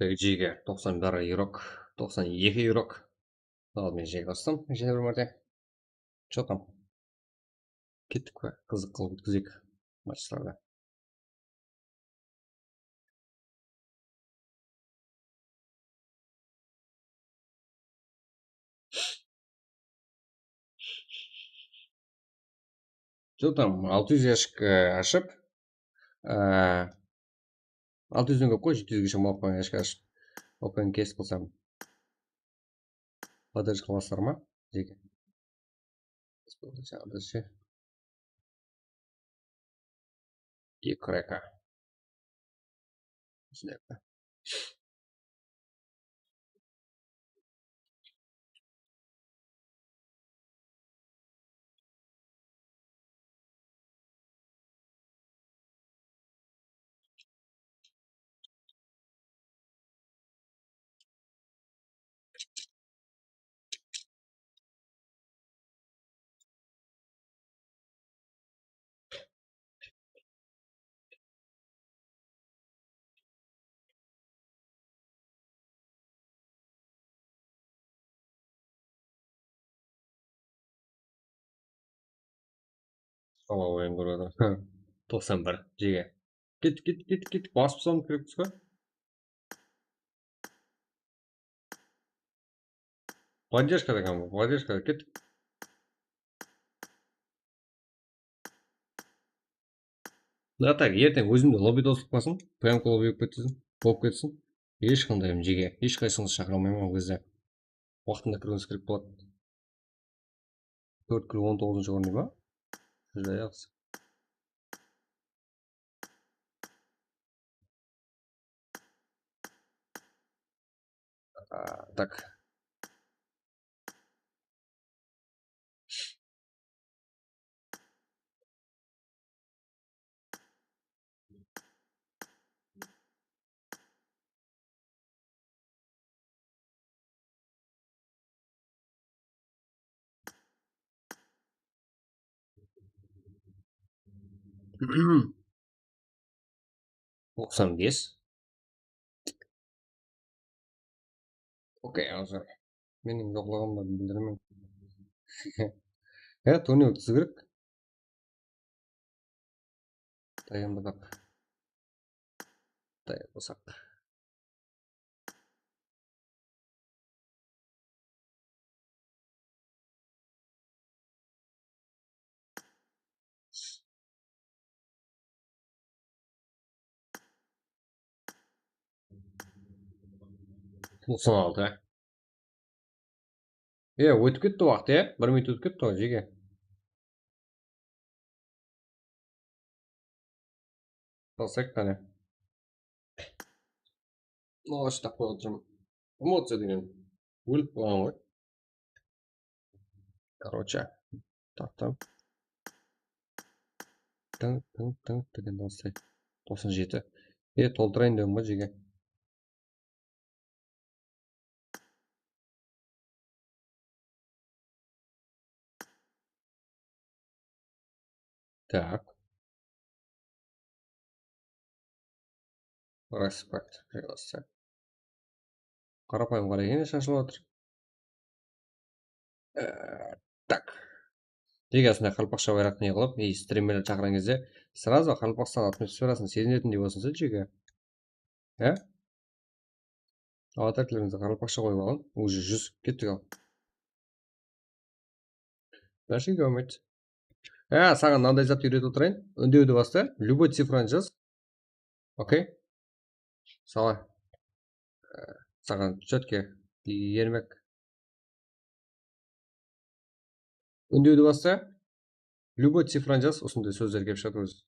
Жиге 91 юрок, 92 юрок. Ал мен жеге қостым, және бір мәрте. Чо там? Кеттік па? Қызық қылып өткізейік матчтарда. Чо там? 600 яшік ашып, 600-ден көп қой, 700-ге шамалып қойған яшік ашып. Опен кес қылсам. Поддержка қыласыздар ма? Жеге. Жаңағы 2 крека. Сала ойын көреді. 91 жеге. Кет. Басып салым керекпіз ғой. Поддержка деген бұл. Поддержка кет. Да так, ертең өзімді лоббиде осылып қалсын. Прямко лобби болып кетсін. Ешқандай жеге. Ешқайсыңызды шақыра алмаймын ол кезде. Уақытында кіргіңіз керек болады. 4 кіл 19-шы орын ба? Жүзде жақсы. Так. Оқсам бес. Окей, азыр. Менің жоқлығымды білдірмін. Турнир өткізу керек. Дайындық. Дайындасақ. Тоқсан алты. Өтіп кетті уақыт, 1 минут өтіп кетті ғой, жеге. Қалсақ қане. Шыдап қойып отырмын. Эмоция деген өліп қалған ғой. Короче, тақтам. Тың деген дауыстай. 97. Толтырайын деуім ба, жеге. Так. Респект. Респект. Қарапайым қарайын шашылып отыр. Так. Жеге осындай қалпақша байрақ не қылып, стримерлер шақырған кезде сразу қалпақстан атмосферасын сезінетіндей болсыншы жеге. Аватарларыңызды қалпақша қойып алған. Уже 100 кеттік ал. Нәрсе көрмейді. Саған мынандай затты үйретіп отырайын. Үндеуді баста, любой цифраны жаз. Окей? Сала. Саған четке ермек. Үндеуді баста, любой цифраны жаз, осындай сөздер кеп шығады өзі.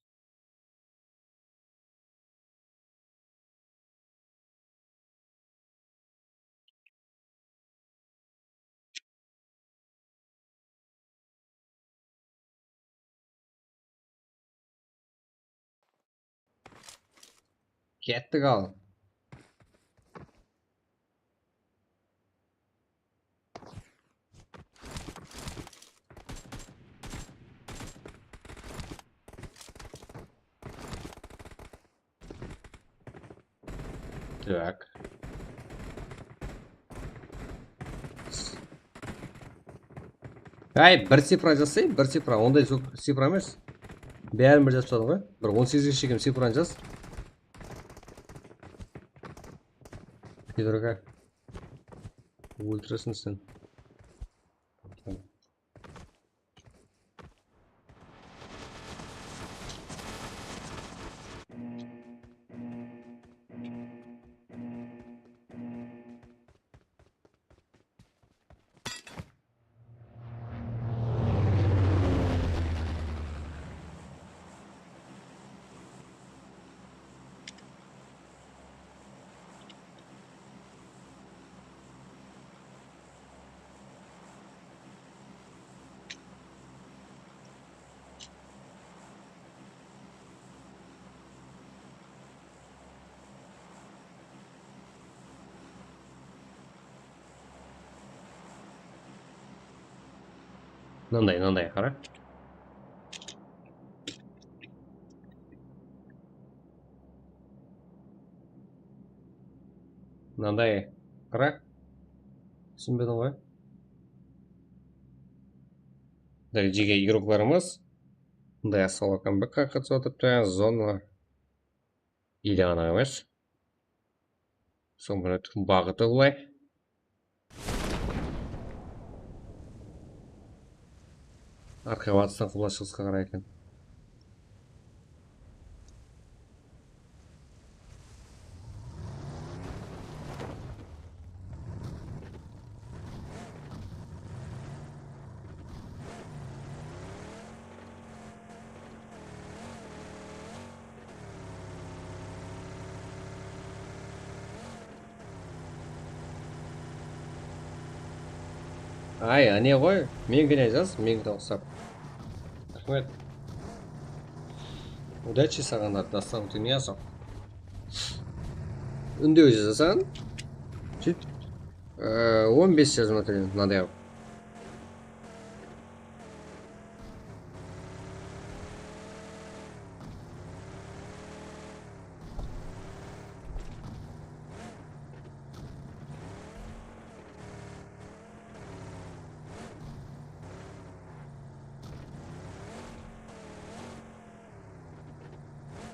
Кеттік ал. Так. Әй, бір цифра жасай, бір цифра. Ондай цифра емес. Бәрін бір жазып тастадың ғой. Бір 18-ге шекем цифраны жаз. Пидорга. Ультрасын сен. Мынандай, қара. Мынандай, қара. Түсінбедің ғой? Жеке игрокларымыз мындай асауа камбэкқа қатысып отырыпты. Зона или ана емес. Соңғы бағыты былай. Арқа батыстан құбылас шығысқа қарай екен. Ай, не ғой? Мен гіне жаз, мен де ұқсап. Рахмет. Удачи сағандар, дастан ты не асау. Үндеу жазасан? Сөйт. 15 жазым өтірін, мынандай ау.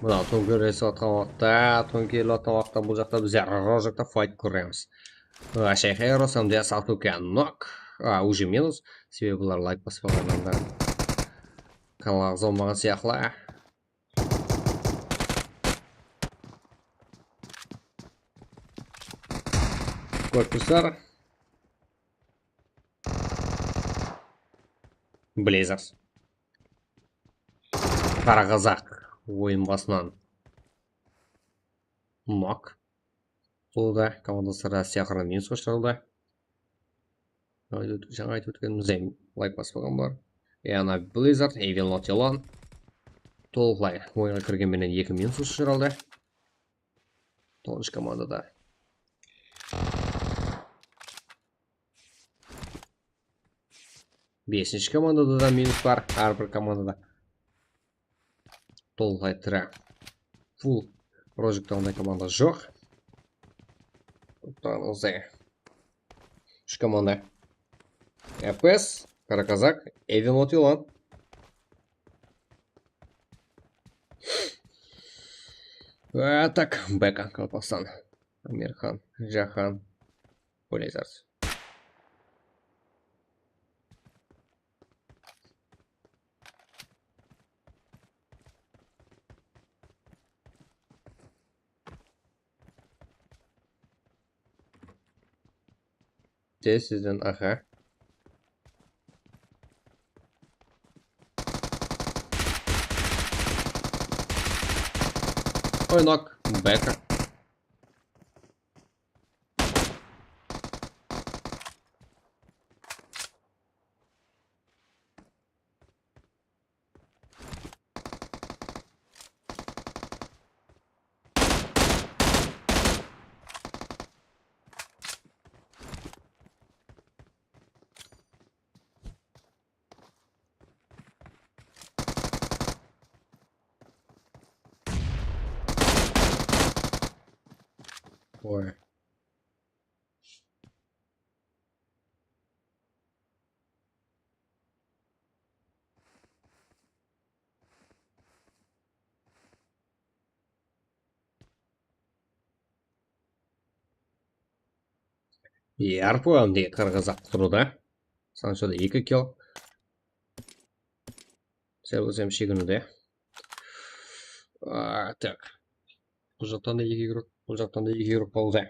Мына төңкеріліп жатқан уақытта, төңкеріліп жатқан уақытта бұл жақта біз ар жақта файт көреміз. Шайхайро самде салтуке нок. Уже минус. Себебі бұлар лайк басып алғандар. Каналға зомбаған сияқлы. Корпустар. Блейзерс. Қара қазақ. Ойын басынан нок болды. Командасы Россияға минус қоштырылды. Жаңа айтып өткенімізден лайк басып алған бар. Ана Blizzard, Evil Not Alone толықлай ойынға кіргенменен 2 минус ұшыралды. 9 командада. Бесінші командада да минус бар, әрбір командада. Толықлай тірі. Фул прожекта ондай команда жоқ. Осылай. 3 команда. FPS, Караказак, Evil Not Alone. Так, Бека, Колпасан, Амирхан, Джахан, Blizzard. Здесь сізден, ага. Ой, нок, Бека. Ой. Ярпуам дейді қырғыз тұруда. Саншода 2 кил. Сәл болсам шегінуде. Так. Бұл жақтан да 2 игрок, бұл жақтан да 2 игрок болды.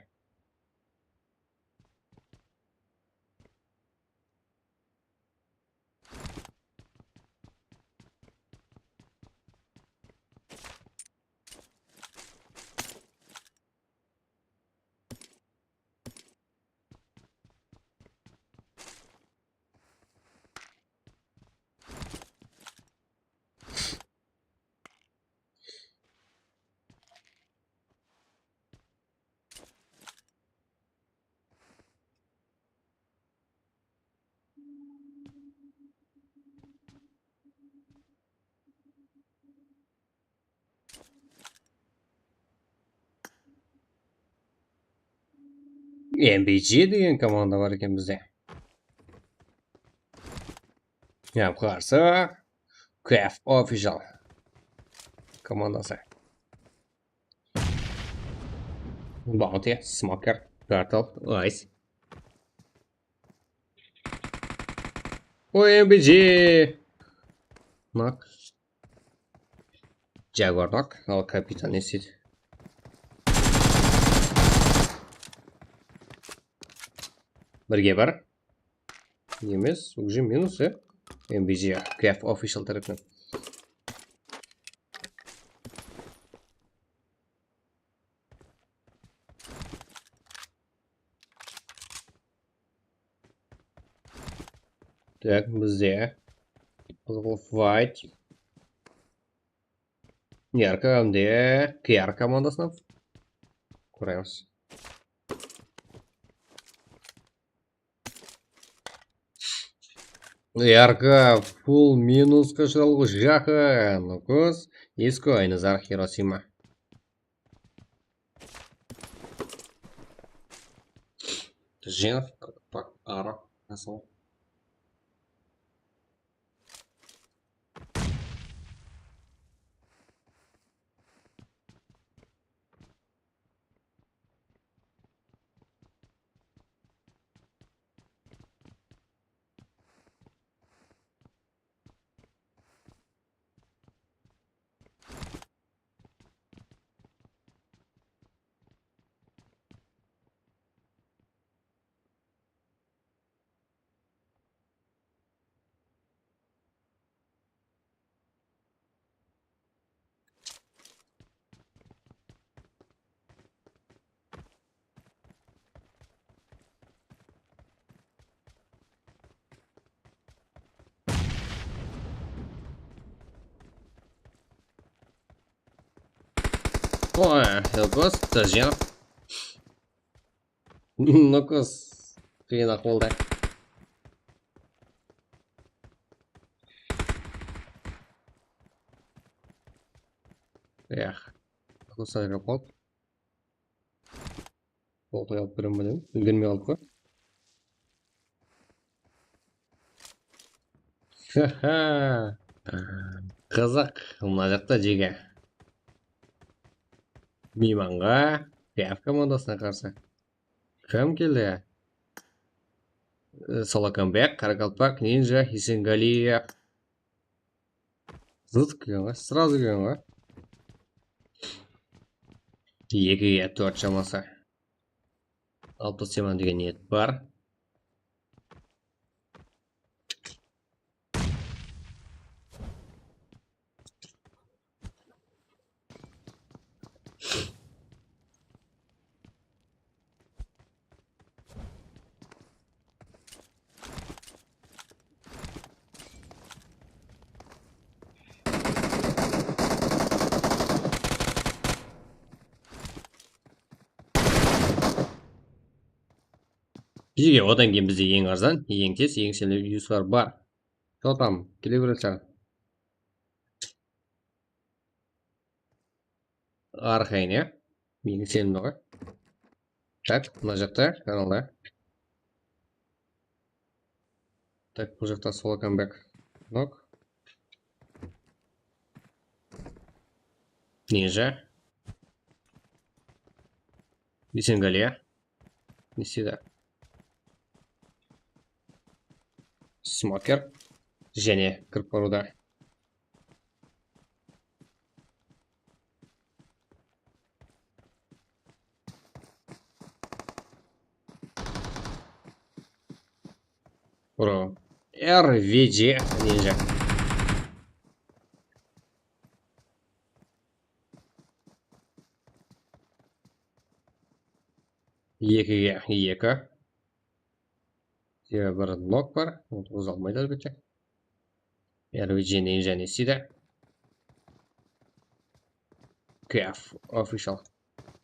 MBG деген команда бар екен бізде. Қарсы KF Official командасы. Bounty, Smoker, Turtle, Ice. Ой, MBG! Нок. Jaguar нок, ал капитан не істейді? Бірге бар. Емес, уже минус, MBG, KF Official тарапынан. Так, бізде Fight. Яркамде KR командасынан көреміз. Ярка фул минусқа шыралғы жақын. Нұқыз. Ескі айнызар Хиросима. Женов, пак, ара, насыл. Ой, Нұқыз, Женов. Нұқыз, қиын ақылды. Нұқыз сайрап қалды. Қолтай алып көрем бөлем, үлгермей қалды қой. Қызық, мына жақта жеге. Мейманға KF командасына қарсы. Кім келді? Солокамбек, Қарақалпақ, Нинжа, Есенғалиев. Зұт келген ғой, сразу келген ғой. 2-4 шамасы. 67 деген ниет бар. Бізге одан кейін бізде ең арзан, ең тез, ең сенімді юзар бар. Шотам, келе бересің. Архайн, е? Ең сенімді ғой. Так, мына жақта каналда. Так, бұл жақта Солокамбек. Нок. Нинжа. Есенғалия. Не істеді? Смокер және кіріп баруда. Бро. РВД нельзя. Екіге екі. Себебі бір нок бар. Оны тұрғыза алмайды әлбетте. РВД нельзя не істейді. Кэф official.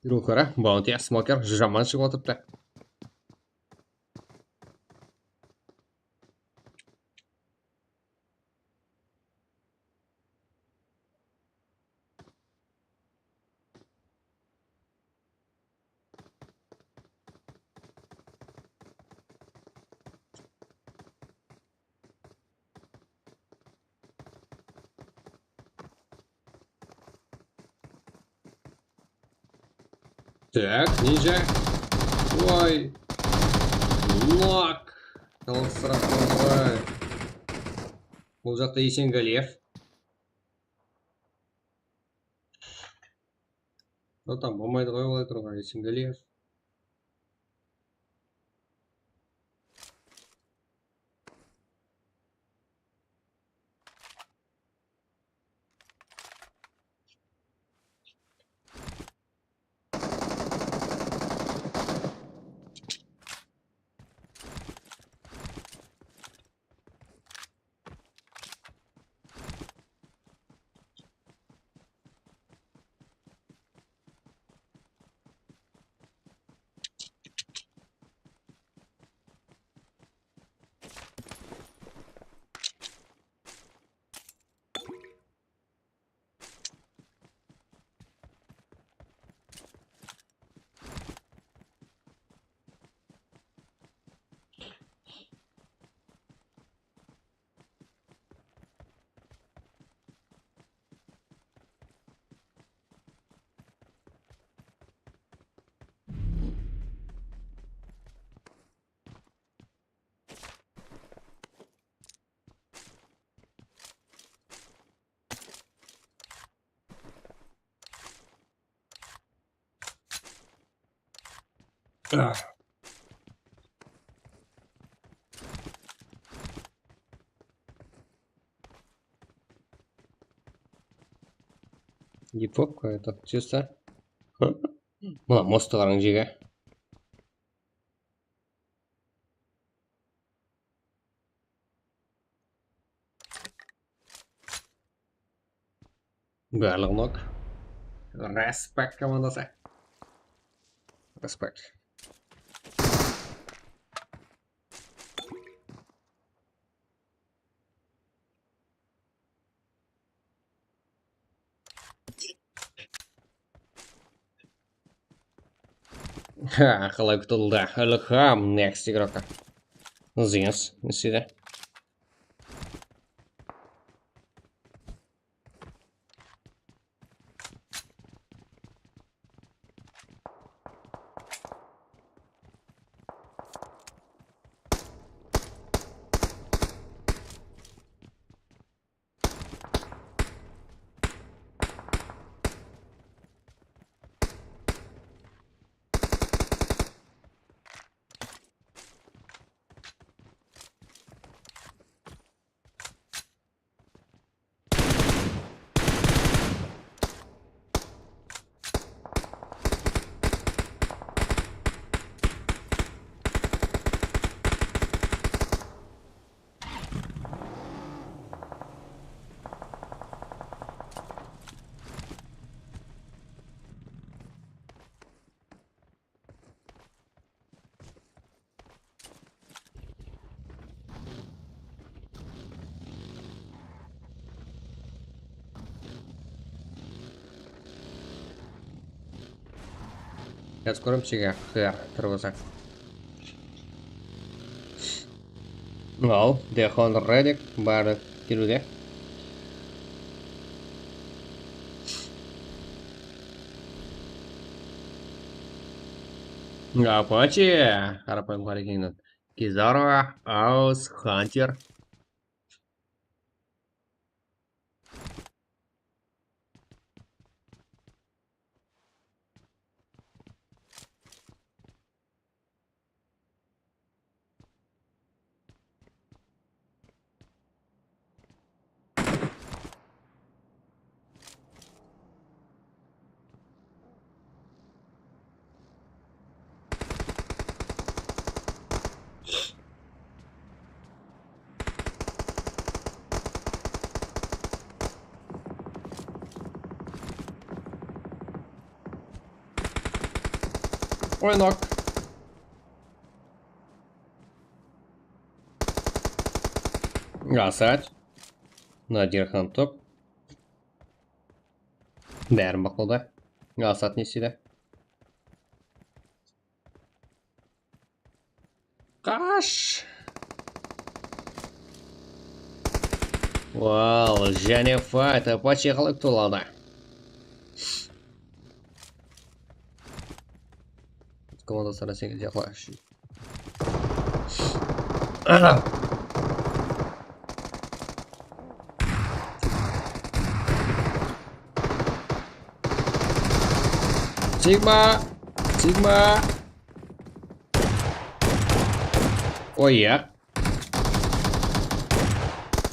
Рухара, баунти, смокер, жаман шығып отырыпты. Так, нельзя. Ой. Нок. Қалысырақ болғай. Бұл жақта Есенгалиев. Там болмайды ғой олай тұрған Есенгалиев. Гип-хоп это чисто. Мына мосты қараң жеге. Барлық нок. Респект командасы. Респект. Қалай күтілді. Ілхам next игрока. Зинс. Не істейді. Сейчас көремсіге тұрғыза. Ал, Дехон Редик бары келуде. Апачи! Қарапайым қарекеңнен. Кизару, Аус, Хантер. Ойнок. Асать. Надирхан топ. Бәрін бақылда. Асат не істейді? Қаш! Вау, және файт, апачи қалай толады. Команда сарасен жақла. Сигма! Сигма! Ой, я.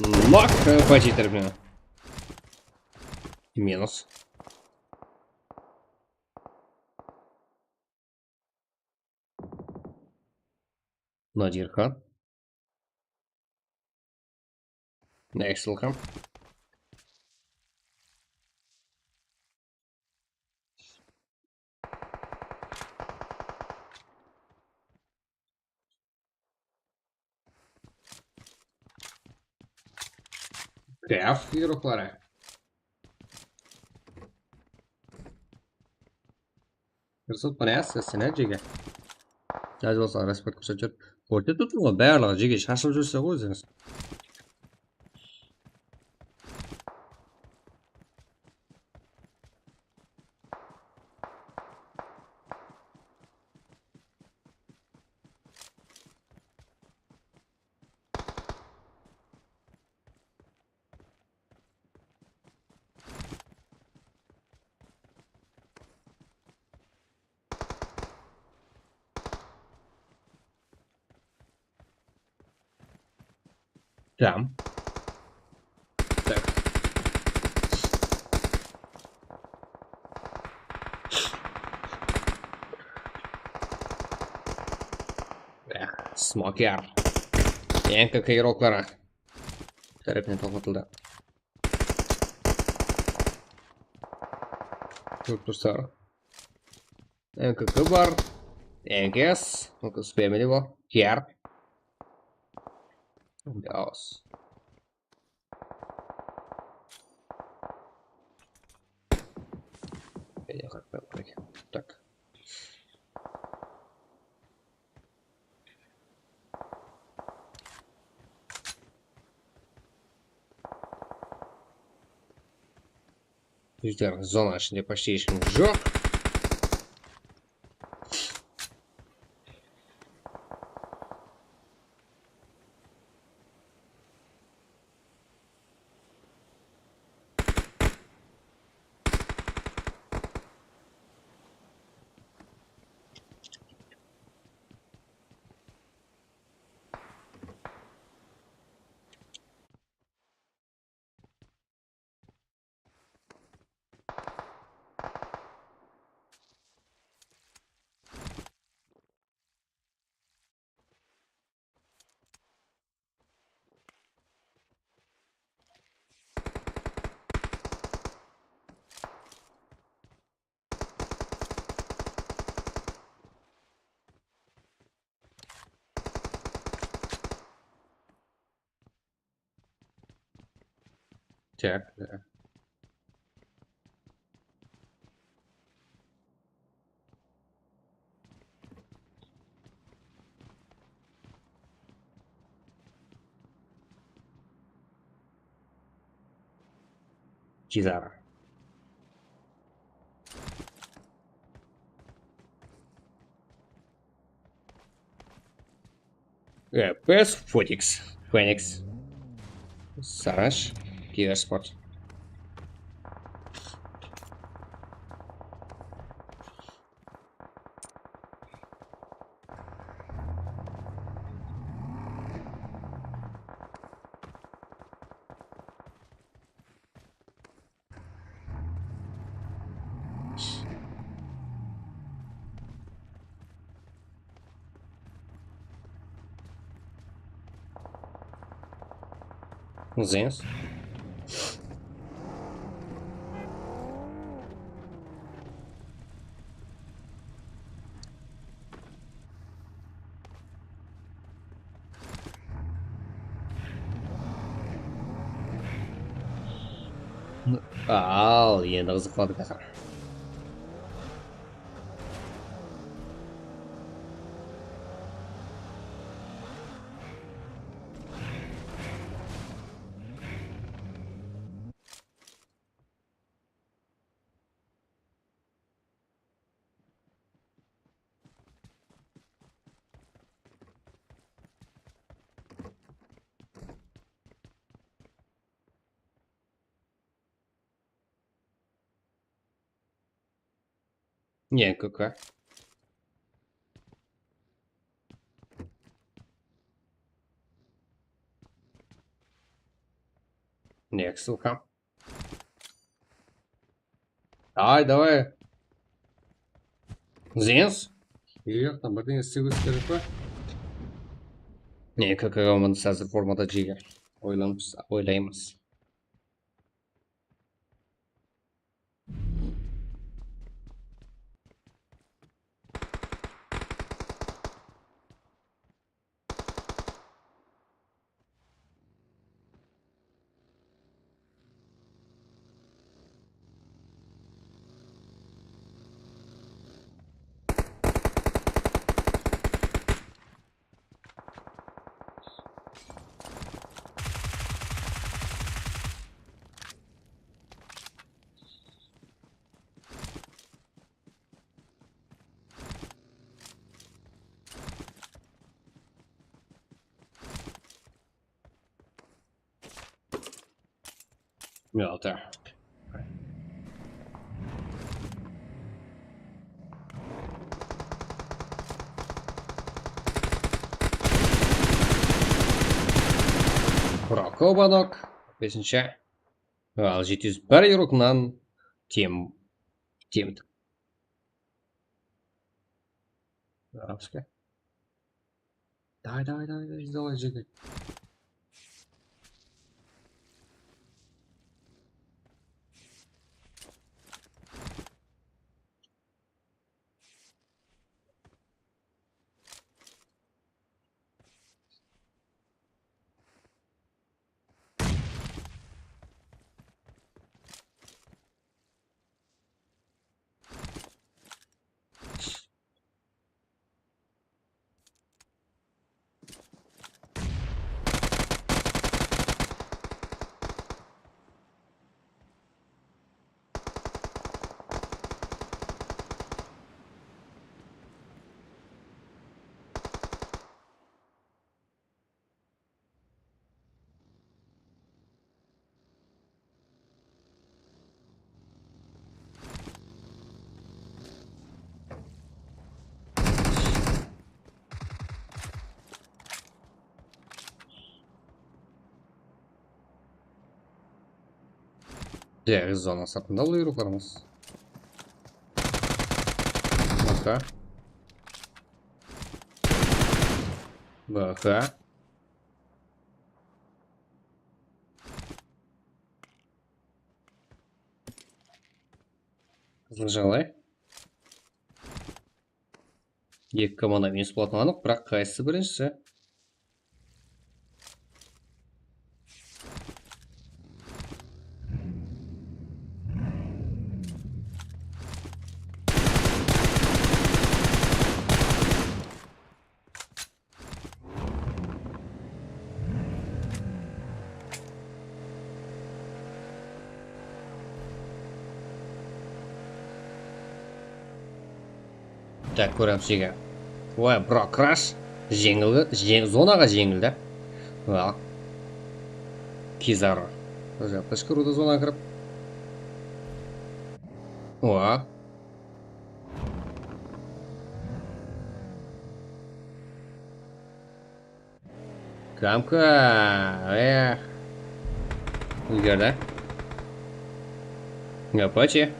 Нок! Почитер, блин. Минус. Надирхан. Нексилхан. Краф игроклары. Кырсыт панас сесіне жеге. Жазы болса респект көрсетіп. Көрте тұтын ғой барлығы жеге шашылып жүрсе ғой өзіңіз. Там. Так. Смокер. МКК игроклары. Тарапіне тоқтатылды. Көп тұрсар. МКК бар. МКС. МКС спемели бар. Кер. Гаус. Так. Зона ішінде почти ешкім жоқ. Так, да. Кизара. PS Phoenix. Сараш. Киберспорт. Зенс. Ал, енді қызықпады қазір. Не, какая? Не, ссылка. Давай. Зенс? Егер там бірдеңе істеуге керек па? Не, какая қазір формада жегер. Ойлаймыз. Ja, daar. Рокобанок. 5-ші. Ал 701 еуродан темді. Арабский. Давай, жеги. Diğer zona satın alıyoruz paramız. Baka. Зажалай. Екі команда минус болатын анық, бірақ қайсысы біріншісі? Так, көреміз еге. Ой, бро, краш. Зонаға жеңілді. Ал. Кизаро. Жақта шкіруді зонаға кіріп. О. Камка. Үлгерді. Апачи.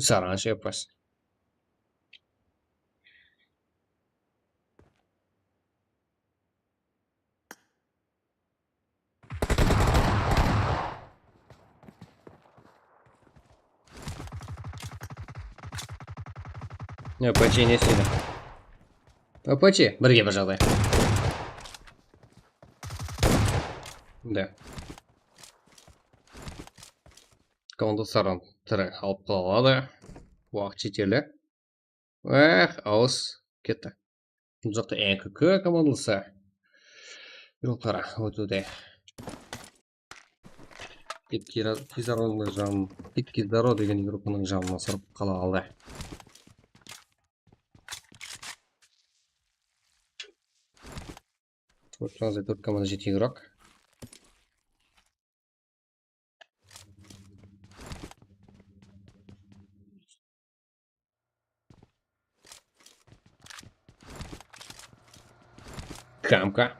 Саранж yapar. Апачи не сильно. Апачи, бірге бір жағдай. Да. Команда саран тірі алып қалады. Уақыт жетерлі. Ауыз кетті. Бұл жақта НКК командасы. Жолқара өтуде. Кизаро деген группаның жанына сырып қала алды. Төрт команда жеті игрок. Камка.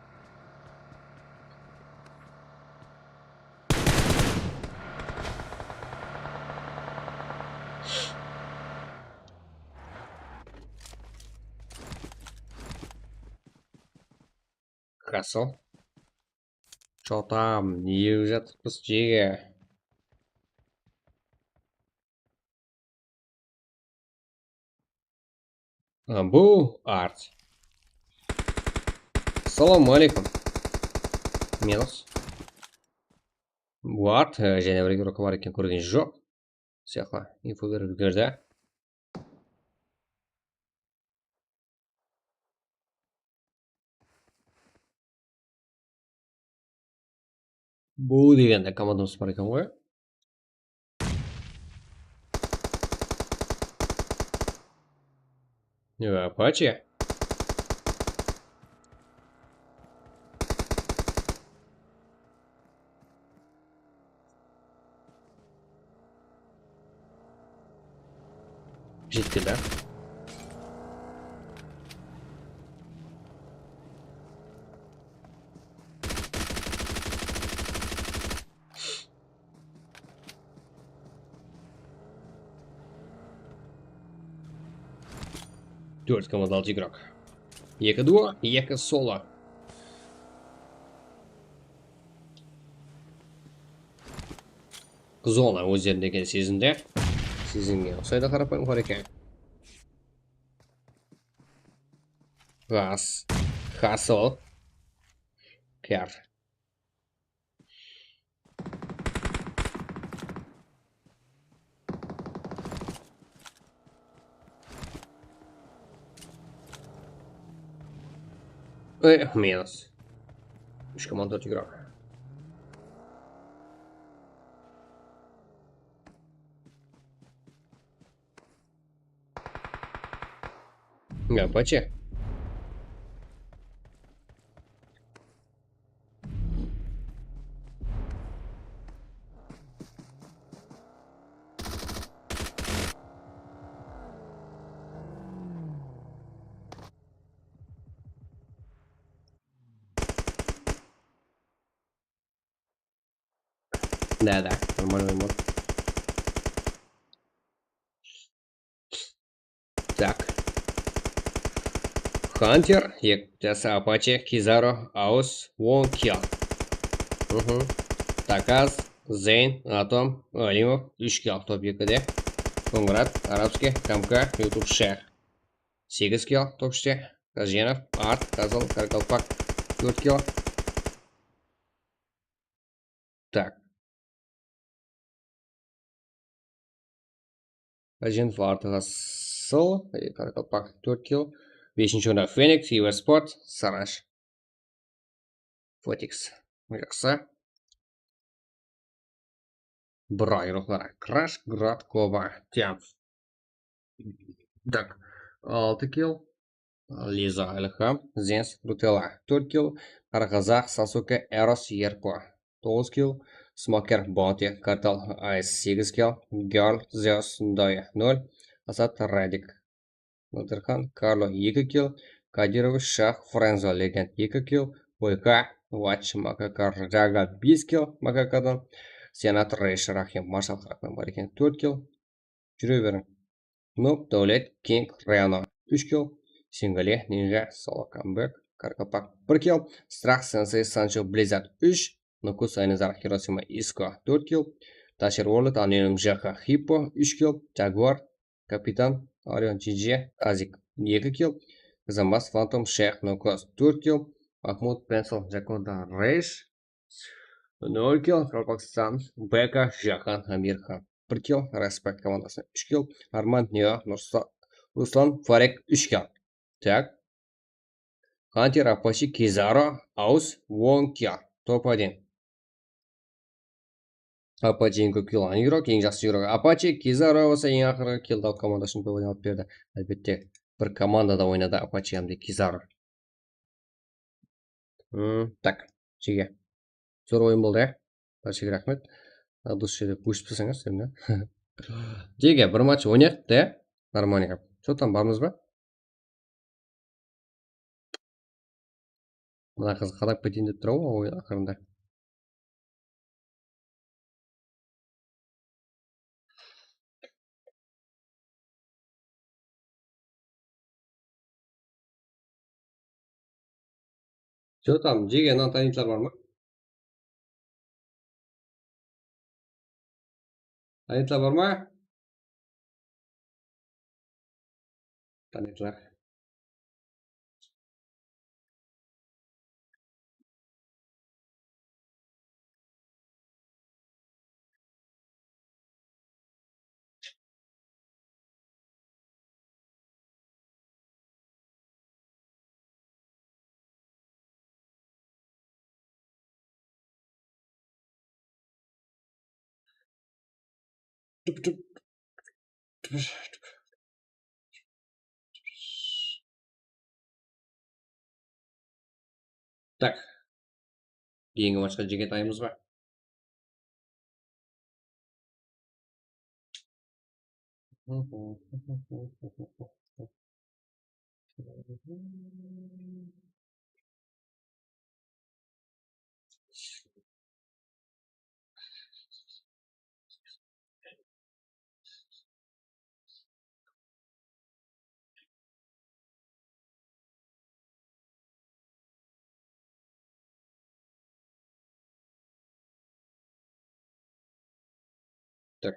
Хасл. Что там? Не уже спусти. Бу арт. Салам алейкум. Минус. Бу арт. Және бір игрок бар екен көрген жоқ. Сияқты инфо беріп үлгерді. Бұл дегенде командамыз бар екен ғой. Апачи. Жетті, да? Төрт командалық игрок. Екі дуо, екі соло. Зона өздеріндегі сезімде. Сезімге ұсайды қарапайым бар екен. Газ. Хасл. Кер. Минус. Үш командалық игрок. Апачи. Да, нормальный мод. Так. Хантер, ikkitasi Apache, Kizaru, Aus, Wonkia. Takaz, Zeyn, Atom, Alimov, 3 kill top 2'de. Kongrad, Arabskiy, Kamka, YouTube Share. 8 kill top 3'te. Kazyenov, Art, Kazal, Karkalpak, 4 kill. Так. Kazyenov, Art, Kazal, Karkalpak, 4 kill. 5-нче орында Phoenix, Eversport, Sarash. Fotix. Жақсы. Бір айлықтар. Crash, Grad, Koba, Tiamf. Так. 6 kill. Лиза, Ильхам, Зенс, Рутела, 4 kill. Қарақазақ, Сасуке, Эрос, Ерпо, 9 kill. Смокер, Боти, Картал, Айс, 8 kill. Girl, Zeus, Доя, 0. Асад, Радик, Нотырхан, Карло, 2 kill. Кадирович, Шах, Френзо, Легенд, 2 kill. Ойка, Вач, Макакар, Жага, 5 kill. Макакадан. Сенат, Рейш, Рахим, Маршал, Хракман, Барикен, 4 kill. Жүре берің. Нуп, Даулет, Кинг, Райано, 3 kill. Сингале, Нинжа, Соло, Камбек, Каркапак, 1 kill. Страх, Сенсей, Санчо, Близзард, 3. Нукус, Айназар, Хиросима, Иско, 4 kill. Ташер Уорлет, Аноним, Жаха, Хиппо, 3 kill. Jaguar, Капитан, Орион, Джиджи, Азик, 2 kill. Замас, Фантом, Шех, Нукус, 4 kill. Махмуд, Пенсел, Джаконда, Рейш, 0 kill. Калпакстан, Бека, Жахан, Амирхан, 1 kill. Респект командасы, 3 kill. Арман, Нео, Руслан, Фарек, 3 kill. Так. Хантер, Апачи, Кизаро, Аус, Вонкия. Топ-1. Апачи ең көп kill алған игрок, ең жақсы игрок. Апачи, Кизаро болса ең ақырғы киллдау командасын топ-1 алып берді. Әлбетте, бір командада ойнады Апачи әмде Кизаро. Так, Жеге. Зор ойын болды, Баршеге рахмет. Дұрыс жерде көшіп тұрсаңыз, сен. Жеге, бір матч ойнайық, да? Нормально. Что там, бармыз ба? Мына қыз қадап кетейін деп тұр ғой ойын ақырында. Что там, Жеге, танитылар бар ма? Танитылар бар ма? Танитылар. Так. Кейінгі матчқа Жеге дайынбыз ба? Так.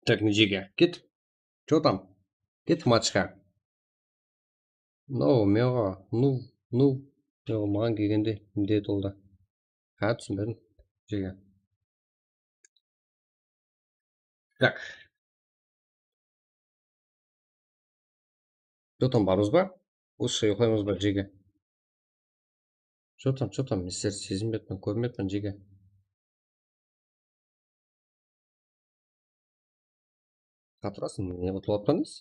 Так, Ниджига, кет. Что там? Кет матчқа. Меға, меға маған келгенде міндет ол да. Түсінбедім. Жеге. Так. Что там, барымыз ба? Осы ұйықтаймыз ба, жеге? Что там, мен сіздерді сезінбеппін, көрмеппін, жеге. Қатырасың, не ұтылып жатқаныз?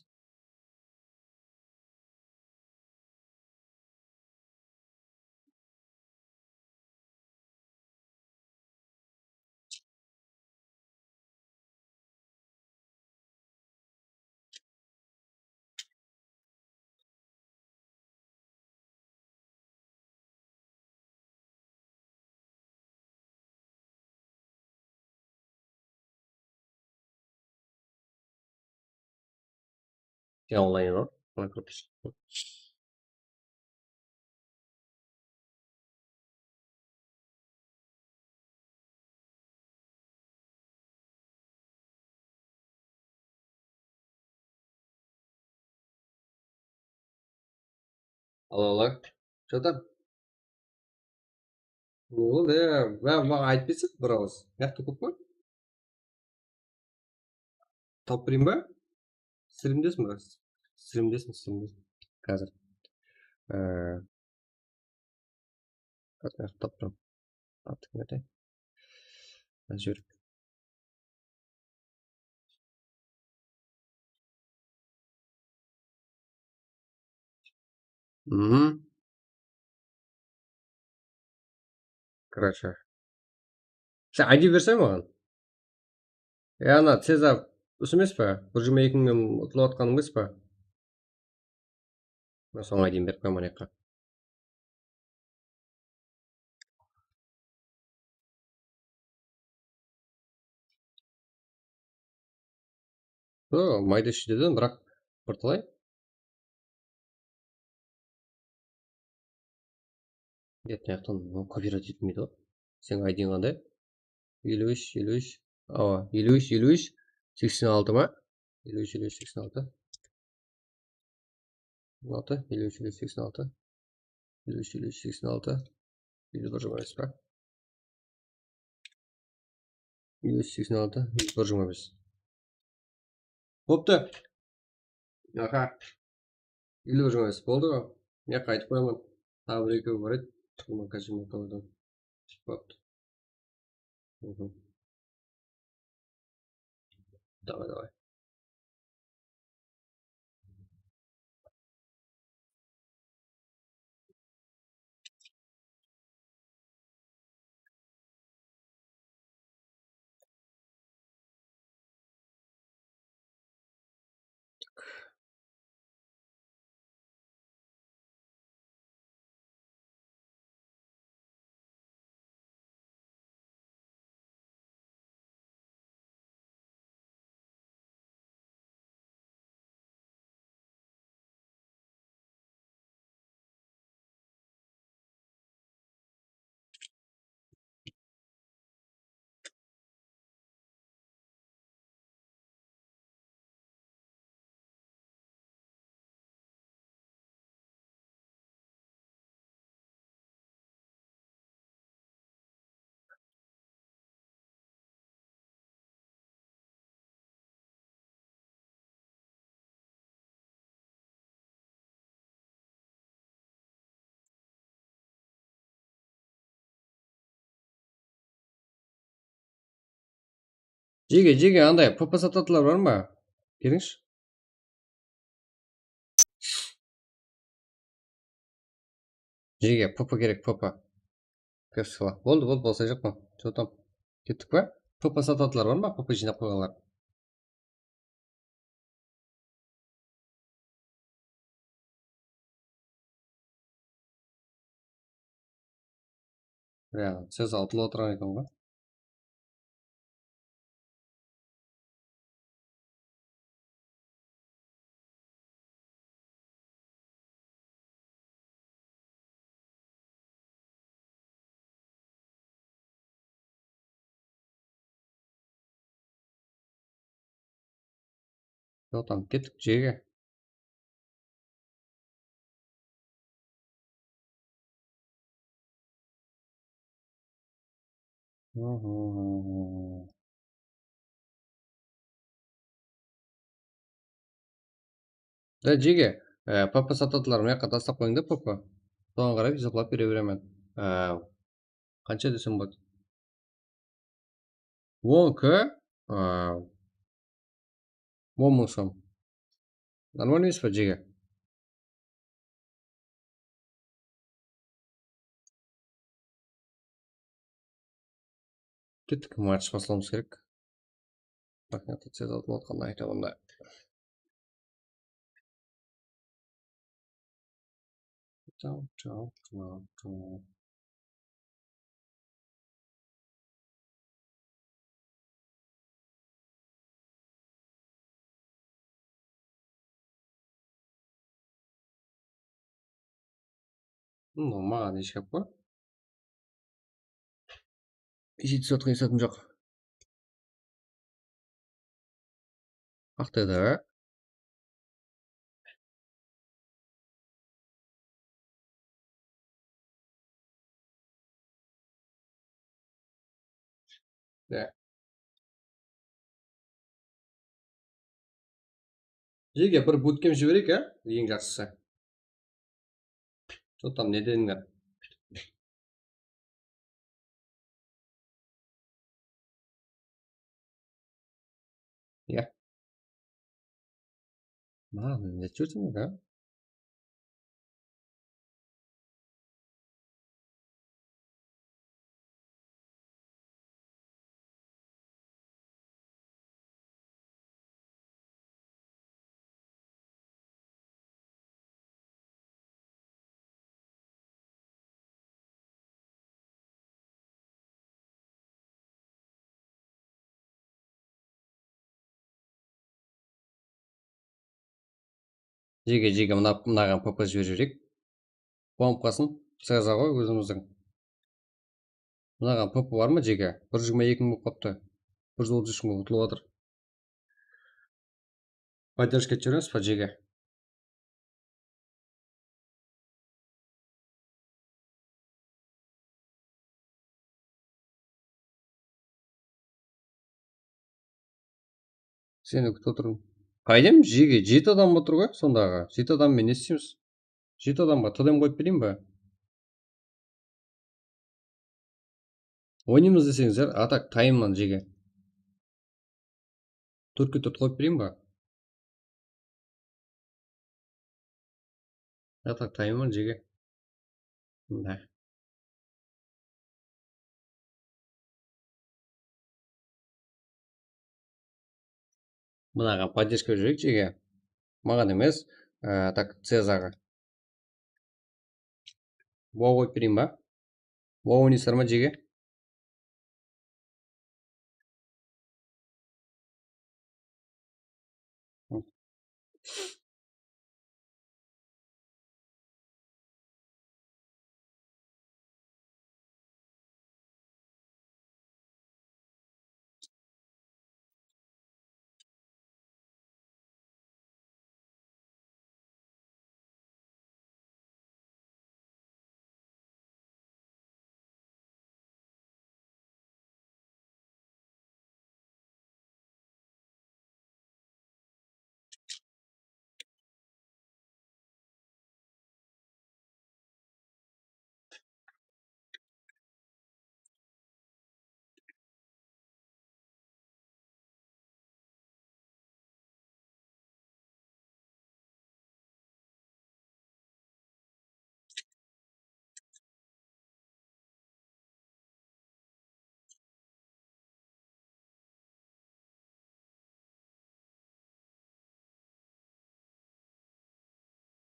Сен онлайн ба? Қалай көрсетесің? Алло. Что там? Не болды, маған айтпайсың бір ауыз. Мықты көп қой. Тауып берейін ба? Стримдесің ба? Стримдесің. Қазір. Қазір тауып тұрмын. Аттың өте. Жіберіп. Короче. Сен ID берсең маған? Ана, Цеза дұрыс емес па? 1.22 ұтылып жатқаның емес па? Мен соның ID-ін беріп қоймын аяққа. Майда шүйдеден, бірақ бірталай. Нет, аяқтан копировать етмейді ғой. Сенің ID-ң қандай? 53. Ава, 53, 86 ма? 53, 86. 6, 53, 86. 53, 86. 125 па? 86, 125. Бопты. Аха. 125 болды ғой. Мен қайтып қоямын. Тағы бір екеу бар еді. Тұқымы кәшімі қалыдан. Бопты. Давай. Жеге, андай ПП сататылар бар ма? Келіңізші. Жеге, ПП керек, ПП. Кірсіла. Болды, болса жоқ па? Что там? Кеттік па? ПП сататылар бар ма? ПП жинап қойғанлар. Сөз алтылы отырған екен ғой. Жоқ там, кеттік жеге. Да, жеге, ПП сататылар мына жаққа тастап қойыңдар ПП. Соған қарай визаплап бере беремін. Қанша десем болады? 10К, 10 мың сом. Нормально емес па, жеге? Кеттік, матч басламыз керек. Так, нет, сөз алтылы отқанда айтамын да. Чау. Ну, маған еш кеп қой. 700 қиысатым жоқ. Ақтайды. Да. Жеге, бір буткем жіберейік, ең жақсысы. Что там, не дедіңдер? Иә. Маған не жүрсің, да? Жеге, мынаған ПП жіберейік. Қуанып қалсын, сразу ғой өзіміздің. Мынаған ПП бар ма, жеге? 122 мың болып қапты. 133 мың ұтылып отыр. Поддержка жібереміз па, жеге? Сені күтіп отырмын. Қайдем, жеге, 7 адам отыр ғой, сондағы. 7 адаммен не істейміз? 7 адамға тодем қойып берейін ба? Ойнаймыз десеңіздер, атак таймнан, жеге. 4-ке 4 қойып берейін ба? Атак таймнан, жеге. Да. Мынаған поддержка жүрейік, жеге. Маған емес, так, Цезаға. Боу қойып берейін ба? Боу ойнайсыздар ма, жеге?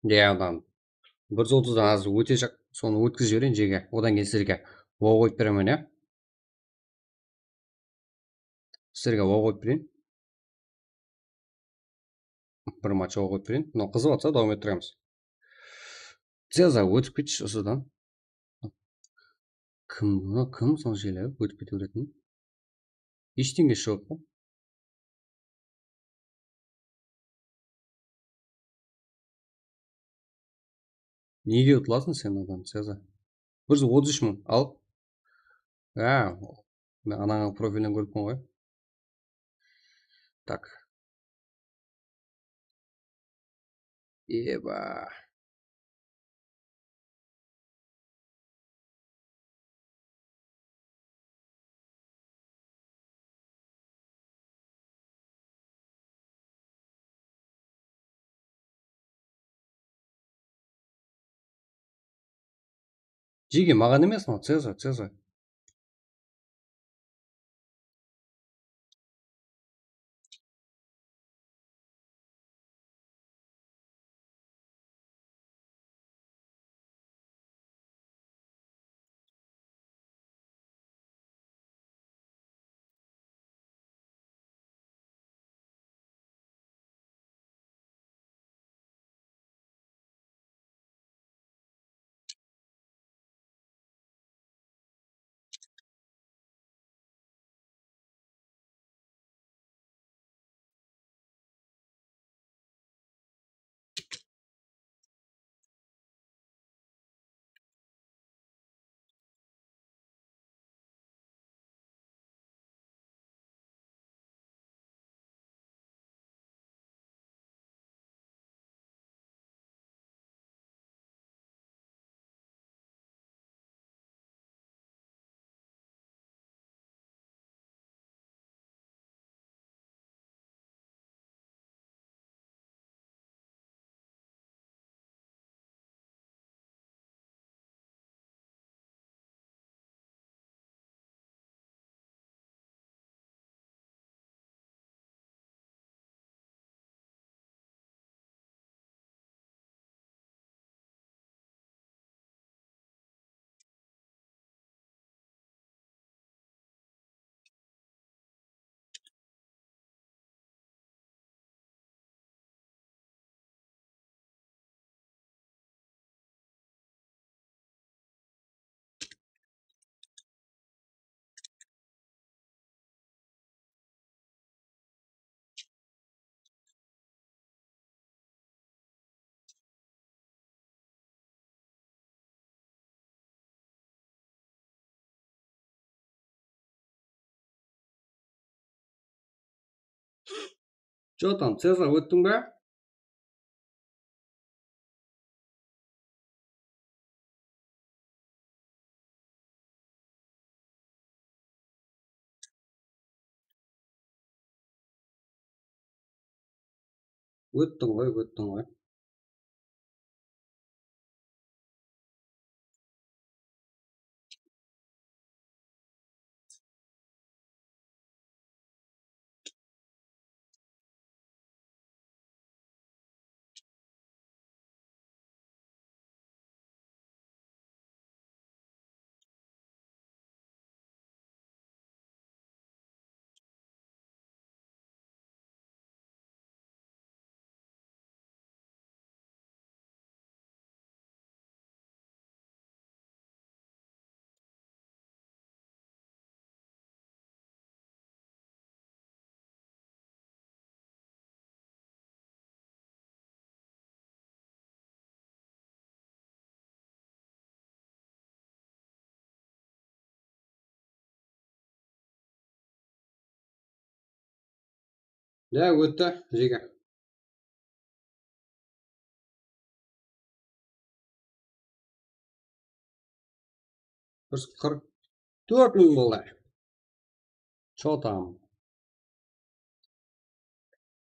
Одан 130-дан аз өте жақ, соны өткізіп жіберейін жерге. Одан кейін сіздерге оқ қойып беремін, иә? Сіздерге оқ қойып берейін. Бір матч оқ қойып берейін. Мынау қызып жатса давам еттіреміз. Цеза өтіп кетші осыдан. Кім соны желіп өтіп кете беретін? Ештеңе жоқ па? Неге ұтыласың сен одан, Цеза? 133 мың, ал? Мен анаңның профилінен көріппін ғой. Так. Еба. Жеге маған емес мынау, Цеза. Че там, Цеза, өттің бе? Өттің ғой. Өтті, жеге. 144 мың болды. Че там?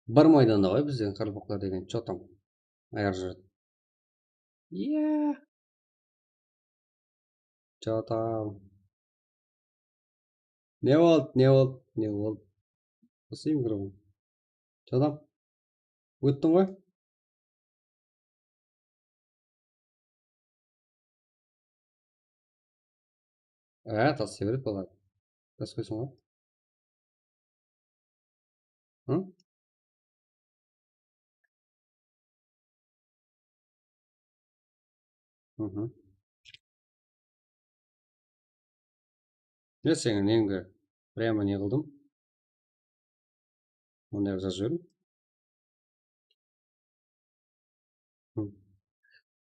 Бір майданда ғой бізден қарбақтар деген. Че там? Аяр жүреді. Че там? Не болды? Осы микрофон. Че там? Өттің ғой? Тастай береді болады. Тастай қойсың ғой. Мен сенің неңді прямо не қылдым. Ондай жазып жібердім.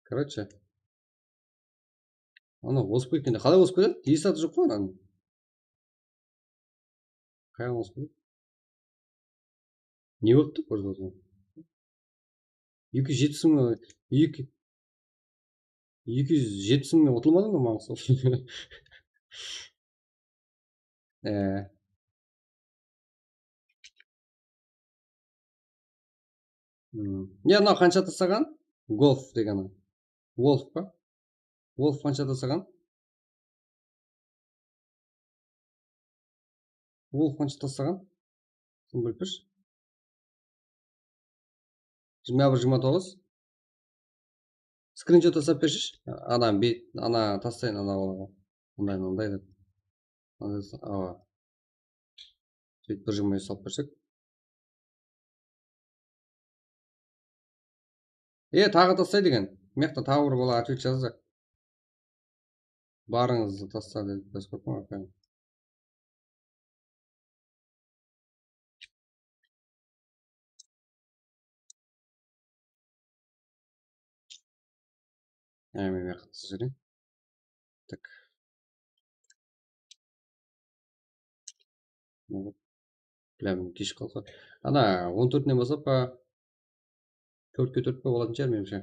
Короче. Ана озып кеткенде қалай озып кетеді? Есаты жоқ қой ананың. Қаяқ озып кетеді? Не болыпты көрді? 270 мың ұтылмадың ба маған сол? Не, ана қанша тастаған? Голф дегені. Волф па? Волф қанша тастаған? Волф қанша тастаған? Сен біліп тұршы? 21-29. Скриншот тастап берші. Ана тастайын ана балаға. Ондай деп. Сөйтіп 1.20 салып берсек. Тағы тастай деген. Мекта тағы бір бала ответ жазды. Барыңызды таста деді. Біз көріп қоймақ. Мен мекта жазырайын. Так. Білемін, кеш қалса. Ана 14-нен басап па 4-ке 4 па болатын шығар меніңше.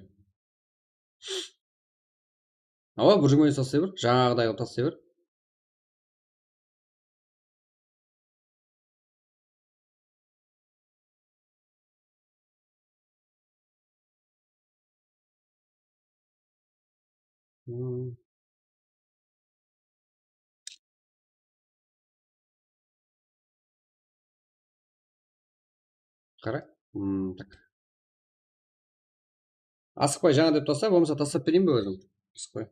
Ава, 1.20 тастай бер. Жаңағыдай қылып тастай бер. Қара. Так. Асықпай жаңа деп таста, болмаса тастап берейін бе өзім? Асықпай.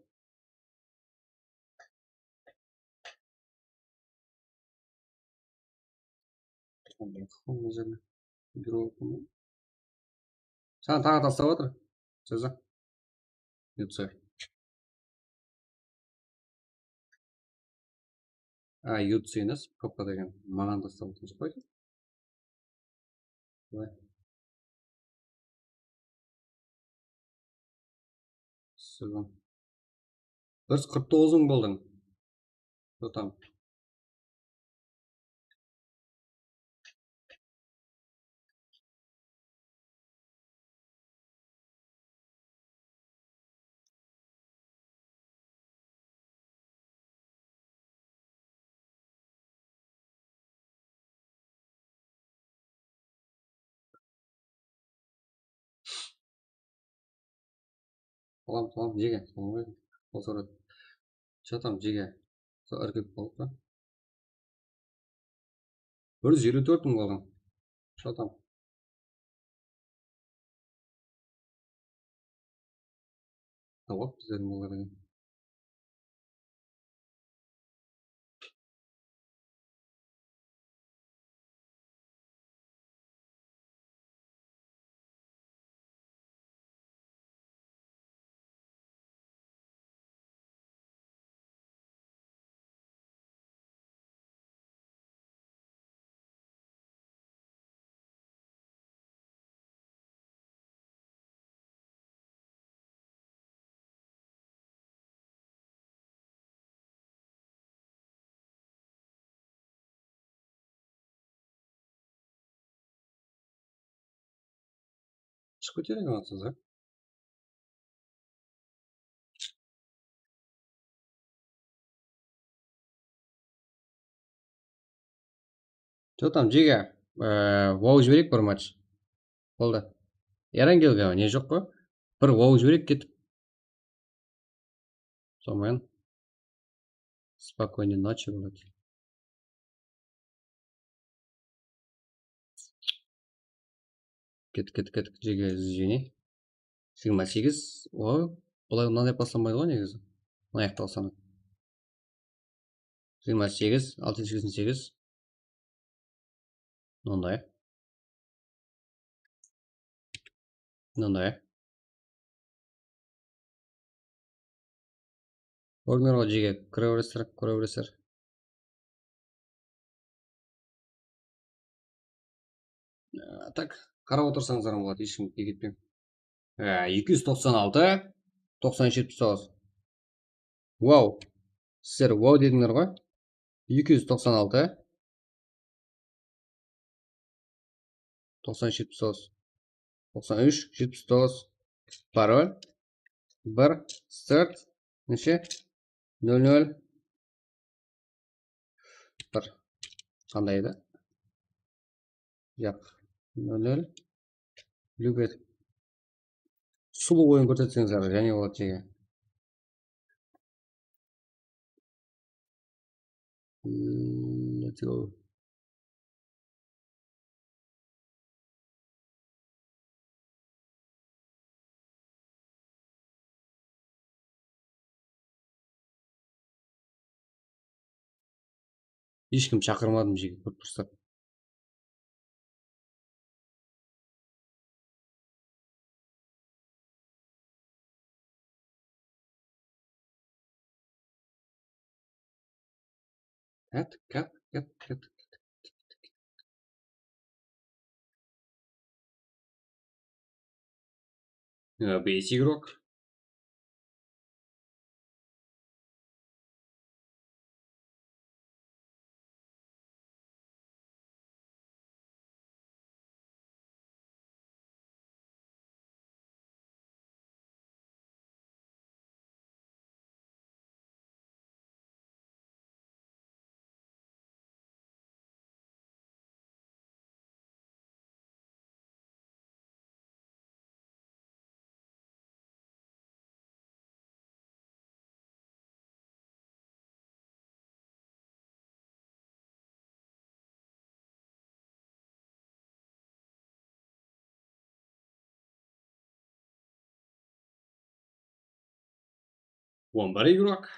Саған тағы тастап отыр. Жаза. Юция. Юция емес, көпқа деген. Маған тастап отырсың қойды. Давай. Саған. 149 болдың. Тұтам. Tamam, жеге. Осырады. Жатам, жеге. Іркеп болып па? 154 мың болған. Жатам. Тауап біздердің болар екен. Шығып кетер екен атсыз, а? Жатам, жеге. Вау жіберек бір матч. Болды. Ерангелге не жоқ қой? Бір вау жіберек кетіп. Сонымен. Спокойной ночи болады. Кет, жеге извини. 28. Ой, бұлай мынандай бастамайды ғой негізі. Мына аяқталсам. 28, 688. Мындай. Мындай. Көрдүңөр жеге көре бересиздер. Так, қарап отырсаңыздар болады, ешкімге кетпейм. 296, 9379. Вау. Сіздер вау дедіңдер ғой? 296, 9379, 9379. Пароль. 1, старт. Неше? 00. 1. Қандай еді? Жақ. 00. Любет. Сұлу ойын көрсетсеңіздер және болады жеге. Let's go. Ешкім шақырмадым жеге, көріп тұрсыздар. Кәп. Бейс игрок. Он бар игрок.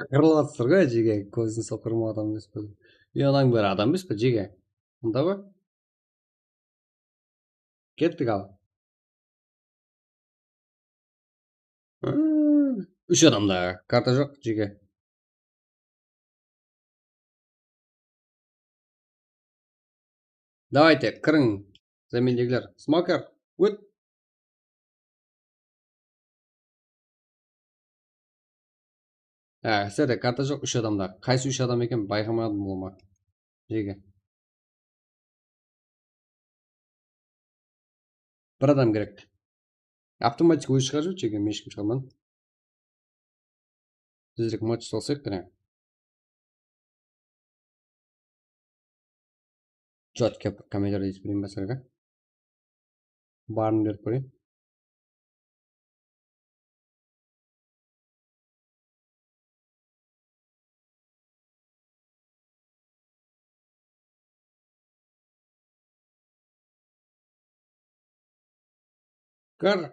Қырылыватсыздар ғой жеге, көзін соқырма адам емес пе? Анаң бәрі адам емес пе жеге? Мында ғой? Кеттік ал. 3 адамда карта жоқ жеге. Давайте, кірің, замендегілер. Смокер, өт. Сәде карта жоқ, 3 адамда. Қайсы 3 адам екен байқамадым болма. Жеге. Бір адам керек. Автоматик өзі шығарып жеге, мен ешкім шығармадым. Тезірек матч салсақ қана. Четко комментарий дейсіз білейін басарға. Барын беріп көрейін. Кір.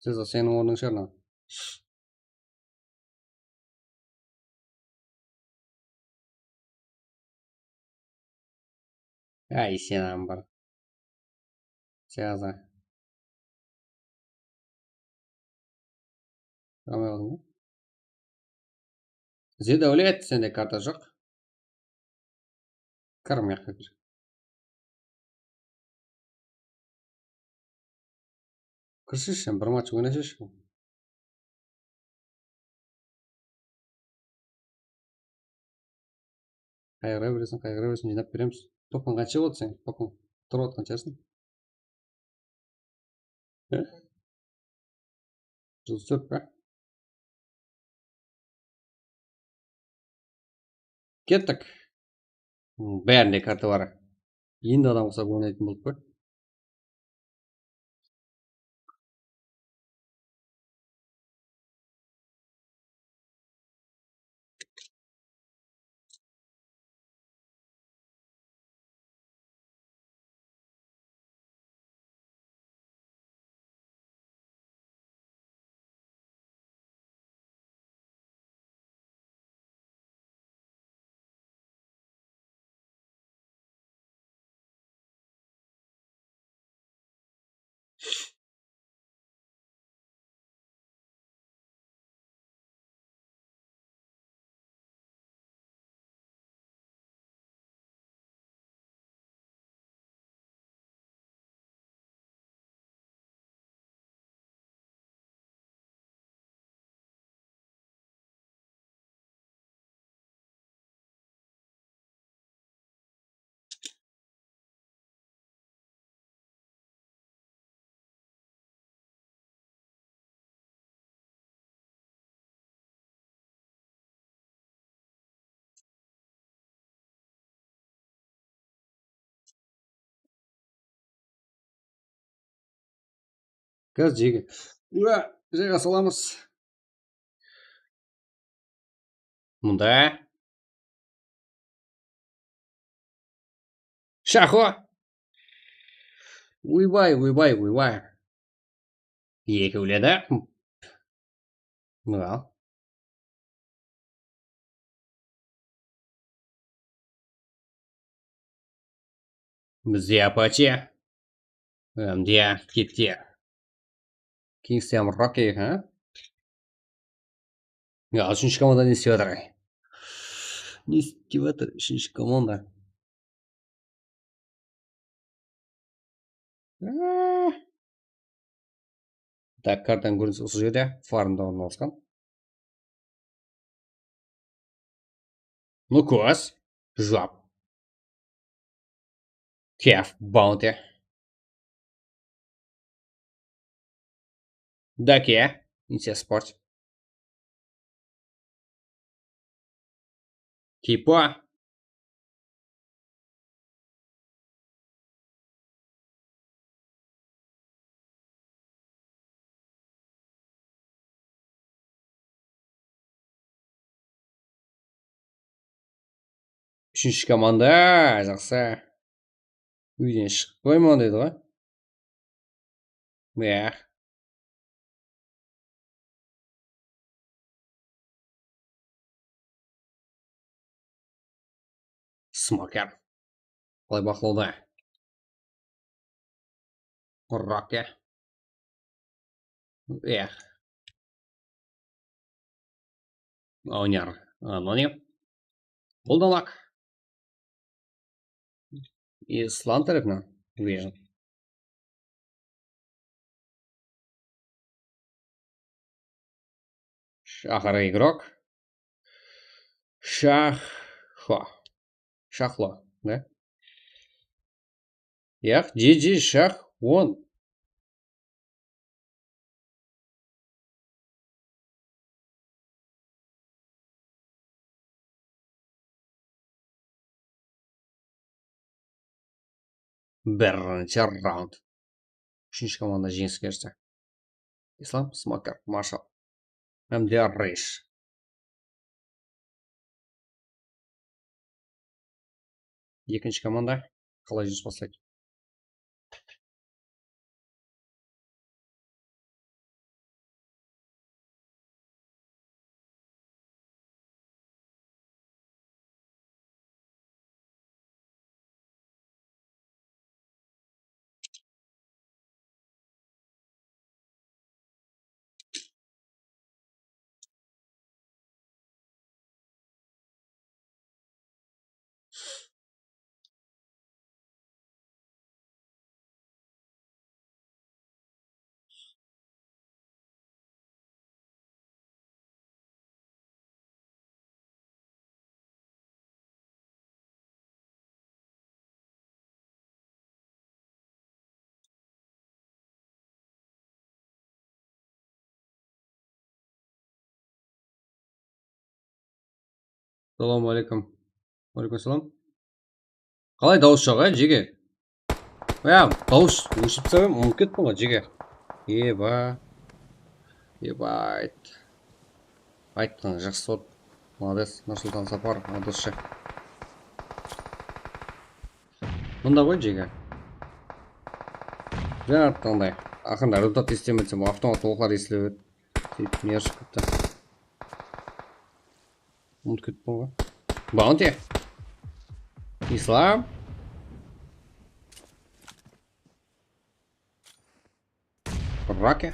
Сеза, сенің орның шығар мынау. Ай, сенің бар. Сеза. Қалмай қалдың ба? Зедәулет, сенде карта жоқ. Кір мияққа кір. Кірші, бір матч ойнашышы. Қайғыра бересің, жинап береміз. Топың қанша болды сен? Топың тұрып отқан шығарсың? 104 па? Кеттік. Бәрінде карта бар. Енді адам құсап ойнайтын болып қой. Қазір жеге. Уа, жеге саламыз. Мұнда. Шахо. Уйбай. Екі өледі. Мынау. Бізде апаче. Әмде кетте. Кингстем Рокки, а? Ya, üçüncü komanda ne istiyorlar? Ne istiyorlar? Üçüncü komanda. Так, картаның көрінісі осы жерде фармда орналасқан. Ну көз, жап. Кеф, баунти. Даке, инсе спорт. Типа. Үшінші команда, жақсы. Үйден шығып қойма деді ғой. Иә. Смокер. Қалай бақылауда? Рокки. Иә. Онер. Аноним. Бұлдалақ. Ислам тарапынан. Вижу. Ахара игрок. Шахло. Шахло, да? Ях, GG, шах, вон. Бірінші раунд. Үшінші команда жеңіске жетті. Ислам, Смокер, Маршал. МДР Рейш. Екінші команда қалай жүз бастайды? Салам алейкум. Алейкум салам. Қалай дауыс шыға, жеге? Дауыс өшіп сәуем, ұмыт кеттім ғой, жеге. Ебайт. Айттың, жақсы от. Молодец, Нұрсұлтан Сапар, досшы. Мұнда ғой, жеге. Жаңа аттағандай. Ақырында результат естеметсем, автомат оқылар естіліп еді. Сөйтіп, не ашып кетті. Ұмыт кеттім ғой. Баунти. Ислам. Раки.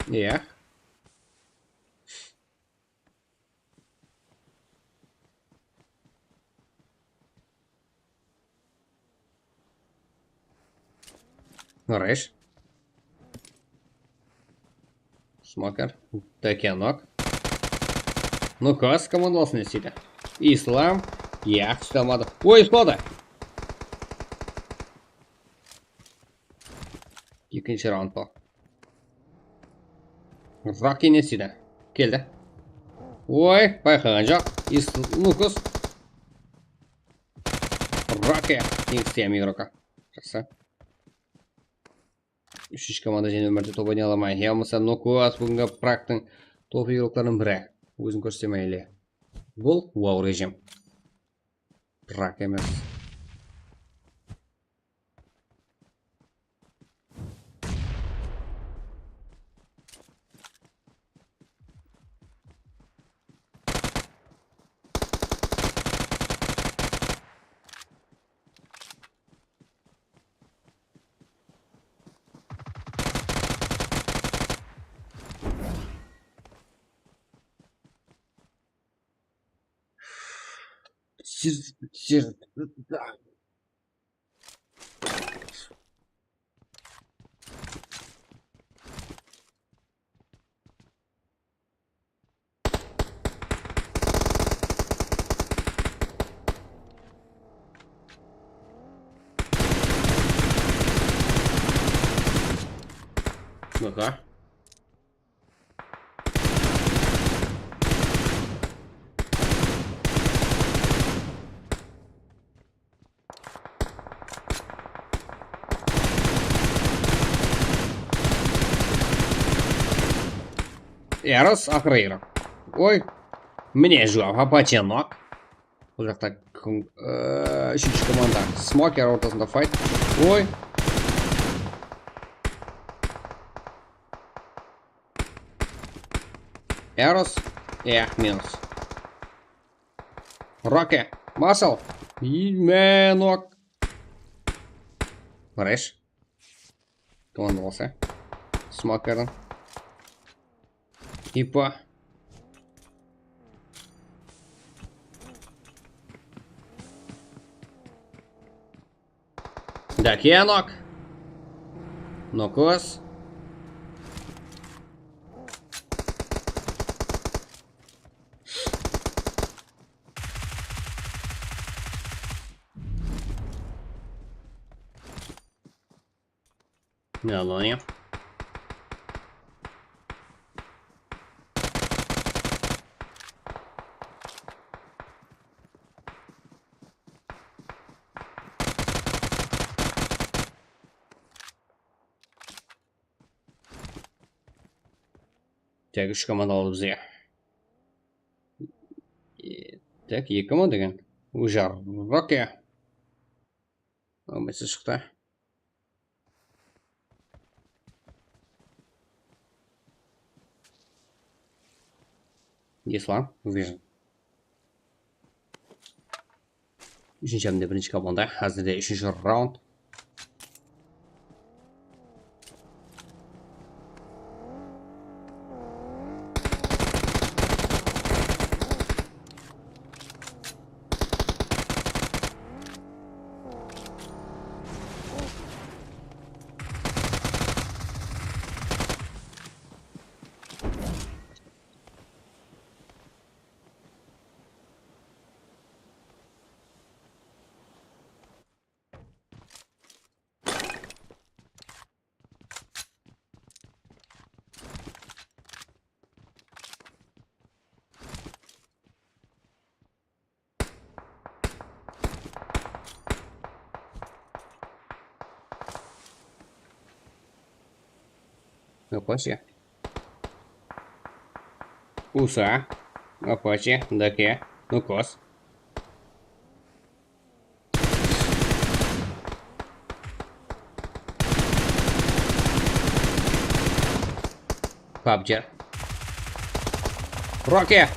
Иә. Рейш. Смокер. Текенок. Ну-ка, с командалсын несейді. Ислам. Иә, түстамады. Ой, ұстады. Екінші раунд бұл. Раки несейді. Келді. Ой, байқаған жоқ. Ну-кыз. Раки. Теңістем игрока. Жақсы. Үшінші команда және өмірде топ ойнай аламай. Я мысал, ну-кыз бүгінгі практың топ игрокларын бірі. Өзін көрсетемейлі. Бұл вау режим. Прак емес. Ну-ка. Ярос Ахрейра. Ой, мне жуав, апатенок. Бұл жақта үшінші команда. Смокер ортасында файт. Ой. Ярос. Минус. Роки. Масл. Менок. Реш. Командовался. Смокером. Ипа. Дакенок. Нокос. Ne alayım? Tek 3 komanda oldu bize. Tek 2 komanda degan. Ujar. Rokke. Olmasa çıktı. Yes lan. Vision. Üçüncü hamle birinci komanda. Hazırda üçüncü round. Опаче. Уса. Опаче. Даке. Нукос. Пабджер. Роки!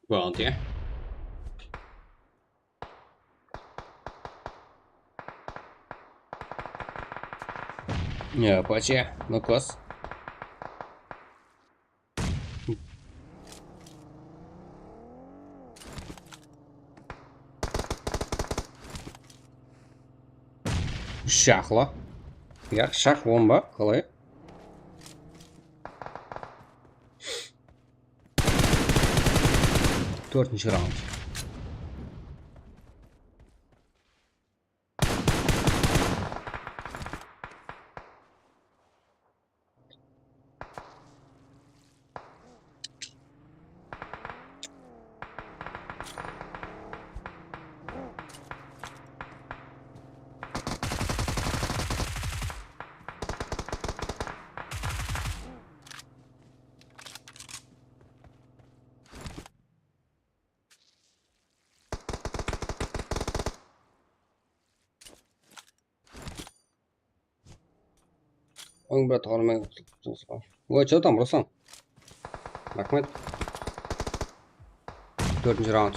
Bounty. Опаче. Нукос. Шахло. Ya şah bomba kolay. Dördüncü round. Oğlum bir tağırmaya tuttunuz var. Bu açıda tam burası. Rahmet. Dördüncü round.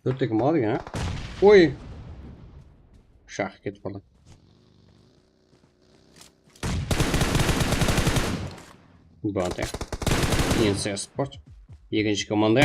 Dörtteki mal ya. Oy. Şah git falan. Bounty. INC Sport. İkinci komanda.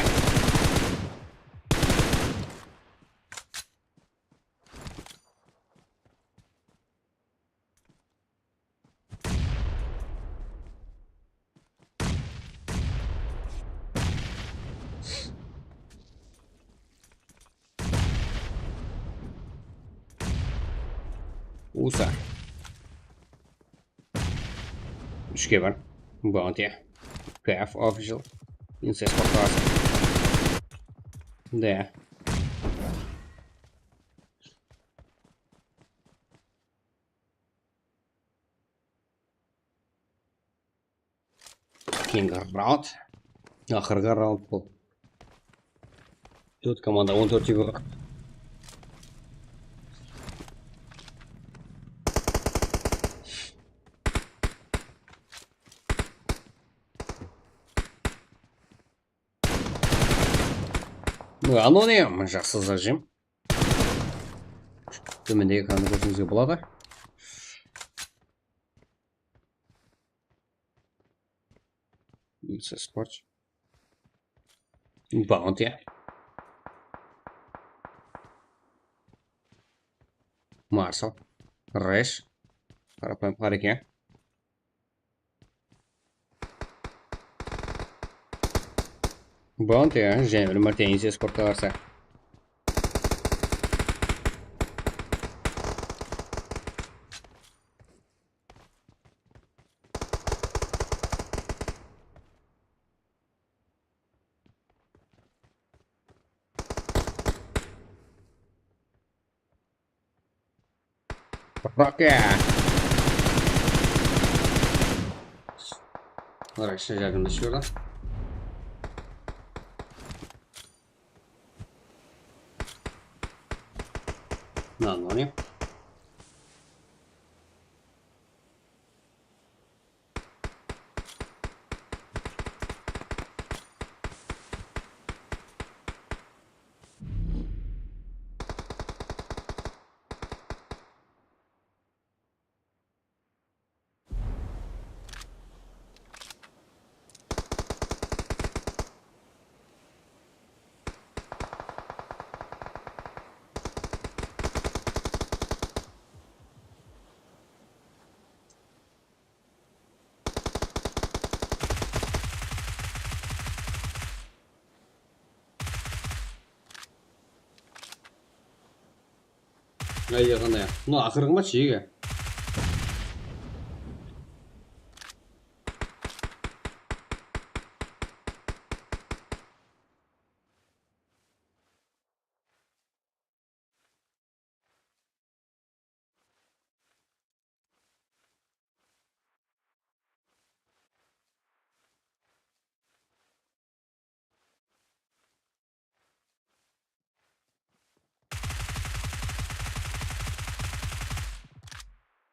USA. 3 var. Bounty. KF Official. INC Sport var. De. King round. Ahırga round bu. 4 komanda 14 yıl. Anonim жақсы зажим. Төмендегі экранды көрсеңізге болады. Спорт. Bounty. Marshall. Рэш. Қарапайым қареке. Bounty, және бір мәрте спортқа қарсы. Раке! Рэш жәрдемдесіп жүрді. Нормально. Әйе қандай. Ну, ақырғы матч жеге.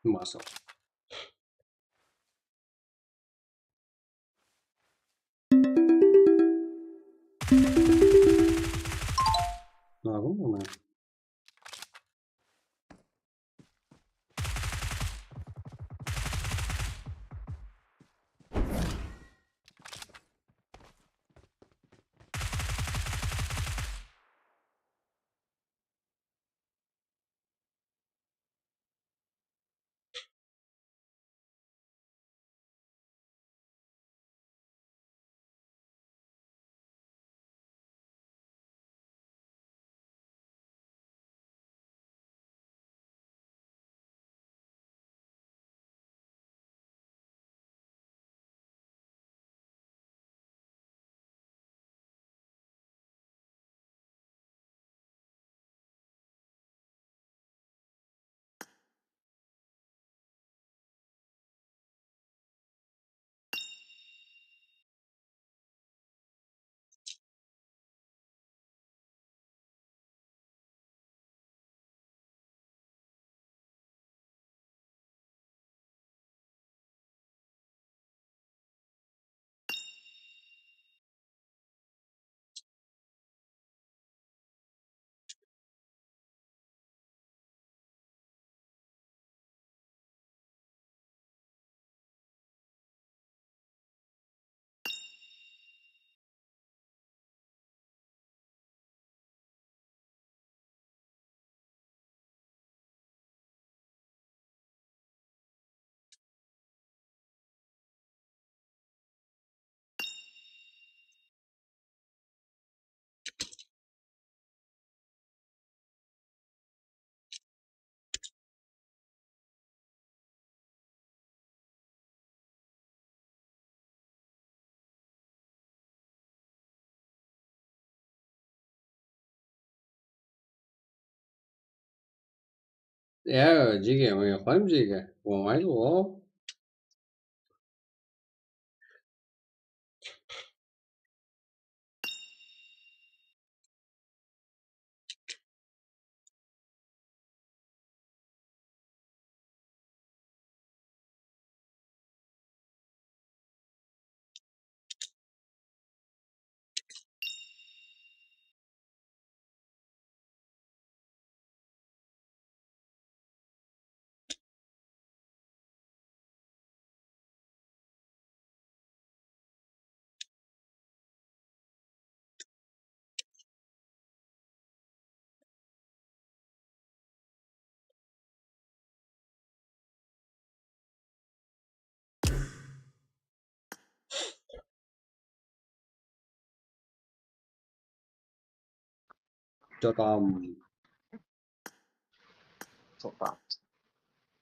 Масыл. Нормально. Иә, жеге, мен қойым жеге. Болмайды ғой. жатам.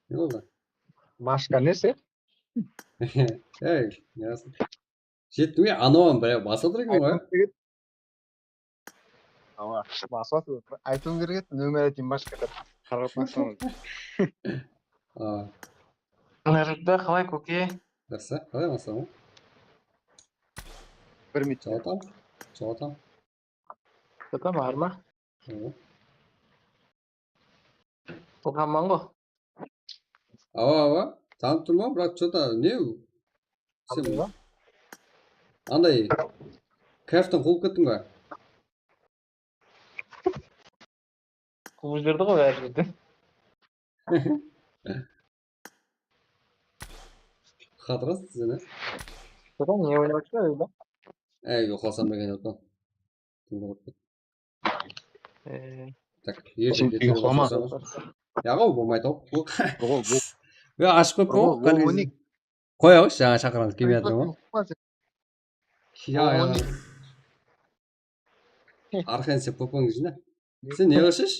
Не oldu? Машка несі? Ей, ясын. Жеттім я, анауын бір баса тұр екен ғой. Басып айтуым керек еді, нөмір айтайын Машка деп. Қарап бақсаңыз. Нарықта қалай көке? Жақсы, қалай басам? Бір минут. Жоғалтам. Көке бар ма? Тұлғанман ғой. Ава, танып тұрма, бірақ что-то не? Сен андай кайфтан қуылып кеттің ба? Қуып жүрді ғой әр жерден. Қатырасың сен, Көке не ойнап жүр ойда? ұйқыласам деген отқан. Так, ұйқылама. Яғау, болмайды ау. Ашып көп қой. Қой ау, жаңа шақырғанды келмей жатыр ма? Арқайын сен попаңды жина. Сен не қылшыш?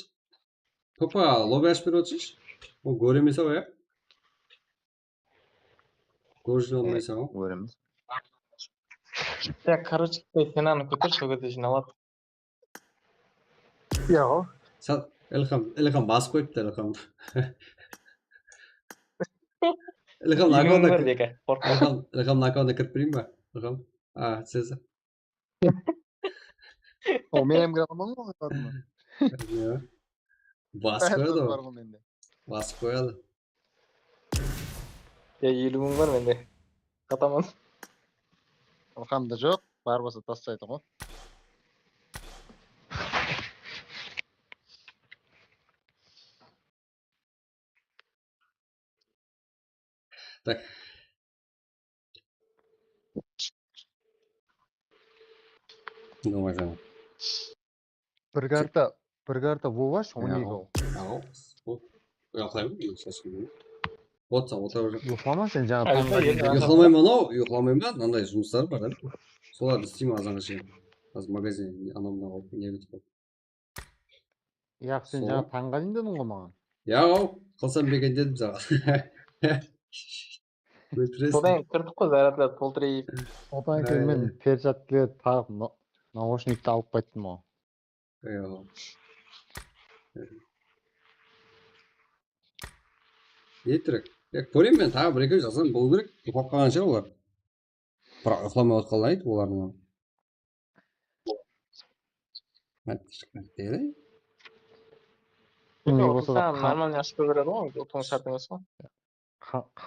Попа лобби ашып беріп отырсыш? Ол көремес ау, я? Көршін olmaysa ау? Көреміз. Так, короче, сен аны көтер, сол кезде жиналады. Яғау. Ілхам басып қойыпты, Ілхам. Үйің бар бека, қорқақ. Ілхам накауына кіріп берейін ба? Ілхам. Сезі. О, мен емгір адамын ғой атадым. Басып қояды ғой. Басып қояды. 50 мың бар менде. Қатаман. Ылхамда жоқ, бар болса тастайды ғой. Так. Думай жаңа. Бір карта воваш, 12 ол. Ұйықлаймын, отса, отыр жоқ. Ұйықлама сен жаңа Ұйықламаймын ба, мынандай жұмыстар бар, соларды істеймін азанға шейін. Қазір магазин анамда қалып, не бітіп қалып. Яқ, сен жаңа таңға дейін дедің ғой маған. Яғау, қылсам бекен дедім саған. Содан кірдік қой, зарядлар толтырайып. Одан кейін мен перчаткілер тағып, наушникті алып қайттым ғой. Не керек? Көрейін мен тағы бір екеу жасам болу керек. Ұйықтап қалған шығар олар. Бірақ ұйықламай отқалын айтып олардың. Нормально ашып көреді ғой, отың шарт емес ғой.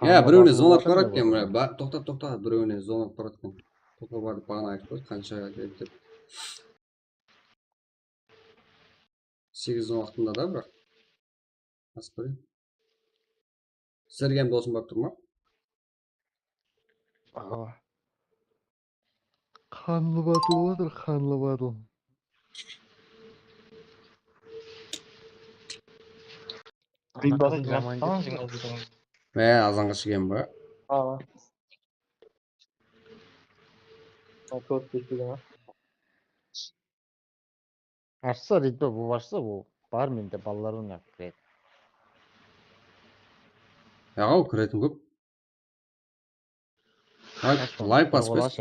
Біреуіне звонап тұрады екен, тоқта, біреуіне звонап тұрады екен. Тоқта барды бағана айтып қойды, қанша деп. 8-10 уақытында да бірақ. Асып көрейін. Сіздерге досым бап тұр ма? Қанлы батыл отыр, қанлы батыл. Азанға шығем ба? Ашса, ритбе бұл ашса, бұл бар менде балаларын ақ кіреді. Яғау, кіретін көп. Лайк баспайсыз.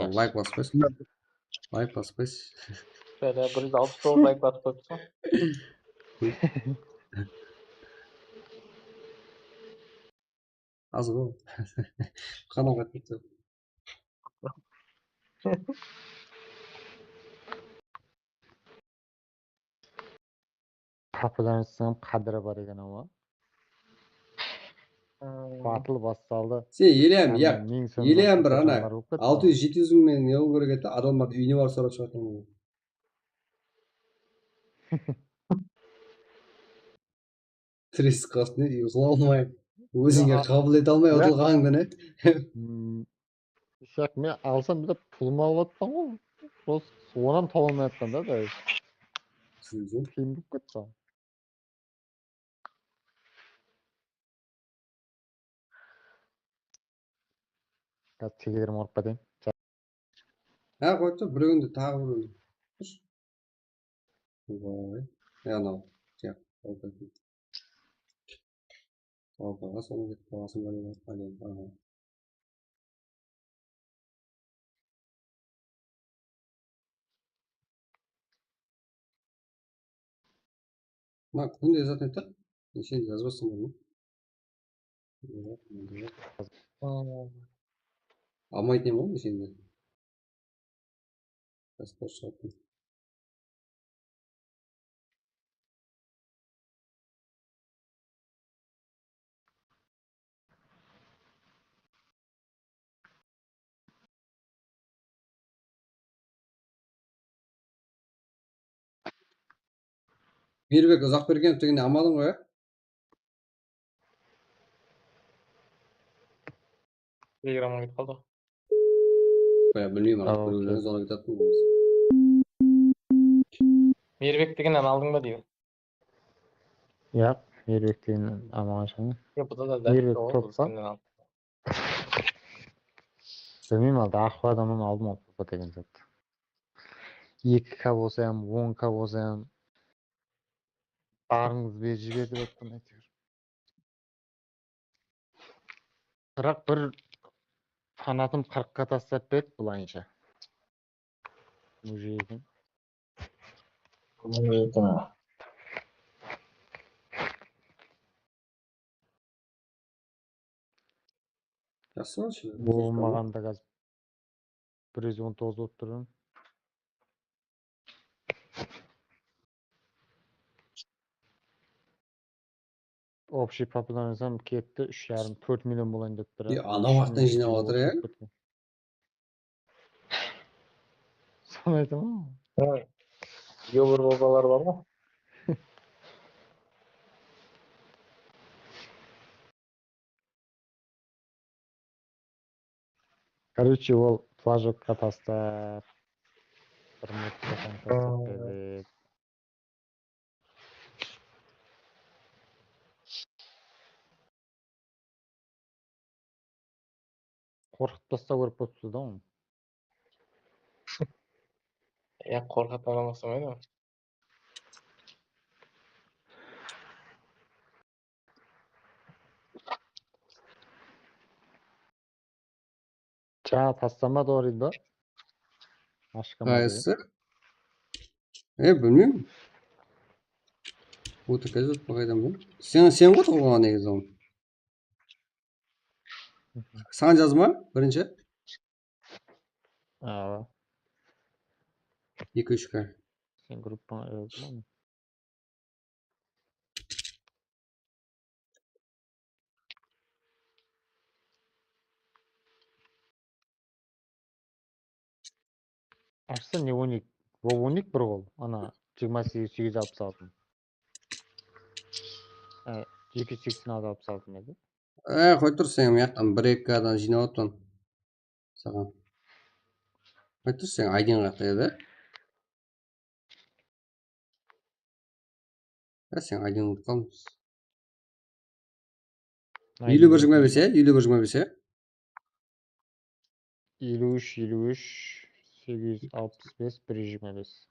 Şöyle 160 like basıp koysun. Az bu. Qanaqa ketdi? Kapıdan sığınıp qadri бар ekan ama. Batıl bassaldı. Sen елем bir ana 600-700 мен не болу керек еді, адамдар үйіне барып сұрап шығатын. Стресс қасты, ұйқыла алмай, өзіңе қабыл ете алмай отырғаныңды не? Шақ, мен алсам бір пұлым алып атпан ғой. Онан таба алмай атқан да. Қиын болып кетті. Тегерім ұрып кетейін. Қойды, біреуінде тағы біреуінде. анау тияқ Алтайға соны кетіп қалғасын ба деп ага. Мына күнде жазатын айтады. Неше жазбастың ба? Алмайтын ем ғой нешенде. Жазып шығатын. Мейірбек Ұзақбергенов дегенде алмадың ғой, Телеграмға кетіп қалды. иә? Білмеймін, Ау, көргеніңіз оны кететін. Мейірбек дегеннен алдың ба дейді. Yap, Meyrbek'ten ama şimdi. Yok bu da Meyrbek o topla. Özkan'dan aldım. Bilmeyeyim aldı. Aklı adamın aldım o topa tegen zaten. 2K болса ham, 10K болса ham бағыңыз бер жібер деп айтқан әйтеуір. Бірақ бір фанатым 40-қа тастап берді былайынша. Мужейдің. Жасыршы. Болмағанда қазір 119 болып тұрмын. Общий популярностьам кетті 3,5-4 миллион болайын деп тұр. Анау уақыттан жинап отыр, иә? Соны айтамын ғой. Йобыр бабалар бар ғой. Короче, ол флажокқа тастап, бір мультикадан тастап береді. Қорқып тастау керек болып тұрды ғой. Ya korkat aramasaydı mı? Жаңа тастамады ғой дейді ба? Ашқама деген. Қайсы? Білмеймін. Өті қазір қайдан бұл? Сен ғой тұрған негізі оны. Саған жазма, бірінші. 2-3К. Сен группаңа жазма. Ашса не 12? Ол 12 бір қол. Ана 28-866. 286 еді. Қой тұр сен мияқтан 1-2К'дан жинап отын. Саған. Қой тұр сен айден қақта еді. Сен айден ұмытып қалмыз. 51-25, 51-25. 53-865-125.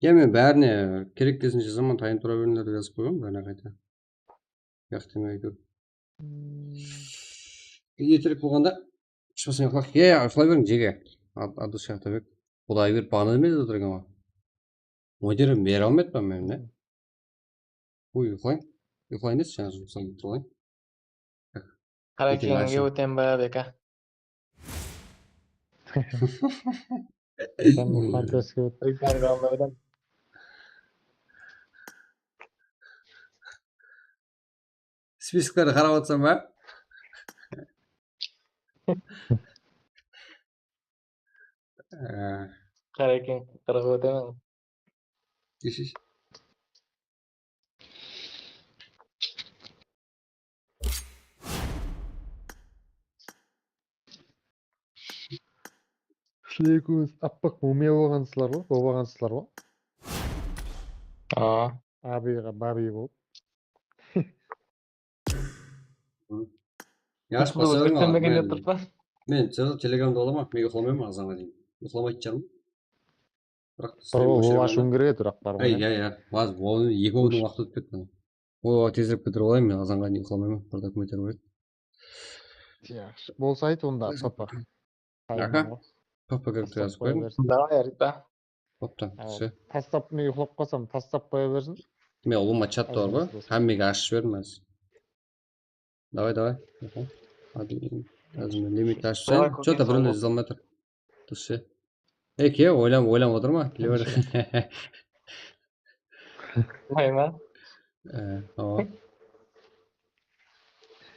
Мен бәріне керек десінші заман тайын тұра беріңдер жазып қойғам бәріне қайта. Яқтемей көп. Ертерек болғанда шықпасың ұйқылақ. Ұйқылай берің жеге. Адыс Шахтабек. Құдай беріп бағына демеді отырған ма? Модерін бере алмайды ба мен, не? Ой, ұйқылайын. Ұйқылайын десе жаңа жұмыстан кетіп тұрғайын. Қаракеңге өтен бая бека. Sen bu fantastik Instagram'dan. Списоктарды қарап отырсам ба? Қаракең қырғы өтемін. Кешеш. Шлейкөз аппақ мумия болғансызлар ғой, болғансызлар ғой. Абиға бари болып. Яш Uyquda баса o'tirmaganda turibman. men telegramda olaman, men uxlamayman azonga дейін. Uxlamayotganman. Бірақ Бір стрим ол өшіріп ашуың алам. керек еді бірақ Ей, бармай. иә. Аз оны 2-дің уақыты өтіп кетті. О, тезірек бітіріп алайын, мен азанға дейін ұйқыламаймын. Bir документ көреді. Yaxshi. Bo'lsa ayt onda papa. Аха. Папа как Тастап жазып қоя қойдым. берсін. Давай, Рита. Бопты, все. Тастап мен ұйықтап қалсам, тастап қоя берсін. Мен ұлыма чат бар ғой. Хаммеге ашып жібердім әзір. Давай. Әзір мен лимит ашып Давай, жібердім. Что-то көке, біреулер сол. жаза алмай тұр. Дұрыс. Ке, ойланып отырма. Келе бер. Давай ма? Ооба.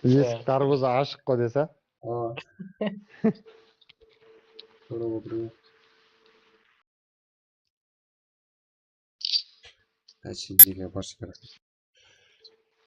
Есік дарбаза ашық қой десе. Ооба. Көріп отырмын. Тәжірибеге баршы керек.